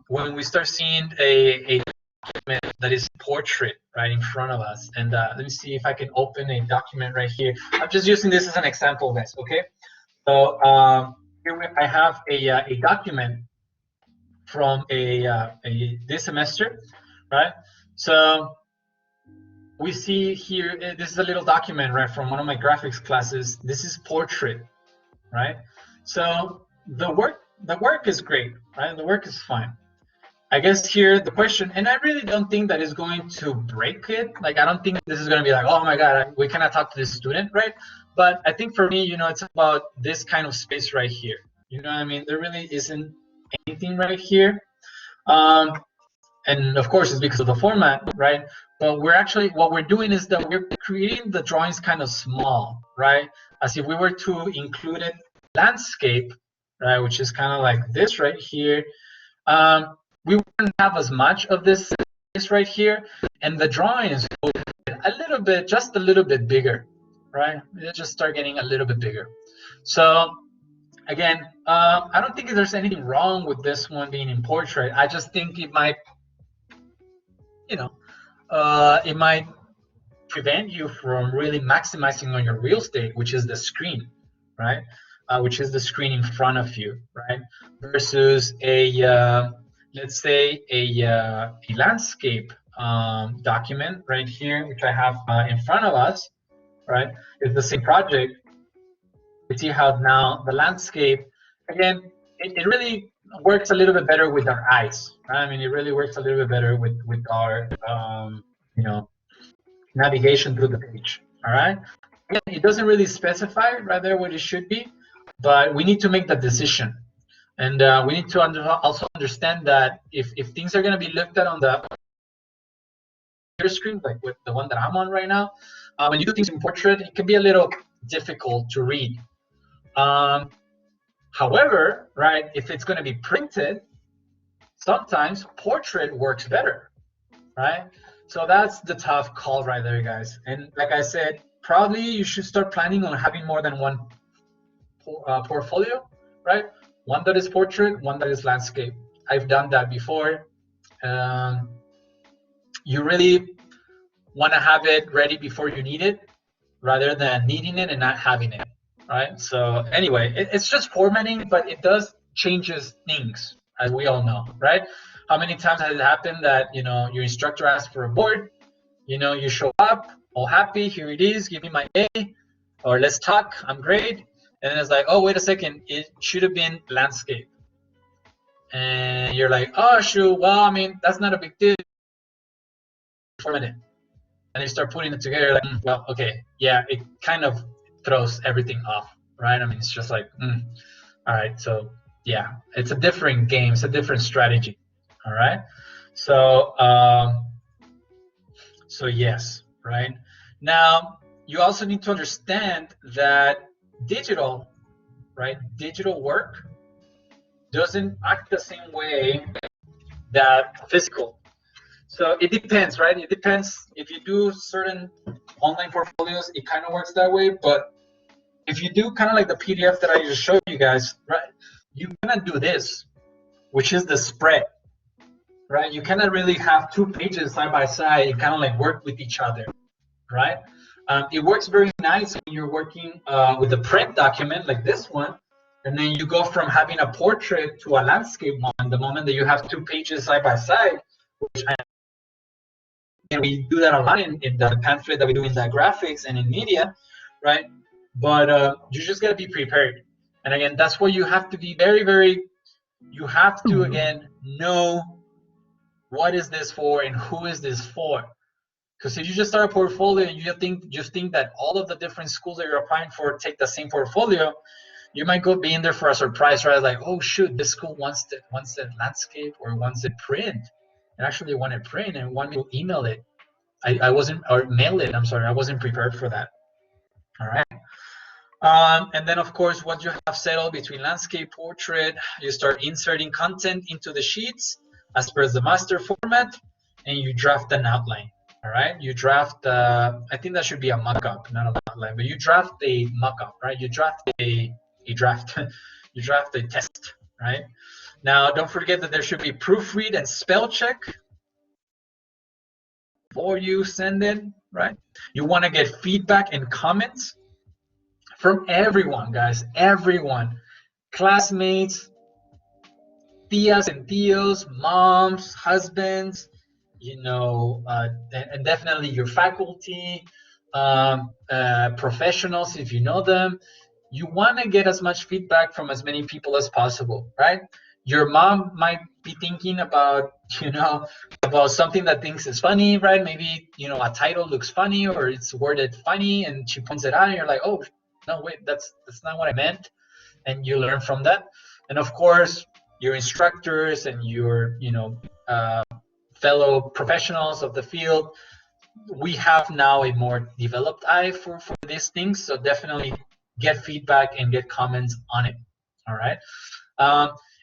When we start seeing a document that is portrait right in front of us, and let me see if I can open a document right here. I'm just using this as an example, guys. Okay, so here I have a document from this semester, right? So we see here, this is a little document, right, from one of my graphics classes. This is portrait, right? So the work is great, right? The work is fine. I guess here the question, and I really don't think that is going to break it. Like, I don't think this is going to be like, oh my God, we cannot talk to this student, right? But I think for me, you know, it's about this kind of space right here. You know what I mean? There really isn't anything right here. And of course, it's because of the format, right? But we're actually, what we're doing is that we're creating the drawings kind of small, right? As if we were to include it landscape, right? Which is kind of like this right here. We wouldn't have as much of this right here, and the drawings would be a little bit, just a little bit bigger, right? They just start getting a little bit bigger. So again, I don't think there's anything wrong with this one being in portrait. I just think it might, you know, it might prevent you from really maximizing on your real estate, which is the screen, right? Which is the screen in front of you, right? Versus a let's say a landscape document right here, which I have in front of us, right? It's the same project. You see how now the landscape, again, it really works a little bit better with our eyes, right? I mean, it really works a little bit better with our, you know, navigation through the page, all right? Again, it doesn't really specify right there what it should be, but we need to make that decision. And we need to also understand that if things are going to be looked at on the screen, like with the one that I'm on right now, when you do things in portrait, it can be a little difficult to read. However, right, if it's going to be printed, sometimes portrait works better, right? So that's the tough call right there, guys. And like I said, probably you should start planning on having more than one portfolio, right? One that is portrait, one that is landscape. I've done that before. You really want to have it ready before you need it, rather than needing it and not having it, right? So anyway, it's just formatting, but it does changes things, as we all know, right? How many times has it happened that, you know, your instructor asks for a board, you know, you show up all happy, here it is, give me my A, or let's talk, I'm great. And then it's like, oh, wait a second, it should have been landscape. And you're like, oh, shoot, well, I mean, that's not a big deal. Format it. And you start putting it together, like, well, okay, yeah, it kind of throws everything off, right? I mean, it's just like, all right, so yeah, it's a different game, it's a different strategy, all right? So, so yes, right? Now, you also need to understand that digital, right? Digital work doesn't act the same way that physical. So it depends, right? It depends. If you do certain online portfolios, it kind of works that way. But if you do kind of like the PDF that I just showed you guys, right? You cannot do this, which is the spread, right? You cannot really have two pages side by side and kind of like work with each other, right? It works very nice when you're working with a print document like this one, and then you go from having a portrait to a landscape one the moment that you have two pages side by side, which we do that a lot in the pamphlet that we do in the graphics and in media, right? But you just got to be prepared. And again, that's where you have to be very, you have to, again, know what is this for and who is this for. Because if you just start a portfolio and you think that all of the different schools that you're applying for take the same portfolio, you might go be in there for a surprise, right? Like, oh shoot, this school wants it landscape or wants it print. And actually want it print and want me to email it. I wasn't, or mail it, I'm sorry, I wasn't prepared for that. All right. And then of course, once you have settled between landscape, portrait, you start inserting content into the sheets as per the master format, and you draft an outline. All right, you draft, I think that should be a mock-up, not an outline, but you draft a mock-up, right? You draft a draft, you draft a test, right? Now, don't forget that there should be proofread and spell check before you send it, right? You want to get feedback and comments from everyone, guys, everyone, classmates, tias and tios, moms, husbands, you know, and definitely your faculty, professionals, if you know them. You want to get as much feedback from as many people as possible, right? Your mom might be thinking about, you know, about something that thinks is funny, right? Maybe, you know, a title looks funny or it's worded funny, and she points it out, and you're like, oh, no, wait, that's not what I meant, and you learn from that. And of course, your instructors and your, you know, fellow professionals of the field, we have now a more developed eye for these things, so definitely get feedback and get comments on it. All right.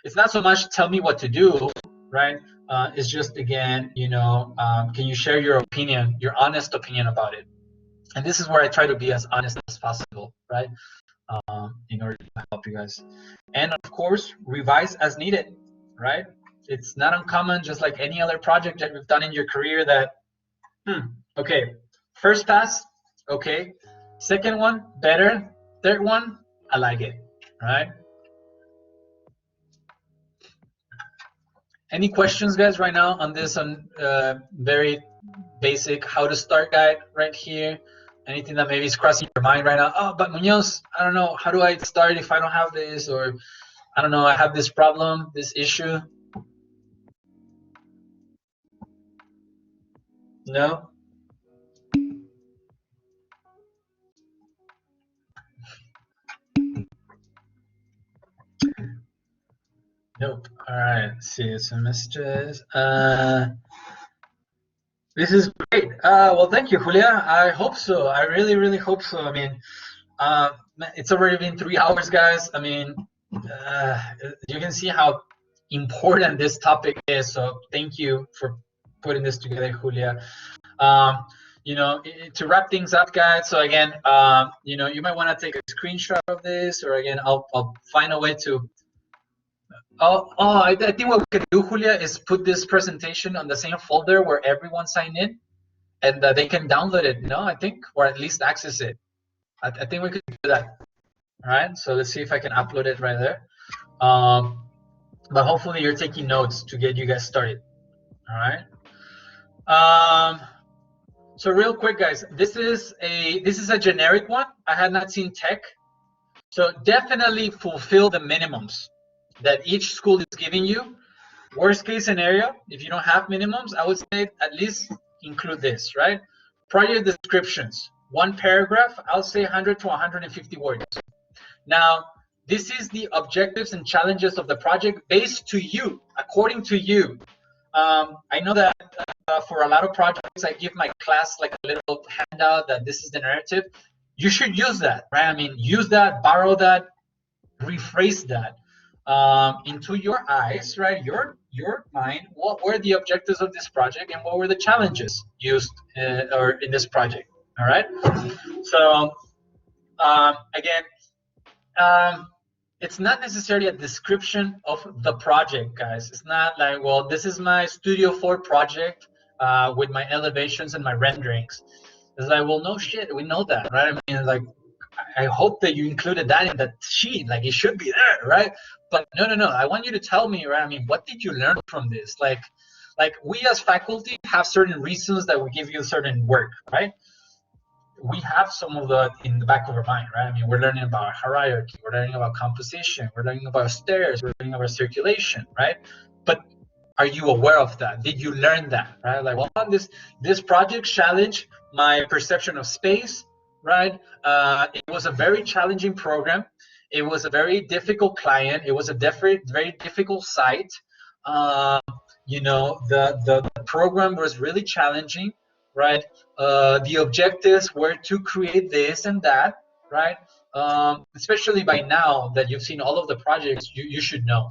It's not so much tell me what to do, right? It's just, again, you know, can you share your opinion, your honest opinion about it? And this is where I try to be as honest as possible, right? In order to help you guys. And of course, revise as needed, right? It's not uncommon, just like any other project that we've done in your career, that, okay, first pass, okay, second one, better, third one, I like it, right? Any questions, guys, right now on this very basic how to start guide right here? Anything that maybe is crossing your mind right now? Oh, but Munoz, I don't know, how do I start if I don't have this? Or I don't know, I have this problem, this issue. No? Nope. All right, let's see some messages. This is great. Well, thank you, Julia. I hope so. I really hope so. I mean, it's already been 3 hours, guys. I mean, you can see how important this topic is. So thank you for putting this together, Julia. You know, to wrap things up, guys. So again, you know, you might want to take a screenshot of this, or again, I'll find a way to. I think what we could do, Julia, is put this presentation on the same folder where everyone signed in, and they can download it. No, I think, or at least access it. I think we could do that. All right. So let's see if I can upload it right there. But hopefully you're taking notes to get you guys started. All right. So real quick, guys, this is a generic one. I had not seen tech. So definitely fulfill the minimums that each school is giving you. Worst case scenario, if you don't have minimums, I would say at least include this, right? Project descriptions, 1 paragraph, I'll say 100 to 150 words. Now, this is the objectives and challenges of the project based to you, according to you. I know that for a lot of projects, I give my class like a little handout that this is the narrative. You should use that, right? I mean, use that, borrow that, rephrase that into your eyes, right? Your mind. What were the objectives of this project, and what were the challenges used or in this project? All right. So again, it's not necessarily a description of the project, guys. It's not like, well, this is my Studio 4 project with my elevations and my renderings. It's like, well, no shit, we know that, right? I mean, like, I hope that you included that in the sheet, like it should be there, right? But no, I want you to tell me, right? I mean, what did you learn from this? Like we as faculty have certain reasons that we give you certain work, right? We have some of that in the back of our mind, right? I mean, we're learning about hierarchy, we're learning about composition, we're learning about stairs, we're learning about circulation, right? But are you aware of that? Did you learn that, right? Like, well, this project challenged my perception of space, right? It was a very challenging program. It was a very difficult client. It was a very difficult site. You know, the program was really challenging, right? The objectives were to create this and that, right? Especially by now that you've seen all of the projects, you should know.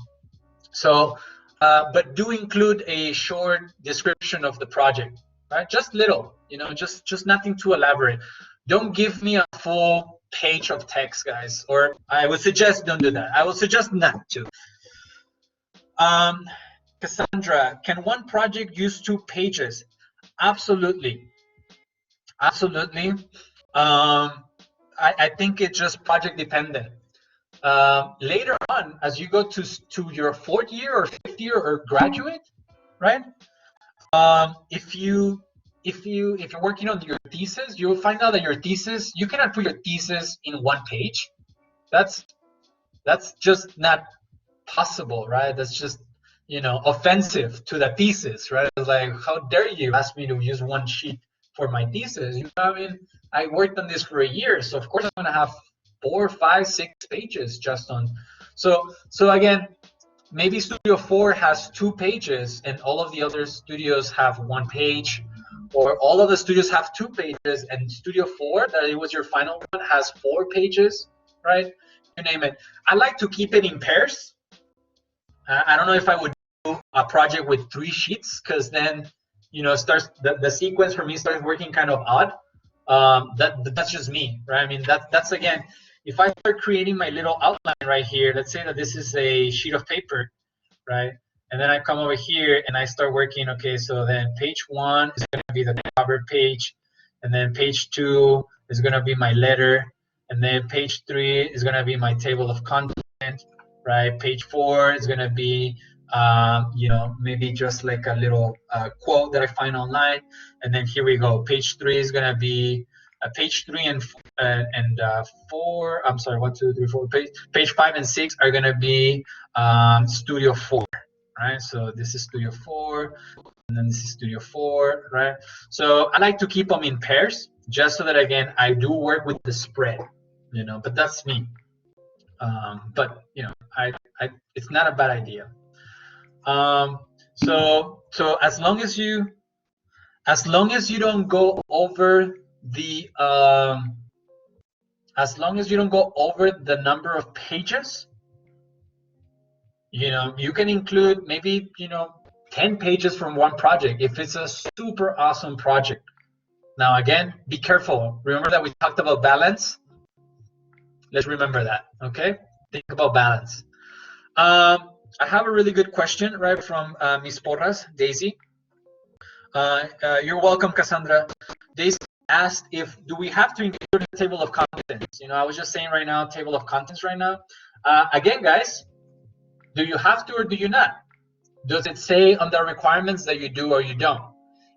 So, but do include a short description of the project, right? Just little, you know, just nothing too elaborate. Don't give me a full page of text, guys, or I would suggest don't do that. I would suggest not to. Cassandra, can one project use 2 pages? Absolutely. Absolutely. I think it's just project dependent. Later on, as you go to your 4th year or 5th year or graduate, right? If you're working on your thesis, you'll find out that your thesis, you cannot put your thesis in 1 page. That's just not possible, right? That's just, you know, offensive to the thesis, right? It's like, how dare you ask me to use 1 sheet for my thesis? You know, I mean, I worked on this for a year, so of course I'm gonna have 4, 5, 6 pages just on. So again, maybe Studio 4 has 2 pages and all of the other studios have 1 page, or all of the studios have 2 pages and Studio 4, that it was your final one, has 4 pages, right? You name it. I like to keep it in pairs. I don't know if I would do a project with 3 sheets, because then, you know, starts the sequence for me starts working kind of odd. That's just me, right? I mean, that's again, if I start creating my little outline right here, let's say that this is a sheet of paper, right? And then I come over here and I start working, okay, so then page 1 is gonna be the cover page, and then page 2 is gonna be my letter, and then page 3 is gonna be my table of content, right? Page 4 is gonna be, you know, maybe just like a little quote that I find online, and then here we go. Page 3 is gonna be page 3 and 4. I'm sorry, 1, 2, 3, 4. Page 5 and 6 are gonna be Studio 4, right? So this is Studio 4, and then this is Studio 4, right? So I like to keep them in pairs, just so that again I do work with the spread, you know. But that's me. But you know, it's not a bad idea. So as long as you don't go over the number of pages, You know, you can include maybe, you know, 10 pages from one project if it's a super awesome project. Now, again, be careful. Remember that we talked about balance? Let's remember that, okay? Think about balance. I have a really good question, right, from Ms. Porras, Daisy. You're welcome, Cassandra. Daisy asked do we have to include a table of contents? You know, I was just saying right now, table of contents right now. Again, guys, do you have to or do you not? Does it say on the requirements that you do or you don't?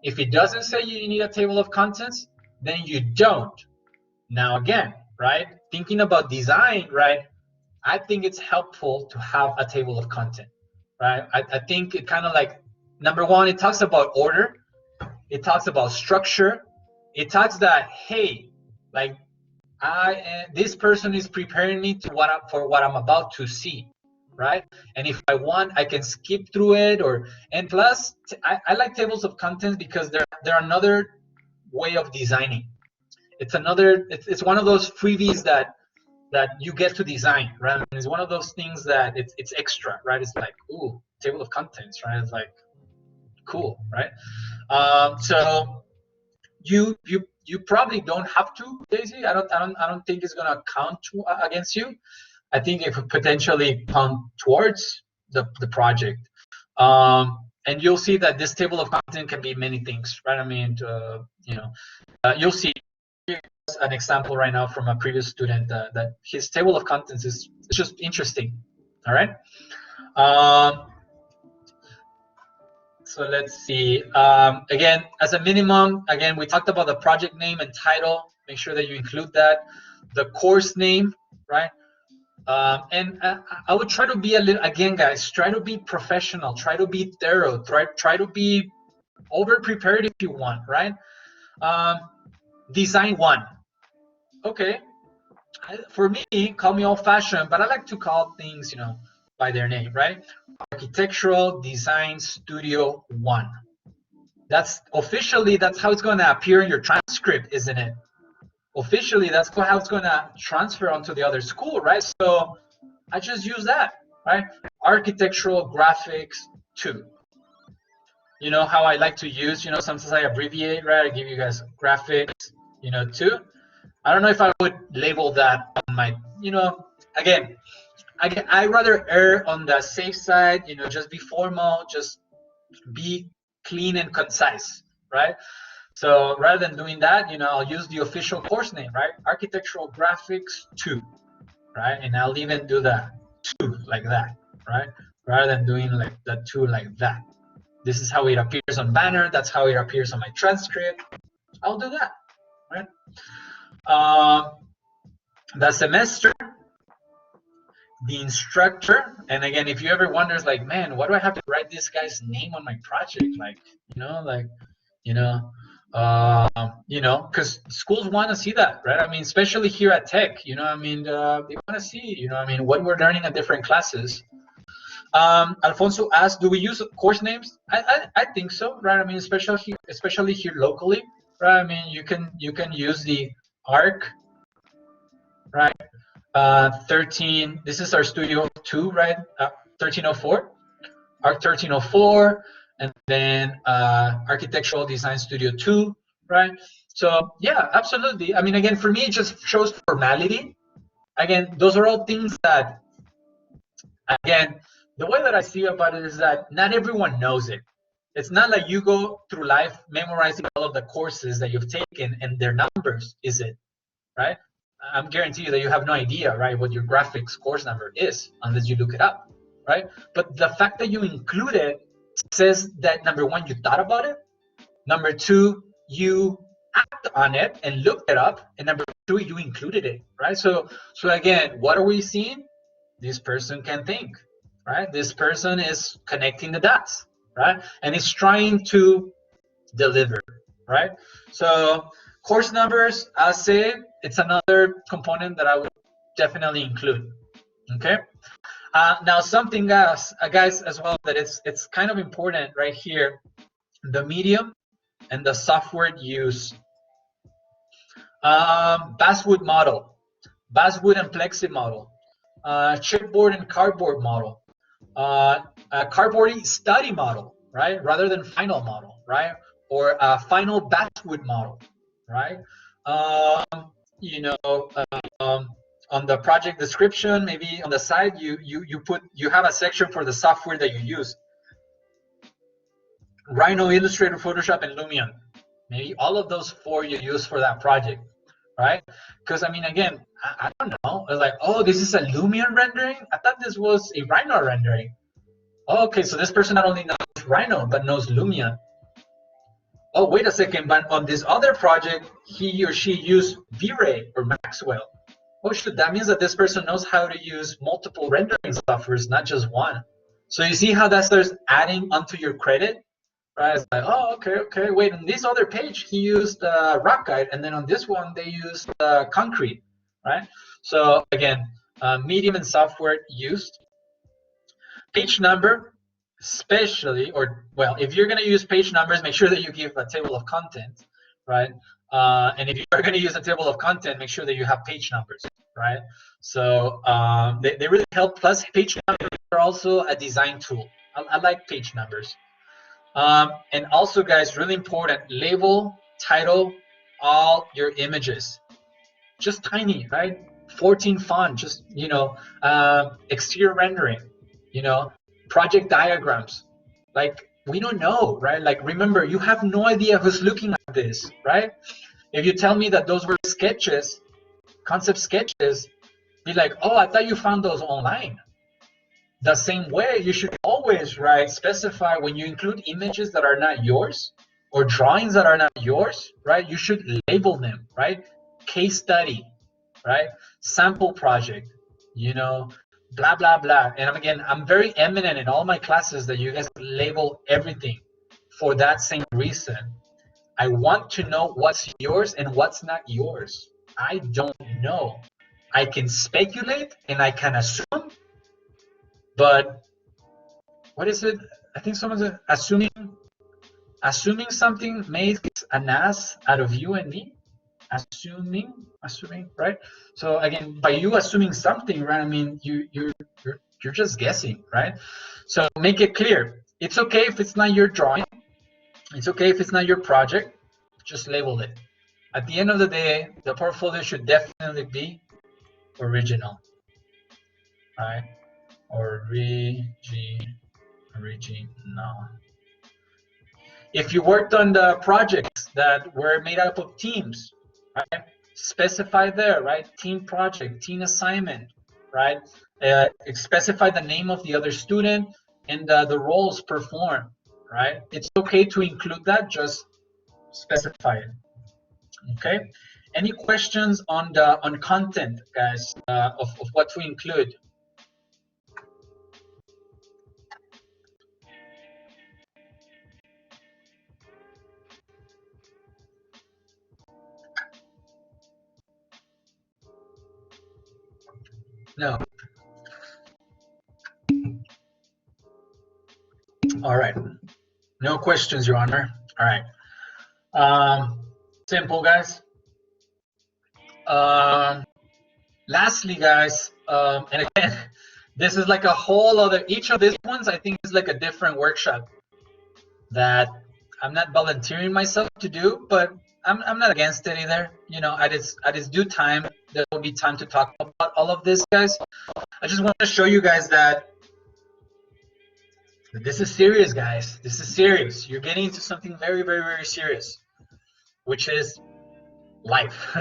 If it doesn't say you need a table of contents, then you don't. Now, again, right, thinking about design, right, I think it's helpful to have a table of content, right? I think it kind of like, number one, it talks about order. It talks about structure. It talks that, hey, like this person is preparing me for what I'm about to see, right? And if I want, I can skip through it. And plus, I like tables of contents because they're another way of designing. It's one of those freebies that you get to design, right? And it's one of those things that it's extra, right? It's like, ooh, table of contents, right? It's like, cool, right? So you probably don't have to, Daisy. I don't think it's gonna count against you. I think it could potentially count towards the project. And you'll see that this table of content can be many things, right? I mean, you know, you'll see an example right now from a previous student that his table of contents is just interesting. All right. So let's see. Again, as a minimum, again, we talked about the project name and title. Make sure that you include that. The course name, right? And I would try to be again, guys, try to be professional, try to be thorough, try to be over prepared if you want, right? Design one. Okay. For me, call me old-fashioned, but I like to call things, you know, by their name, right? Architectural Design Studio 1. That's officially, that's how it's going to appear in your transcript, isn't it? Officially, that's how it's going to transfer onto the other school, right? So I just use that, right? Architectural Graphics 2. You know how I like to use, you know, sometimes I abbreviate, right? I give you guys graphics, you know, 2. I don't know if I would label that on my, you know, again, I rather err on the safe side, you know, just be formal, just be clean and concise, right? So rather than doing that, you know, I'll use the official course name, right? Architectural Graphics 2, right? And I'll even do the 2 like that, right? Rather than doing like the 2 like that. This is how it appears on banner. That's how it appears on my transcript. I'll do that, right? The semester, the instructor, and again, if you ever wonders, like, man, why do I have to write this guy's name on my project? Like, you know, because schools want to see that, right? I mean, especially here at Tech, you know, I mean, they want to see, you know, I mean, what we're learning at different classes. Alfonso asked, do we use course names? I think so, right? I mean, especially here locally, right? I mean, you can use the ARC, right? 13. This is our Studio 2, right? 1304, ARC 1304, and then Architectural Design Studio 2, right? So yeah, absolutely. I mean, again, for me, it just shows formality. Again, those are all things that, again, the way that I see about it is that not everyone knows it. It's not like you go through life memorizing all of the courses that you've taken and their numbers, is it? Right? I'm guarantee you that you have no idea, right, what your graphics course number is unless you look it up, right? But the fact that you include it says that, number one, you thought about it. Number two, you act on it and looked it up. And number two, you included it, right? So again, what are we seeing? This person can think, right? This person is connecting the dots, right? And it's trying to deliver, right? So course numbers, I'll say it's another component that I would definitely include, okay? Now something else, guys, as well, that it's kind of important right here, the medium and the software used. Basswood model, Basswood and Plexi model, chipboard and cardboard model. A cardboardy study model, right? Rather than final model, right? Or a final basswood model, right? You know, on the project description, maybe on the side, you have a section for the software that you use. Rhino, Illustrator, Photoshop, and Lumion. Maybe all of those 4 you use for that project, right? Because I mean, again, I don't know. It's like, oh, this is a Lumion rendering? I thought this was a Rhino rendering. Oh, okay, so this person not only knows Rhino, but knows Lumion. Oh, wait a second, but on this other project, he or she used V-Ray or Maxwell. Oh, shit, that means that this person knows how to use multiple rendering softwares, not just one. So you see how that starts adding onto your credit? Right? It's like, oh, okay, wait, on this other page, he used Rock Guide, and then on this one, they used Concrete, right? So again, medium and software used. Page number, especially, or well, if you're gonna use page numbers, make sure that you give a table of content, right? And if you're gonna use a table of content, make sure that you have page numbers, right? So they really help, plus page numbers are also a design tool. I like page numbers. And also, guys, really important, label, title, all your images. Just tiny, right? 14 font, just, you know, exterior rendering, you know, project diagrams. Like, we don't know, right? Like, remember, you have no idea who's looking at this, right? If you tell me that those were sketches, concept sketches, be like, oh, I thought you found those online. The same way, you should always, right, specify when you include images that are not yours or drawings that are not yours, right? You should label them, right? Case study, right? Sample project, you know, blah, blah, blah. And again, I'm very eminent in all my classes that you guys label everything for that same reason. I want to know what's yours and what's not yours. I don't know. I can speculate and I can assume, but what is it? I think someone's assuming something makes an ass out of you and me. Assuming, right? So again, by you assuming something, right? I mean, you're just guessing, right? So make it clear. It's okay if it's not your drawing. It's okay if it's not your project. Just label it. At the end of the day, the portfolio should definitely be original, right? Original. If you worked on the projects that were made up of teams, right? Specify there, right? Team project, team assignment, right? Specify the name of the other student and the roles performed, right? It's okay to include that, just specify it. Okay. Any questions on content, guys, of what to include? No. All right. No questions, Your Honor. All right. Simple, guys. Lastly, guys, and again, this is like a whole other, each of these ones I think is like a different workshop that I'm not volunteering myself to do, but I'm not against it either. You know, at its due time, there will be time to talk about all of this, guys. I just want to show you guys that this is serious, guys. This is serious. You're getting into something very, very, very serious, which is life.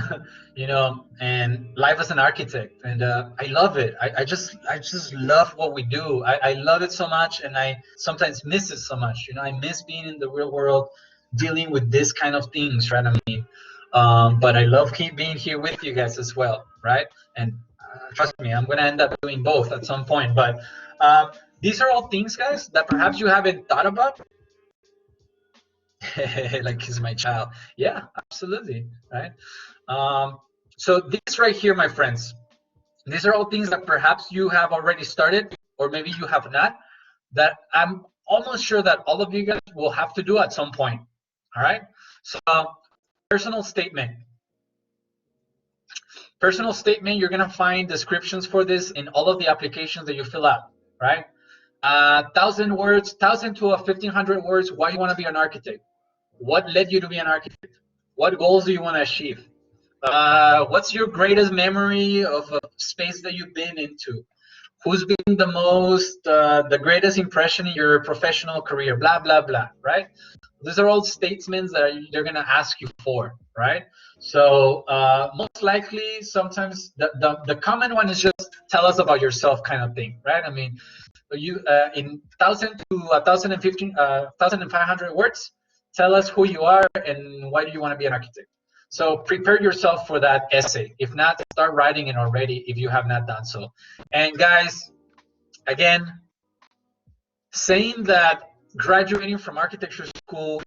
You know, and life as an architect, and I love it. I just love what we do. I love it so much, and I sometimes miss it so much. You know, I miss being in the real world, dealing with this kind of things, right? I mean, but I love being here with you guys as well, right? And trust me, I'm gonna end up doing both at some point. But these are all things, guys, that perhaps you haven't thought about. Like he's my child. Yeah, absolutely, right? So this right here, my friends, these are all things that perhaps you have already started, or maybe you have not, that I'm almost sure that all of you guys will have to do at some point. All right. So personal statement. Personal statement, you're gonna find descriptions for this in all of the applications that you fill out, right? 1,000 words, 1,000 to 1,500 words, why you want to be an architect. What led you to be an architect? What goals do you want to achieve? What's your greatest memory of a space that you've been into? Who's been the greatest impression in your professional career? Blah, blah, blah, right? These are all statements that they're going to ask you for, right? So most likely, sometimes the common one is just tell us about yourself kind of thing, right? I mean, you in 1,000 to 1,500 words, tell us who you are and why do you want to be an architect. So prepare yourself for that essay. If not, start writing it already if you have not done so. And guys, again, saying that graduating from architecture school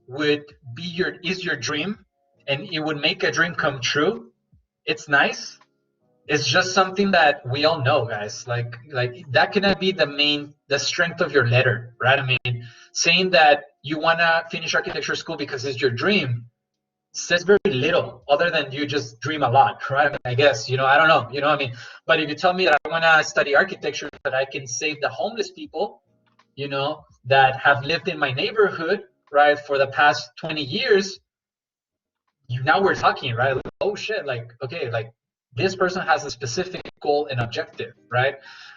would be is your dream and it would make a dream come true, it's nice. It's just something that we all know, guys. Like that cannot be the strength of your letter, right? I mean, saying that you want to finish architecture school because it's your dream says very little other than you just dream a lot, right? I mean, I guess, I don't know, what I mean? But if you tell me that I want to study architecture, that I can save the homeless people, that have lived in my neighborhood, right, for the past 20 years, now we're talking, right? Like, oh shit, like, okay, like this person has a specific goal and objective, right?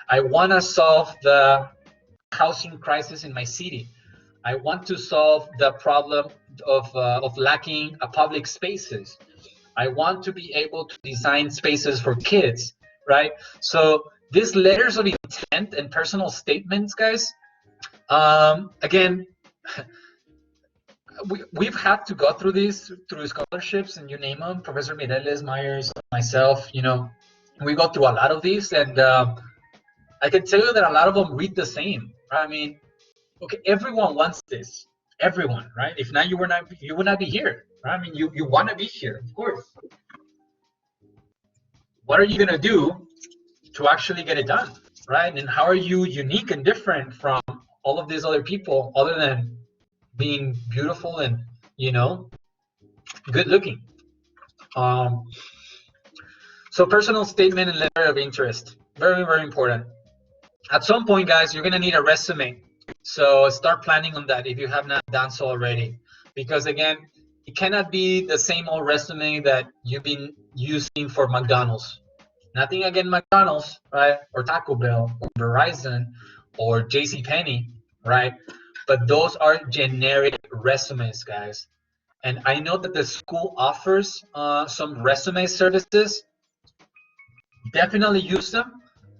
I want to solve the housing crisis in my city. I want to solve the problem of lacking public spaces. I want to be able to design spaces for kids, right? So these letters of intent and personal statements, guys, again, we've had to go through these through scholarships, and you name them, Professor Mireles, Myers, myself, we go through a lot of these, and I can tell you that a lot of them read the same, right? I mean, okay, everyone wants this, everyone, right? If not, you would not be here, right? I mean, you want to be here, of course. What are you gonna do to actually get it done, right? And how are you unique and different from all of these other people, other than being beautiful and good looking? So personal statement and letter of interest, very, very important. At some point, guys, you're gonna need a resume. So start planning on that if you have not done so already, because again, it cannot be the same old resume that you've been using for McDonald's. Nothing against McDonald's, right? Or Taco Bell, or Verizon, or JCPenney, right? But those are generic resumes, guys. And I know that the school offers some resume services. Definitely use them.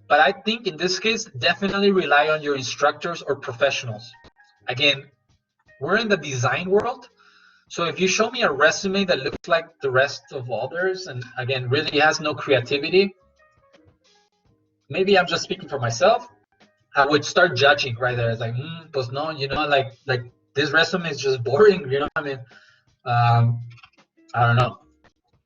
But I think in this case, definitely rely on your instructors or professionals. Again, we're in the design world. So if you show me a resume that looks like the rest of others, and again, really has no creativity, maybe I'm just speaking for myself, I would start judging right there. It's like, pues no, like this resume is just boring, I mean, I don't know.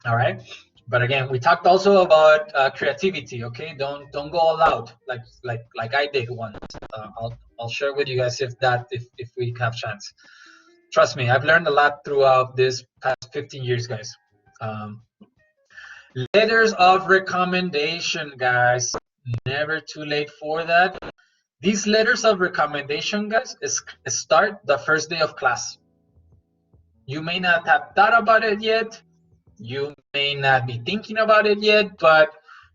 All right. But again, we talked also about creativity. Okay, don't go all out like I did once. I'll share with you guys if we have chance. Trust me, I've learned a lot throughout this past 15 years, guys. Letters of recommendation, guys. Never too late for that. These letters of recommendation, guys, start the first day of class. You may not have thought about it yet. You may not be thinking about it yet, but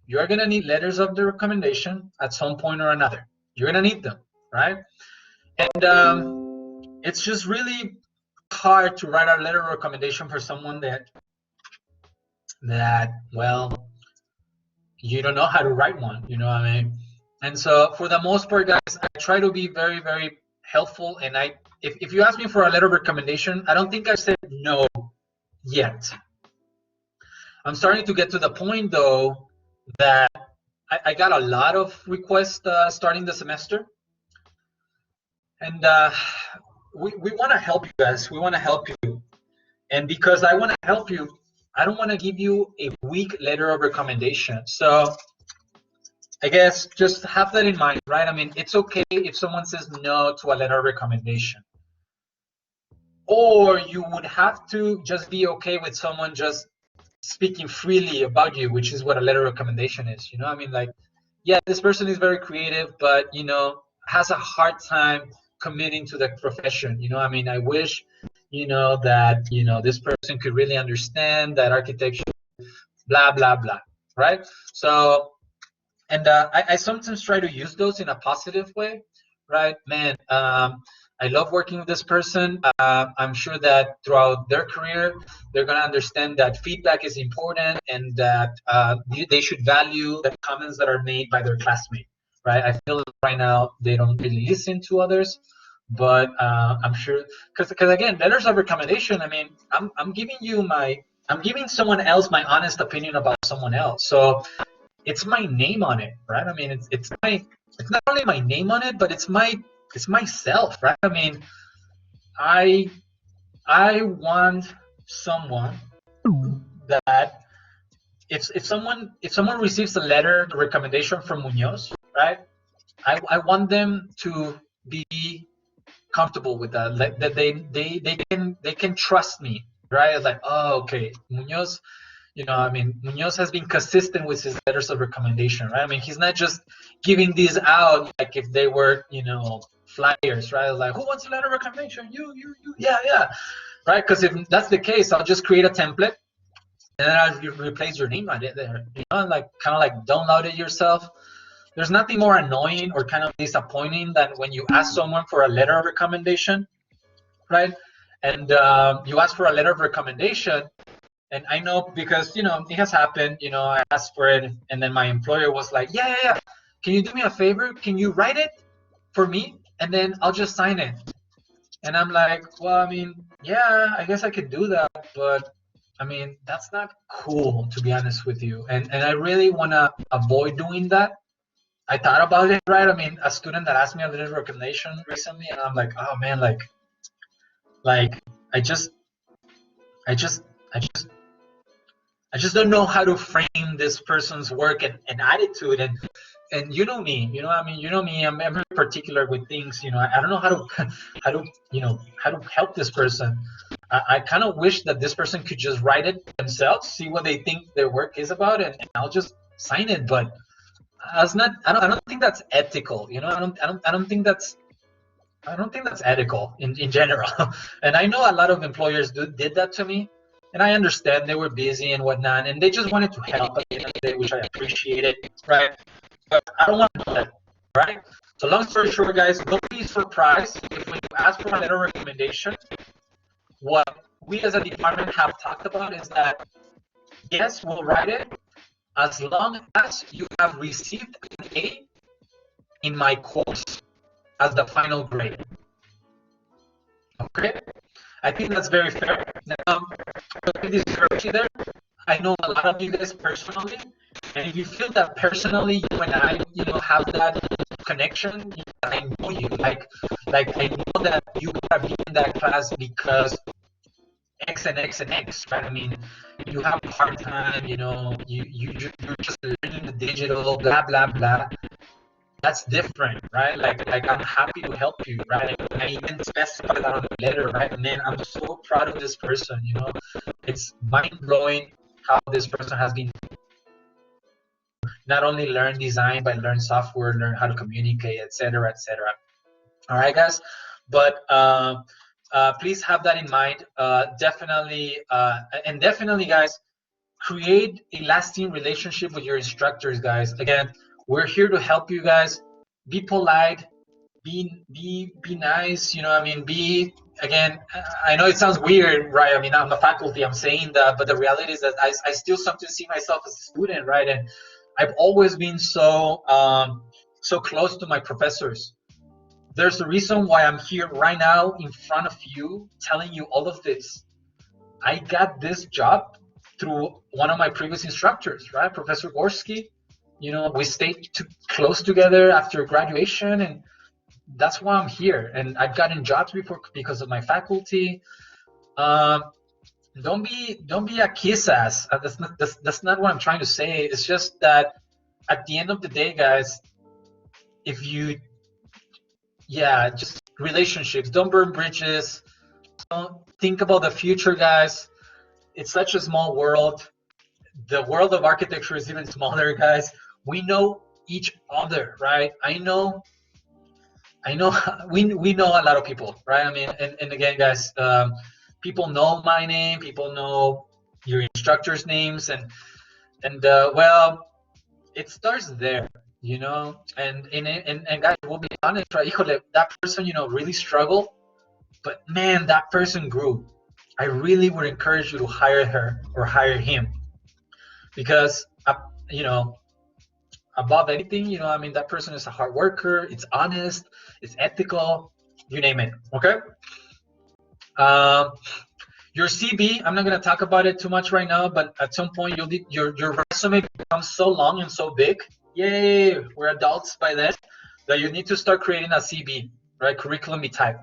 you're going to need letters of the recommendation at some point or another. You're going to need them, right? And it's just really hard to write a letter of recommendation for someone that well, you don't know how to write one, you know what I mean? And so for the most part, guys, I try to be very, very helpful. And if you ask me for a letter of recommendation, I don't think I've said no yet. I'm starting to get to the point, though, that I got a lot of requests starting the semester. And we want to help you guys. We want to help you. And because I want to help you, I don't want to give you a weak letter of recommendation. So I guess just have that in mind, right? I mean, it's okay if someone says no to a letter of recommendation. Or you would have to just be okay with someone just speaking freely about you, which is what a letter of recommendation is. I mean, like, yeah, this person is very creative, but has a hard time committing to the profession. I mean, I wish, that, this person could really understand that architecture, blah, blah, blah, right? So, and I sometimes try to use those in a positive way, right? Man, I love working with this person. I'm sure that throughout their career, they're going to understand that feedback is important and that they should value the comments that are made by their classmate, right? I feel like right now they don't really listen to others, but I'm sure, because again, letters of recommendation, I mean, I'm giving someone else my honest opinion about someone else. So it's my name on it, right? I mean, it's not only my name on it, but it's myself, right? I mean, I want someone that if someone receives a letter, the recommendation from Muñoz, right? I want them to be comfortable with that, like that they can trust me, right? Like, oh, okay, Muñoz. I mean, Muñoz has been consistent with his letters of recommendation, right? I mean, he's not just giving these out like if they were, flyers, right? Like, who wants a letter of recommendation? You, yeah, right? Because if that's the case, I'll just create a template and then I'll replace your name right there. Like kind of like download it yourself. There's nothing more annoying or kind of disappointing than when you ask someone for a letter of recommendation, right? And you ask for a letter of recommendation. And I know because, it has happened, I asked for it and then my employer was like, yeah. Can you do me a favor? Can you write it for me? And then I'll just sign it. And I'm like, well, I mean, yeah, I guess I could do that. But I mean, that's not cool, to be honest with you. And I really want to avoid doing that. I thought about it, right? I mean, a student that asked me a little recommendation recently and I'm like, oh man, like I just don't know how to frame this person's work and attitude, and you know me, I'm very particular with things. I don't know how to help this person. I kind of wish that this person could just write it themselves, see what they think their work is about, and I'll just sign it. But that's not. I don't think that's ethical. I don't think that's ethical in general. And I know a lot of employers did that to me. And I understand they were busy and whatnot, and they just wanted to help at the end of the day, which I appreciate it, right? But I don't want to do that, right? So long story short, guys, don't be surprised if when you ask for a letter of recommendation, what we as a department have talked about is that, yes, we'll write it as long as you have received an A in my course as the final grade. Okay? I think that's very fair. There, I know a lot of you guys personally, and if you feel that personally, you and I, have that connection, I know you. Like I know that you gotta be in that class because X and X and X, right? I mean, you have a hard time, you're just learning the digital, blah blah blah. That's different, right? Like I'm happy to help you, right? I even specify that on the letter, right? Man, I'm so proud of this person, It's mind-blowing how this person has been not only learn design, but learn software, learn how to communicate, etc., etc. All right, guys? But please have that in mind. Definitely, guys, create a lasting relationship with your instructors, guys. Again, we're here to help you guys. Be polite, be nice, again, I know it sounds weird, right? I mean, I'm a faculty, I'm saying that, but the reality is that I still sometimes see myself as a student, right? And I've always been so close to my professors. There's a reason why I'm here right now in front of you telling you all of this. I got this job through one of my previous instructors, right? Professor Gorski. We stayed close together after graduation, and that's why I'm here. And I've gotten jobs before because of my faculty. Don't be a kiss ass. That's not what I'm trying to say. It's just that at the end of the day, guys, if you, just relationships. Don't burn bridges. Don't think about the future, guys. It's such a small world. The world of architecture is even smaller, guys. We know each other, right? I know I know we know a lot of people, right? I mean, and again, guys, people know my name, people know your instructors' names, and well, it starts there, you know. And guys, we'll be honest, right? Híjole, that person, you know, really struggled, but man, that person grew. I really would encourage you to hire her or hire him, because you know, above anything, you know, I mean, that person is a hard worker, it's honest, it's ethical, you name it. Okay. um, your CV, I'm not going to talk about it too much right now, but at some point your resume becomes so long and so big, yay, we're adults by then, that you need to start creating a CV, right? Curriculum type,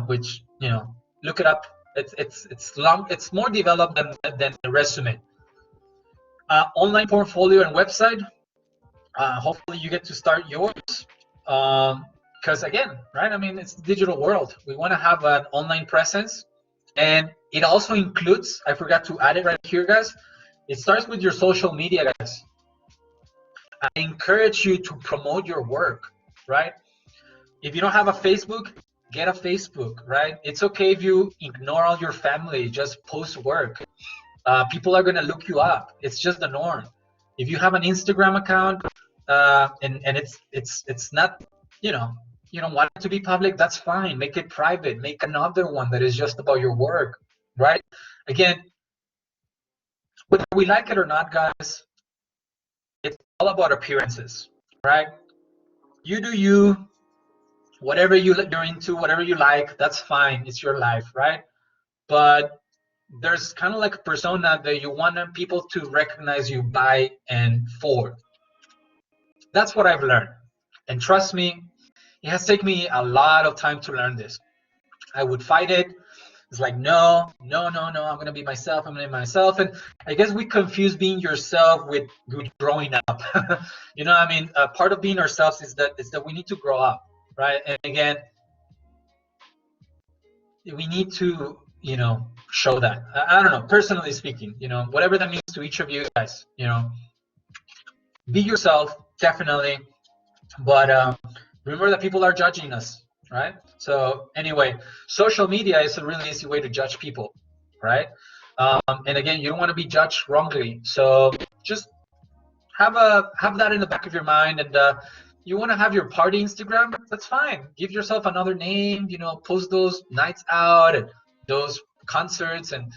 which, you know, look it up. It's long, it's more developed than the resume. Online portfolio and website. Hopefully you get to start yours, because again, right, I mean, it's the digital world. We want to have an online presence, and it also includes, I forgot to add it right here, guys, it starts with your social media, guys. I encourage you to promote your work, right? If you don't have a Facebook, get a Facebook, right? It's okay if you ignore all your family, just post work. People are going to look you up. It's just the norm. If you have an Instagram account, and it's not, you know, you don't want it to be public, that's fine. Make it private. Make another one that is just about your work, right? Again, whether we like it or not, guys, it's all about appearances, right? You do you, whatever you're into, whatever you like, that's fine. It's your life, right? But there's kind of like a persona that you want people to recognize you by and for. That's what I've learned. And trust me, it has taken me a lot of time to learn this. I would fight it. It's like, no, I'm going to be myself. I'm going to be myself. And I guess we confuse being yourself with growing up. You know, I mean, part of being ourselves is that we need to grow up, right? And again, we need to, you know, show that. I don't know, personally speaking, you know, whatever that means to each of you guys, you know, be yourself, definitely. But remember that people are judging us, right? So anyway, social media is a really easy way to judge people, right? And again, you don't want to be judged wrongly. So just have that in the back of your mind. And you want to have your party Instagram, that's fine. Give yourself another name, you know, post those nights out and those concerts, and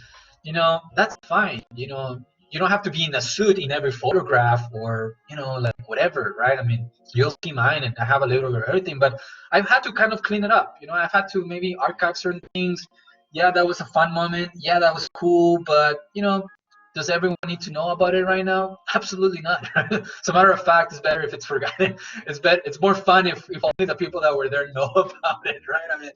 you know, that's fine. You know, you don't have to be in a suit in every photograph, or, you know, like whatever, right? I mean, you'll see mine and I have a little bit of everything, but I've had to kind of clean it up. You know, I've had to maybe archive certain things. Yeah, that was a fun moment. Yeah, that was cool, but you know, does everyone need to know about it right now? Absolutely not. As a matter of fact, it's better if it's forgotten. It's more fun if only the people that were there know about it, right? I mean,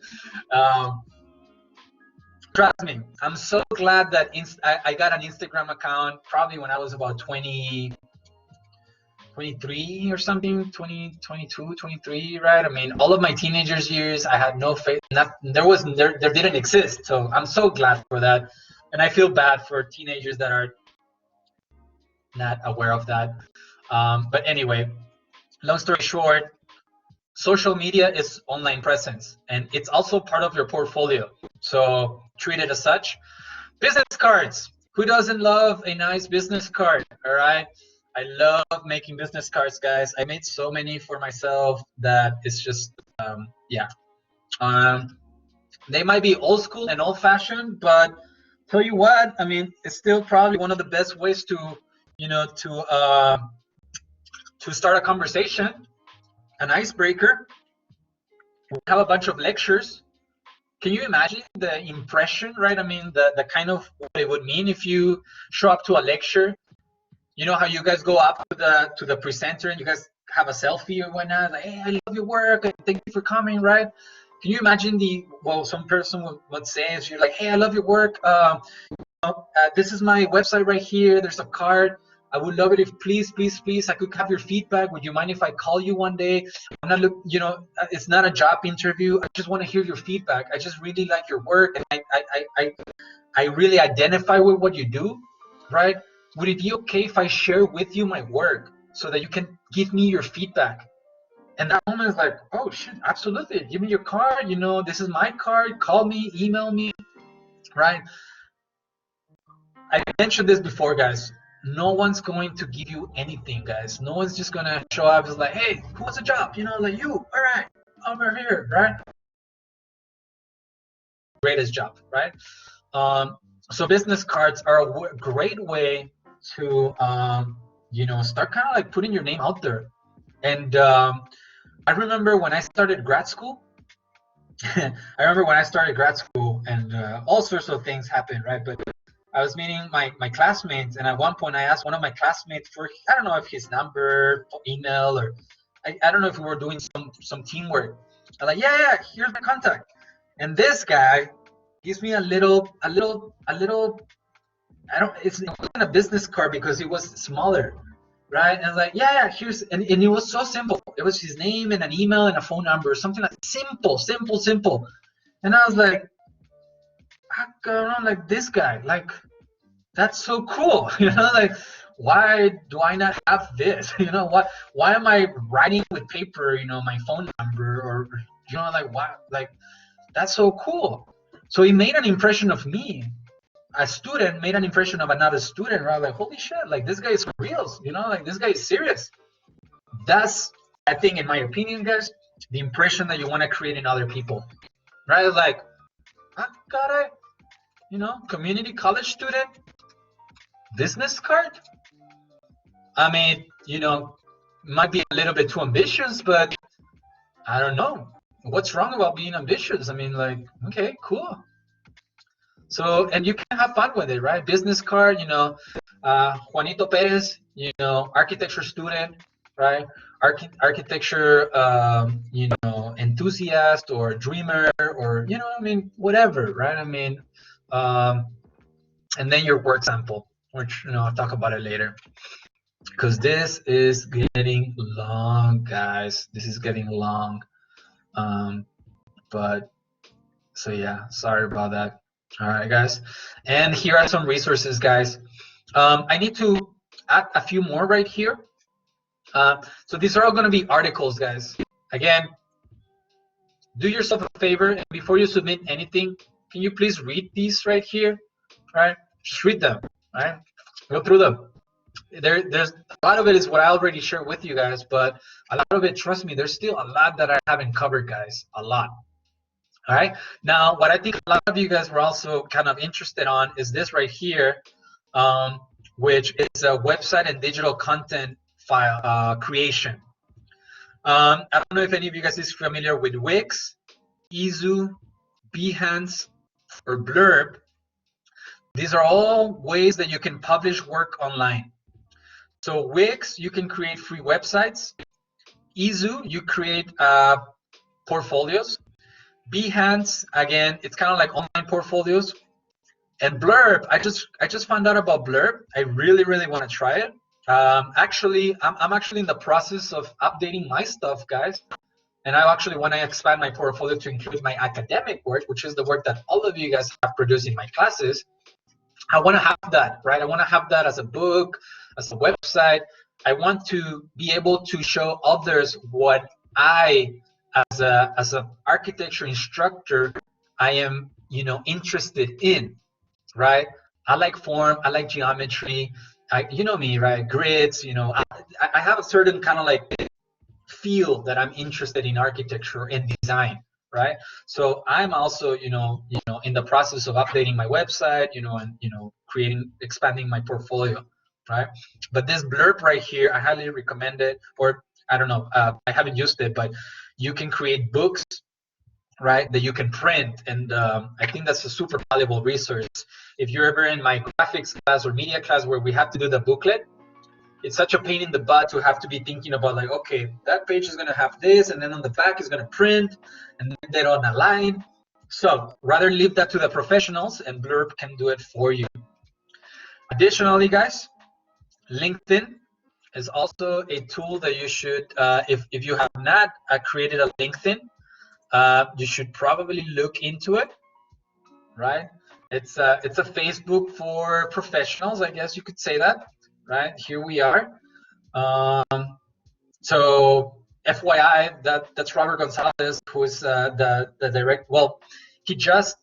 trust me, I'm so glad that I got an Instagram account probably when I was about 23 or something, 22, 23, right? I mean, all of my teenagers years, I had no faith. There didn't exist. So I'm so glad for that. And I feel bad for teenagers that are not aware of that. But anyway, long story short, social media is online presence, and it's also part of your portfolio. So treat it as such. Business cards. Who doesn't love a nice business card? All right. I love making business cards, guys. I made so many for myself that it's just, yeah. They might be old school and old fashioned, but tell you what, I mean, it's still probably one of the best ways to, you know, to start a conversation, an icebreaker. We have a bunch of lectures. Can you imagine the impression, right? I mean, the kind of what it would mean if you show up to a lecture. You know how you guys go up to the presenter and you guys have a selfie or whatnot, like, hey, I love your work, thank you for coming, right? Can you imagine some person would say is, you're like, hey, I love your work. This is my website right here. There's a card. I would love it if please I could have your feedback. Would you mind if I call you one day? I'm not you know, it's not a job interview. I just want to hear your feedback. I just really like your work, and I really identify with what you do, right? Would it be okay if I share with you my work so that you can give me your feedback? And that moment is like, oh shit, absolutely, give me your card, you know, this is my card, call me, email me, right? I mentioned this before, guys. No one's going to give you anything, guys. No one's just gonna show up. It's like, hey, who wants a job? You know, like you. All right, over here, right? Greatest job, right? So business cards are a great way to, you know, start kind of like putting your name out there. And I remember when I started grad school. I remember when I started grad school, and all sorts of things happened, right? But I was meeting my classmates, and at one point I asked one of my classmates for, I don't know if his number, email, or I don't know if we were doing some teamwork. I'm like, yeah, here's my contact. And this guy gives me a little, I don't, it wasn't a business card because it was smaller, right? And I was like, yeah, here's, and it was so simple. It was his name and an email and a phone number, something like simple. And I was like, I got around like this guy, like, that's so cool, you know, like, why do I not have this? You know, why am I writing with paper, you know, my phone number, or, you know, like, why, like, that's so cool. So he made an impression of me. A student made an impression of another student, right? Like, holy shit, like, this guy is for real, you know, like, this guy is serious. That's, I think, in my opinion, guys, the impression that you want to create in other people, right? Like, I got a, you know, community college student business card. I mean, you know, might be a little bit too ambitious, but I don't know. What's wrong about being ambitious? I mean, like, okay, cool. So, and you can have fun with it, right? Business card, you know, Juanito Perez, you know, architecture student, right? Architecture, you know, enthusiast or dreamer, or, you know, I mean, whatever, right? I mean, and then your work sample, which, you know, I'll talk about it later. Because this is getting long, guys. This is getting long. But, so yeah, sorry about that. All right, guys. And here are some resources, guys. I need to add a few more right here. So these are all going to be articles, guys. Again, do yourself a favor, and before you submit anything, can you please read these right here? All right, just read them. All right, go through them. There's a lot of it is what I already shared with you guys, but a lot of it, trust me, there's still a lot that I haven't covered, guys. A lot. All right. Now, what I think a lot of you guys were also kind of interested on is this right here, which is a website and digital content file creation. I don't know if any of you guys is familiar with Wix, Izu, Behance, or Blurb. These are all ways that you can publish work online. So Wix, you can create free websites. Izu, you create portfolios. Behance, again, it's kind of like online portfolios. And Blurb, I just found out about Blurb. I really want to try it. Actually, I'm actually in the process of updating my stuff, guys. And I actually want to expand my portfolio to include my academic work, which is the work that all of you guys have produced in my classes. I want to have that, right? I want to have that as a book, as a website. I want to be able to show others what I, as a architecture instructor, I am, you know, interested in, right? I like form, I like geometry, you know me, right? Grids, you know, I have a certain kind of like feel that I'm interested in architecture and design, right? So I'm also, you know, in the process of updating my website, you know, and, you know, expanding my portfolio, right? But this Blurb right here, I highly recommend it. Or I don't know, I haven't used it, but you can create books, right, that you can print, and I think that's a super valuable resource. If you're ever in my graphics class or media class where we have to do the booklet, it's such a pain in the butt to have to be thinking about, like, okay, that page is going to have this, and then on the back is going to print, and then they're on a line. So rather leave that to the professionals, and Blurb can do it for you. Additionally, guys, LinkedIn is also a tool that you should, if you have not created a LinkedIn, you should probably look into it, right? It's a Facebook for professionals, I guess you could say that, right? Here we are. So FYI, that's Robert Gonzalez, who is the direct. Well, he just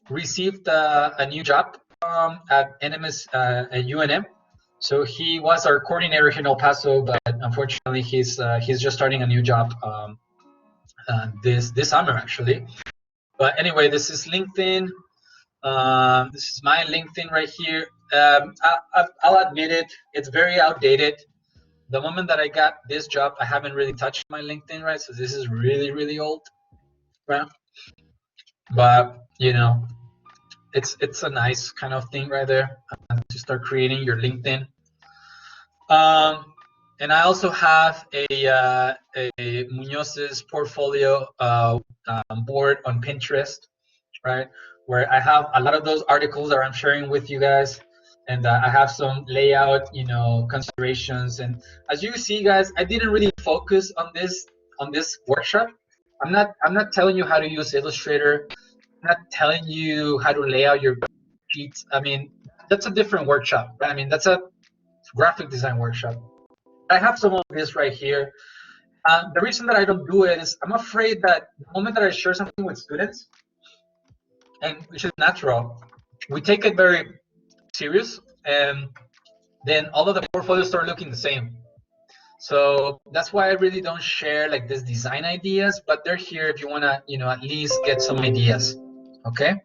received a new job at NMS at UNM. So he was our coordinator here in El Paso, but unfortunately, he's just starting a new job this summer actually. But anyway, this is LinkedIn. This is my LinkedIn right here. I'll admit it, it's very outdated. The moment that I got this job, I haven't really touched my LinkedIn, right? So this is really, really old, right? But you know, it's a nice kind of thing right there to start creating your LinkedIn. And I also have a Muñoz's portfolio board on Pinterest, right? Where I have a lot of those articles that I'm sharing with you guys, and I have some layout, you know, considerations. And as you see, guys, I didn't really focus on this workshop. I'm not telling you how to use Illustrator. I'm not telling you how to lay out your sheets. I mean, that's a different workshop, right? I mean, that's a graphic design workshop. I have some of this right here. The reason that I don't do it is I'm afraid that the moment that I share something with students, and which is natural, we take it very serious, and then all of the portfolios start looking the same. So that's why I really don't share like this design ideas, but they're here if you want to, you know, at least get some ideas. Okay.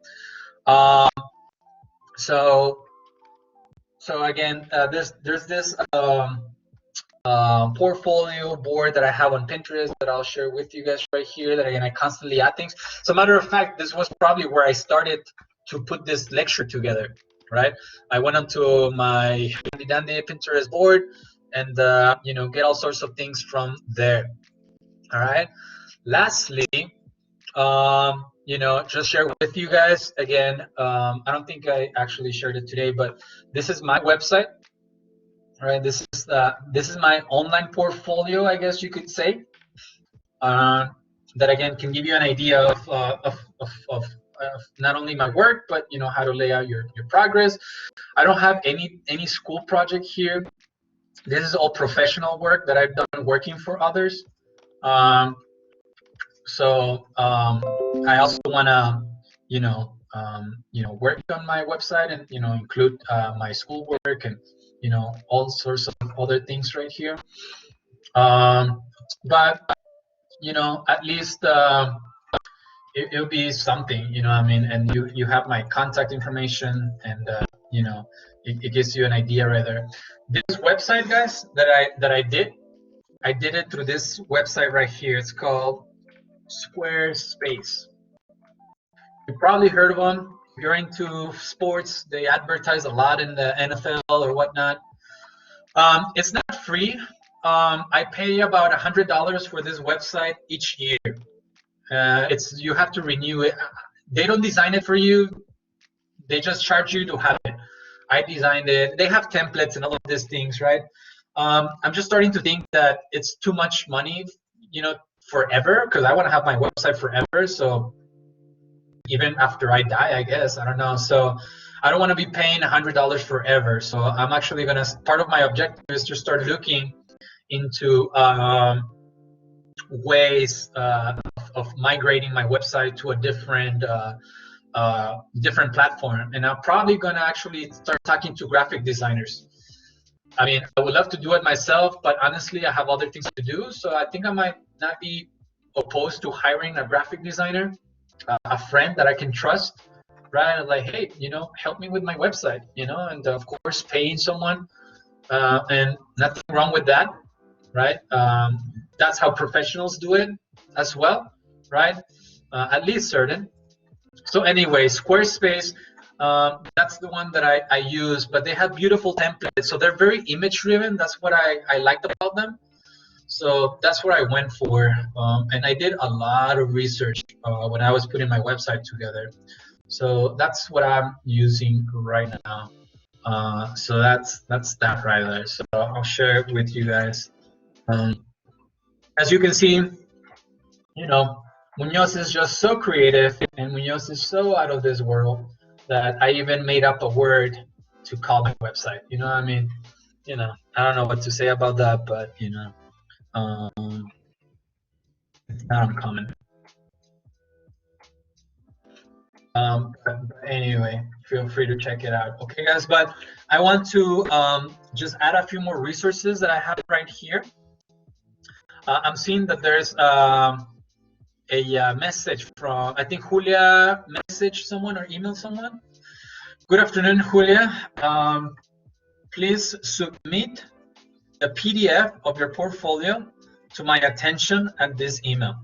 So again, there's this portfolio board that I have on Pinterest that I'll share with you guys right here, that again I constantly add things. So matter of fact, this was probably where I started to put this lecture together, right? I went onto my handy dandy Pinterest board and you know, get all sorts of things from there. All right. Lastly, you know, just share with you guys again. I don't think I actually shared it today, but this is my website. All right, this is my online portfolio, I guess you could say. That again can give you an idea of not only my work, but you know, how to lay out your progress. I don't have any school project here. This is all professional work that I've done working for others. So I also want to, you know, work on my website and, you know, include my schoolwork and, you know, all sorts of other things right here. But, you know, at least it'll be something, you know what I mean? And you have my contact information, and, you know, it gives you an idea right there. This website, guys, that I did it through this website right here. It's called Squarespace. You probably heard of them. If you're into sports, they advertise a lot in the NFL or whatnot. It's not free. I pay about $100 for this website each year. You have to renew it. They don't design it for you. They just charge you to have it. I designed it. They have templates and all of these things, right? I'm just starting to think that it's too much money, you know, forever, because I want to have my website forever. So even after I die, I guess, I don't know. So I don't want to be paying $100 forever. So I'm actually going to, part of my objective is to start looking into ways of migrating my website to a different platform. And I'm probably going to actually start talking to graphic designers. I mean, I would love to do it myself, but honestly, I have other things to do. So I think I might not be opposed to hiring a graphic designer, a friend that I can trust, right? Like, hey, you know, help me with my website, you know, and of course, paying someone, and nothing wrong with that, right? That's how professionals do it as well, right? At least certain. So anyway, Squarespace, that's the one that I use, but they have beautiful templates. So they're very image driven. That's what I liked about them. So that's what I went for. And I did a lot of research when I was putting my website together. So that's what I'm using right now. So that's that right there. So I'll share it with you guys. As you can see, you know, Munoz is just so creative, and Munoz is so out of this world that I even made up a word to call my website. You know what I mean? You know, I don't know what to say about that, but you know, not uncommon. But anyway, feel free to check it out. Okay, guys, but I want to just add a few more resources that I have right here. I'm seeing that there's a message from, I think Julia messaged someone or emailed someone. Good afternoon, Julia. Please submit the PDF of your portfolio to my attention at this email.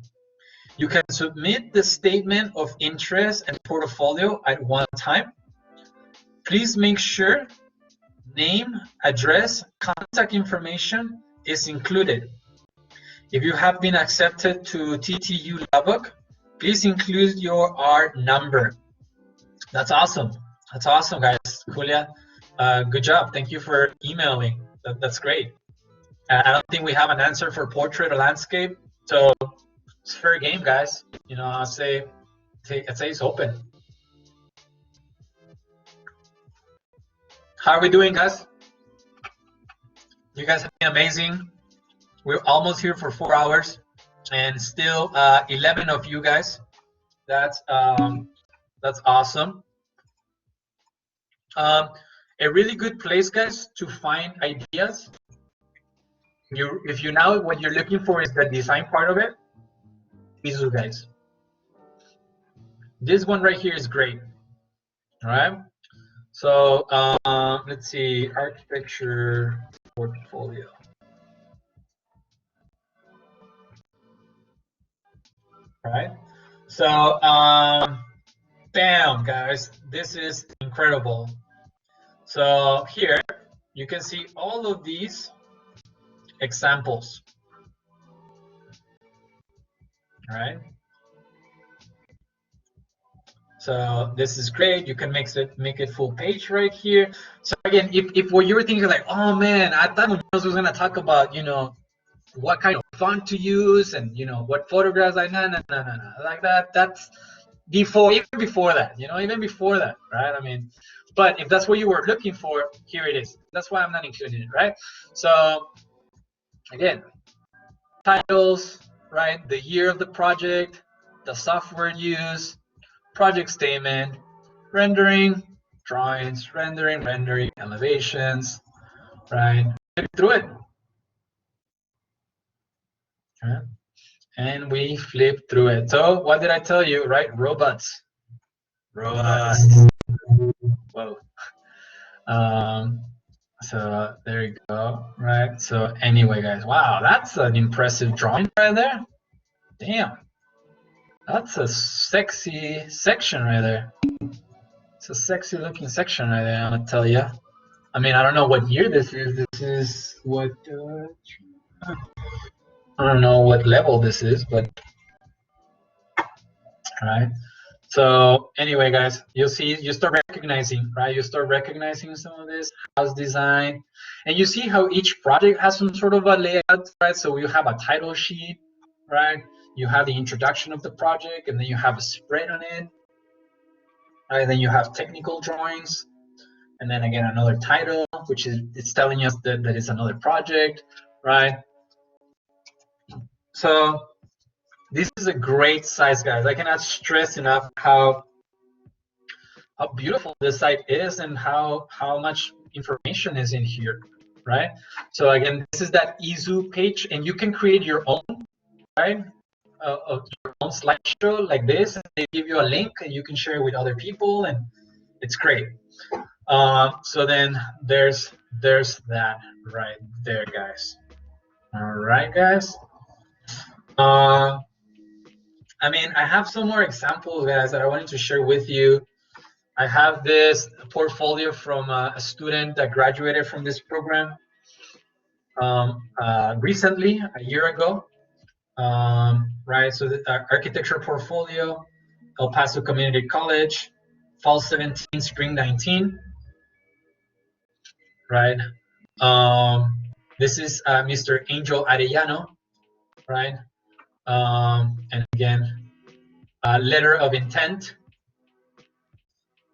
You can submit the statement of interest and portfolio at one time. Please make sure name, address, contact information is included. If you have been accepted to TTU Lubbock, please include your R number. That's awesome. That's awesome, guys. Julia, good job. Thank you for emailing. That's great. I don't think we have an answer for portrait or landscape, so it's fair game, guys. You know, I'd say it's open. How are we doing, guys? You guys have been amazing. We're almost here for 4 hours, and still 11 of you guys. That's awesome. A really good place, guys, to find ideas. If you know what you're looking for is the design part of it, Izu, guys. This one right here is great. All right. So let's see, architecture portfolio. All right. So bam, guys, this is incredible. So here you can see all of these examples. All right. So this is great. You can make it full page right here. So again, if what you were thinking like, oh man, I thought Munoz was gonna talk about, you know, what kind of font to use and, you know, what photographs no, like that's even before that, you know, even before that, right? I mean, but if that's what you were looking for, here it is. That's why I'm not including it, right? So again, titles, right? The year of the project, the software used, project statement, rendering, drawings, rendering, elevations, right? Through it. Okay. And we flip through it. So what did I tell you, right? Robots. Whoa. So there you go, right? So anyway, guys, wow, that's an impressive drawing right there. Damn, that's a sexy section right there. It's a sexy looking section right there, I'm gonna tell you. I mean, I don't know what year this is. This is what, I don't know what level this is, but, right? So anyway, guys, you'll see, you start recognizing, right? You start recognizing some of this house design, and you see how each project has some sort of a layout, right? So you have a title sheet, right? You have the introduction of the project, and then you have a spread on it, right? And then you have technical drawings, and then again another title, which is it's telling us that it's another project, right? So this is a great size, guys. I cannot stress enough how beautiful this site is and how much information is in here, right? So again, this is that Izu page, and you can create your own, right? Your own slideshow like this, and they give you a link, and you can share it with other people, and it's great. So then there's that right there, guys. All right, guys. I mean, I have some more examples, guys, that I wanted to share with you. I have this portfolio from a student that graduated from this program recently, a year ago, right? So the architecture portfolio, El Paso Community College, fall 17, spring 19, right? This is Mr. Angel Arellano, right? And again, letter of intent.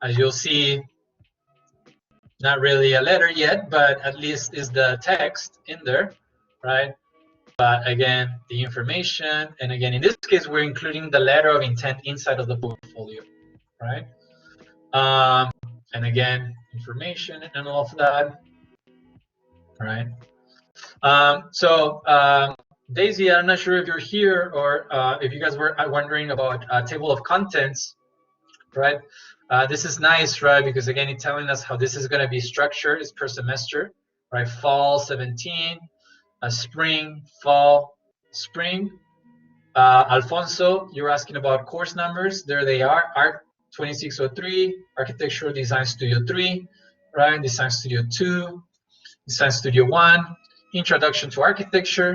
As you'll see, not really a letter yet, but at least is the text in there, right? but again, the information, and again, in this case, we're including the letter of intent inside of the portfolio, right? And again, information and all of that, right? Daisy, I'm not sure if you're here or if you guys were wondering about table of contents, right? This is nice, right? Because again, it's telling us how this is going to be structured. It's per semester, right? Fall 17, spring, fall, spring. Alfonso, you're asking about course numbers. There they are. Art 2603, Architectural Design Studio 3, right? Design Studio 2, Design Studio 1, Introduction to Architecture,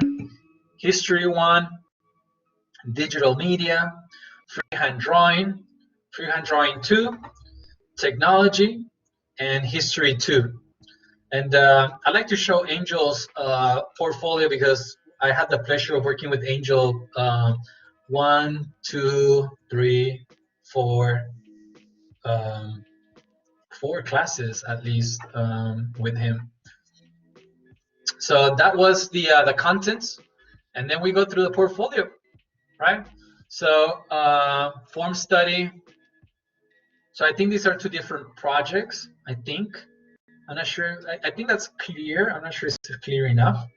History 1, Digital Media, Freehand Drawing 2, Technology, and History 2. And I'd like to show Angel's portfolio because I had the pleasure of working with Angel 1, 2, 3, 4, 4 classes at least with him. So that was the contents, and then we go through the portfolio, right? So form study. So I think these are 2 different projects. I think I'm not sure. I think that's clear. I'm not sure it's clear enough.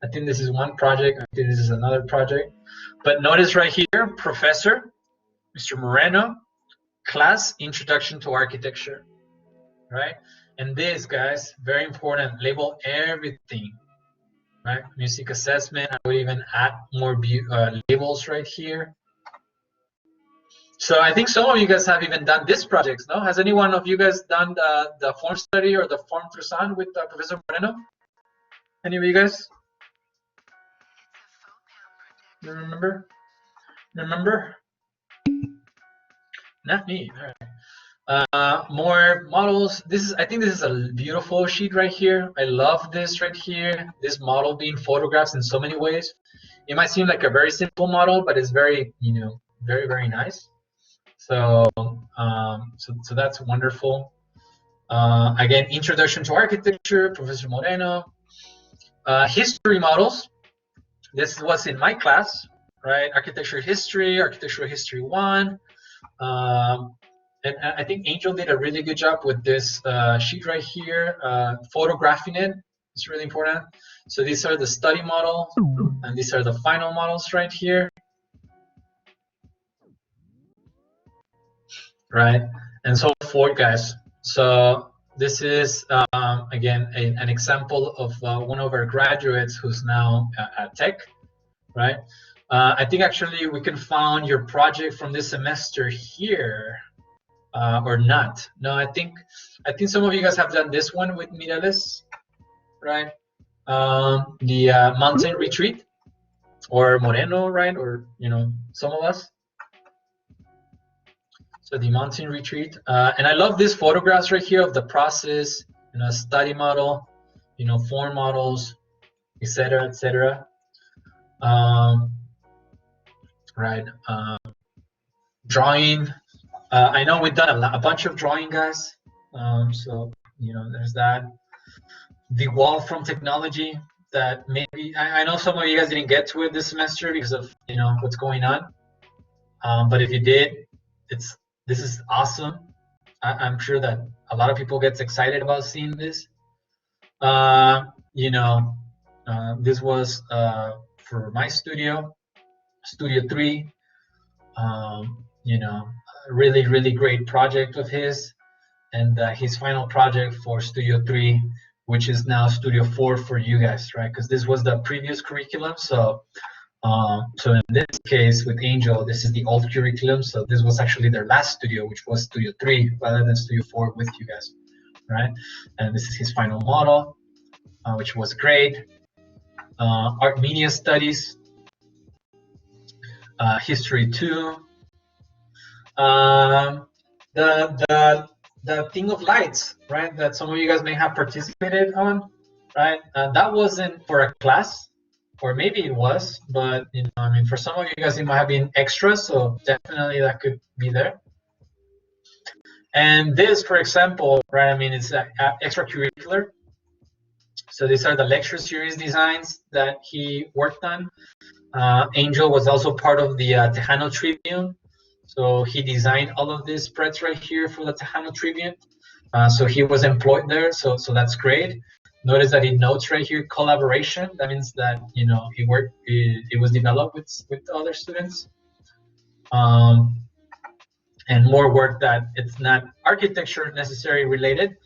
I think this is one project. I think this is another project. But notice right here, Professor Mr. Moreno, class Introduction to Architecture, right? And this, guys, very important. Label everything. Right, music assessment. I would even add more labels right here. So I think some of you guys have even done this project. No, has anyone of you guys done the form study or the form Trusan with Professor Moreno? Any of you guys? You remember? Remember? Not me. All right. More models. I think this is a beautiful sheet right here. I love this right here. This model being photographs in so many ways. It might seem like a very simple model, but it's very, very, very nice. So, so that's wonderful. Again, Introduction to Architecture, Professor Moreno. History models. This was in my class, right? Architectural History, Architectural History 1. And I think Angel did a really good job with this sheet right here, photographing it. It's really important. So these are the study models, and these are the final models right here. Right, and so forth, guys. So this is, again, an example of one of our graduates who's now at Tech, right? I think actually we can find your project from this semester here. Or not. No, I think some of you guys have done this one with Mireles, right? The mountain retreat, or Moreno, right? Or some of us. So the mountain retreat, and I love these photographs right here of the process, study model, form models, etc., etc. Right, drawing. I know we've done a bunch of drawing, guys. So there's that. The wall from technology that maybe I know some of you guys didn't get to it this semester because of what's going on. But if you did, this is awesome. I'm sure that a lot of people get excited about seeing this. This was for my studio 3. Really, really great project of his, and his final project for Studio 3, which is now Studio 4 for you guys, right? Because this was the previous curriculum. So in this case with Angel, this is the old curriculum. So this was actually their last studio, which was Studio 3 rather than Studio 4 with you guys, right? And this is his final model, which was great. Art media studies, history 2. The thing of lights, right, that some of you guys may have participated on, right? That wasn't for a class, or maybe it was, but I mean, for some of you guys, it might have been extra, so definitely that could be there. And this, for example, right, I mean, it's extracurricular. So these are the lecture series designs that he worked on. Angel was also part of the Tejano Tribune. So he designed all of these spreads right here for the Tejano Tribune. So he was employed there, so that's great. Notice that it notes right here collaboration. That means that, you know, he worked, it was developed with other students. And more work that it's not architecture necessarily related,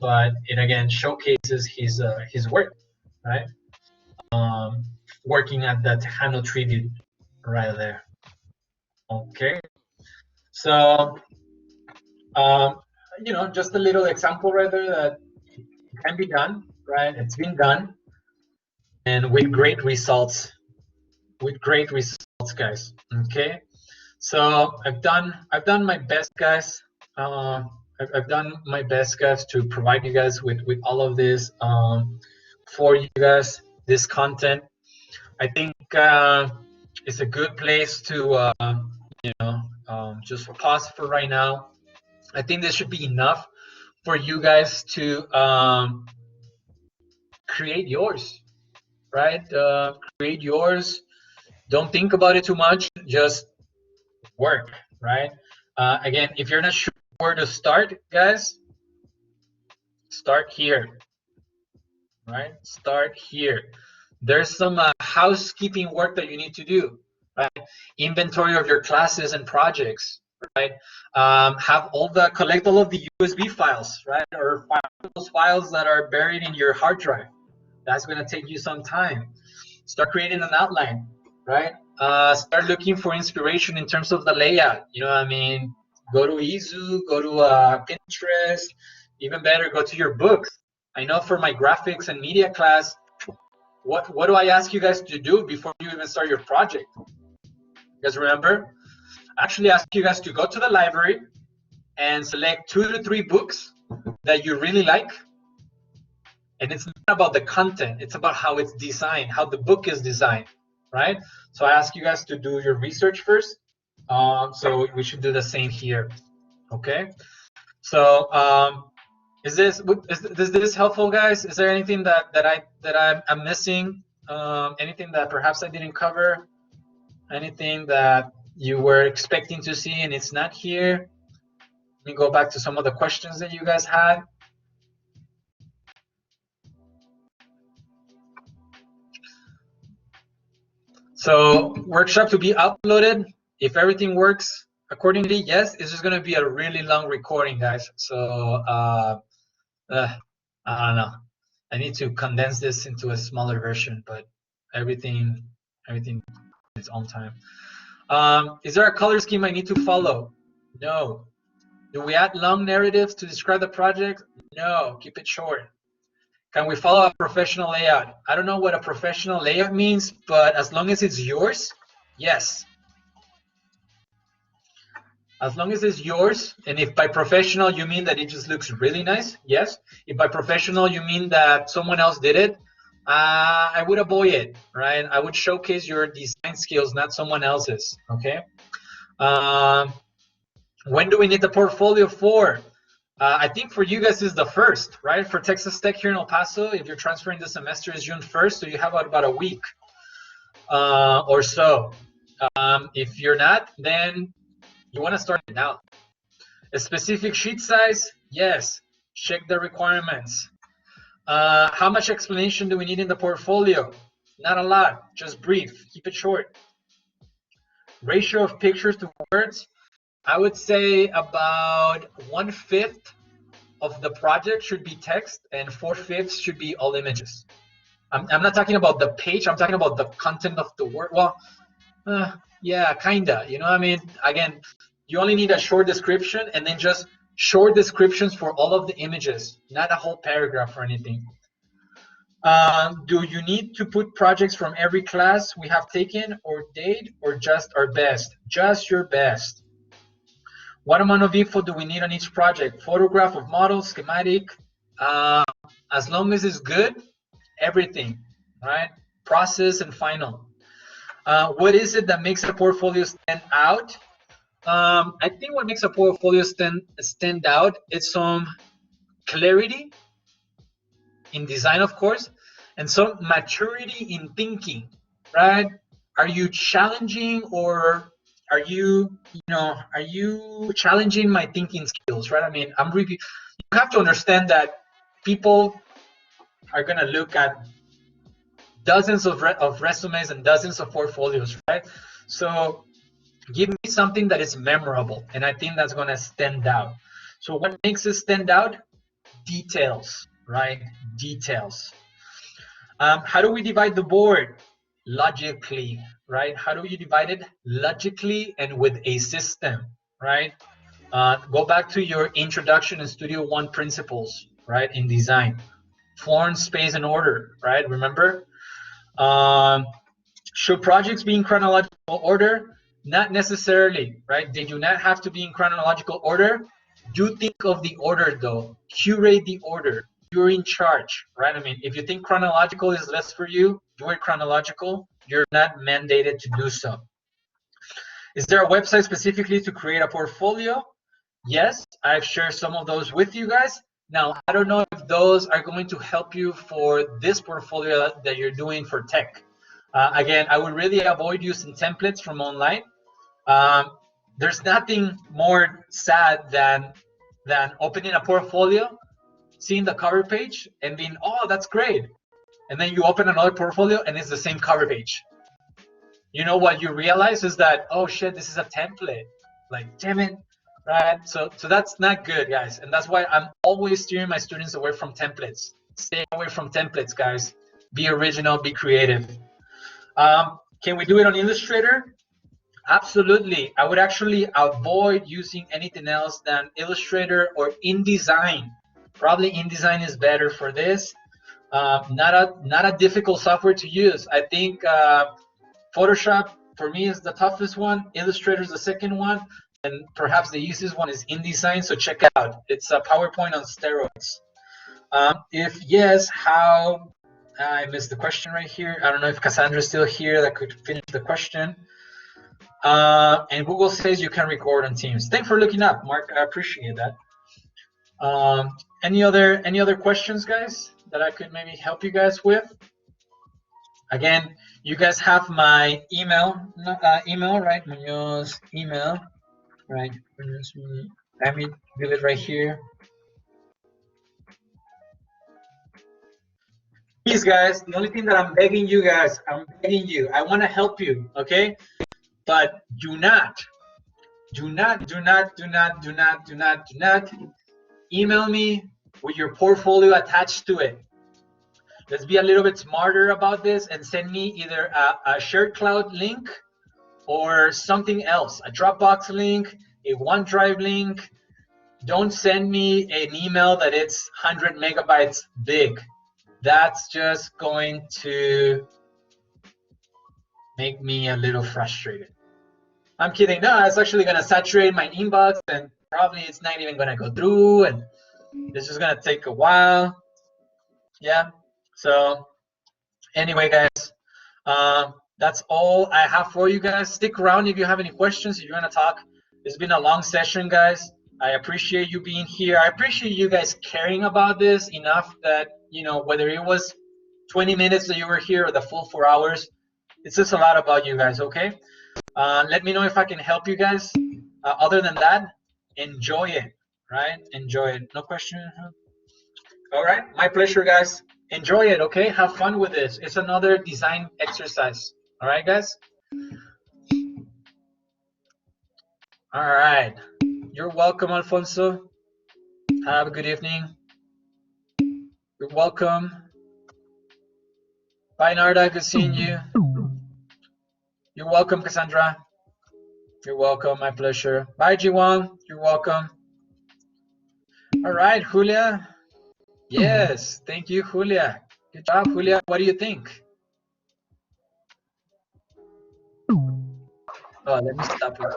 but it again showcases his work, right? Working at the Tejano Tribune right there. Okay, so you know, just a little example right there that it can be done, right? It's been done, and with great results. With great results, guys. Okay, so I've done my best, guys. I've done my best, guys, to provide you guys with all of this for you guys, this content. I think it's a good place to you know, just pause for right now. I think this should be enough for you guys to create yours, right? Create yours. Don't think about it too much. Just work, right? Again, if you're not sure where to start, guys, start here, right? Start here. There's some housekeeping work that you need to do, right? Inventory of your classes and projects, right? Collect all of the USB files, right? Or those files that are buried in your hard drive. That's going to take you some time. Start creating an outline, right? Start looking for inspiration in terms of the layout. You know what I mean? Go to Izu, go to Pinterest, even better, go to your books. I know for my graphics and media class, what do I ask you guys to do before you even start your project? You guys remember? I actually ask you guys to go to the library and select 2 to 3 books that you really like. And it's not about the content, it's about how it's designed, how the book is designed, right? So I ask you guys to do your research first. So we should do the same here, okay? So is this helpful, guys? Is there anything that I'm missing? Anything that perhaps I didn't cover? Anything that you were expecting to see and it's not here? Let me go back to some of the questions that you guys had. So workshop to be uploaded, if everything works accordingly, yes, it's just gonna be a really long recording, guys. So I don't know. I need to condense this into a smaller version, but everything is on time. Is there a color scheme I need to follow? No. Do we add long narratives to describe the project? No, keep it short. Can we follow a professional layout? I don't know what a professional layout means, but as long as it's yours, yes. As long as it's yours, and if by professional you mean that it just looks really nice, yes. If by professional you mean that someone else did it, I would avoid it, right? I would showcase your design skills, not someone else's, okay? When do we need the portfolio for? I think for you guys is the 1st, right? For Texas Tech here in El Paso, if you're transferring the semester is June 1st, so you have about a week or so. If you're not, then you want to start it now. A specific sheet size? Yes. Check the requirements. How much explanation do we need in the portfolio? Not a lot, just brief, keep it short. Ratio of pictures to words? I would say about 1/5 of the project should be text and 4/5 should be all images. I'm not talking about the page, I'm talking about the content of the word. Well, yeah, kinda, you know what I mean? Again, you only need a short description and then just short descriptions for all of the images, not a whole paragraph or anything. Do you need to put projects from every class we have taken or date, or just our best? Just your best. What amount of info do we need on each project? Photograph of model, schematic, as long as it's good, everything, right? Process and final. What is it that makes a portfolio stand out? I think what makes a portfolio stand out is some clarity in design, of course, And so maturity in thinking, right? Are you challenging, or are you, are you challenging my thinking skills, right? I mean, you have to understand that people are going to look at dozens of resumes and dozens of portfolios, right? So give me something that is memorable, and I think that's going to stand out. So what makes it stand out? Details, right? Details. How do we divide the board? Logically, right? How do you divide it? Logically and with a system, right? Go back to your introduction and Studio One principles, right? In design, form, space, and order, right? Remember? Should projects be in chronological order? Not necessarily, right? They do not have to be in chronological order. Do think of the order, though. Curate the order. You're in charge, right? I mean, if you think chronological is less for you, do it chronological. You're not mandated to do so. Is there a website specifically to create a portfolio? Yes, I've shared some of those with you guys. Now, I don't know if those are going to help you for this portfolio that you're doing for tech. Again, I would really avoid using templates from online. There's nothing more sad than opening a portfolio, seeing the cover page, and being, oh, that's great. And then you open another portfolio, and it's the same cover page. You know what you realize is that, oh shit, this is a template. Like, damn it, right? So that's not good, guys. And that's why I'm always steering my students away from templates. Stay away from templates, guys. Be original, be creative. Can we do it on Illustrator? Absolutely. I would actually avoid using anything else than Illustrator or InDesign. Probably InDesign is better for this. Not a difficult software to use. I think Photoshop for me is the toughest one. Illustrator is the second one, and perhaps the easiest one is InDesign. So check it out. It's a PowerPoint on steroids. If yes, how? I missed the question right here. I don't know if Cassandra's still here that could finish the question. And Google says you can record on Teams. Thanks for looking up, Mark. I appreciate that. Any other questions, guys, that I could maybe help you guys with? Again, you guys have my email, right? Munoz email, right? Let me give it right here. Please, guys, the only thing that I'm begging you guys, I want to help you, okay? But do not email me with your portfolio attached to it. Let's be a little bit smarter about this and send me either a shared cloud link or something else, a Dropbox link, a OneDrive link. Don't send me an email that it's 100 megabytes big. That's just going to make me a little frustrated. I'm kidding. No, it's actually going to saturate my inbox, and probably it's not even going to go through, and it's just going to take a while. Yeah. So anyway, guys, that's all I have for you guys. Stick around if you have any questions, if you want to talk. It's been a long session, guys. I appreciate you being here. I appreciate you guys caring about this enough that, whether it was 20 minutes that you were here or the full 4 hours, it says a lot about you guys, okay? Let me know if I can help you guys. Other than that, enjoy it, right? Enjoy it. No question? All right, my pleasure, guys. Enjoy it, okay? Have fun with this. It's another design exercise. All right, guys? All right. You're welcome, Alfonso. Have a good evening. You're welcome. Bye, Narda. Good seeing you. You're welcome, Cassandra. You're welcome. My pleasure. Bye, Jiwon. You're welcome. All right, Julia. Yes, thank you, Julia. Good job, Julia. What do you think? Oh, let me stop it.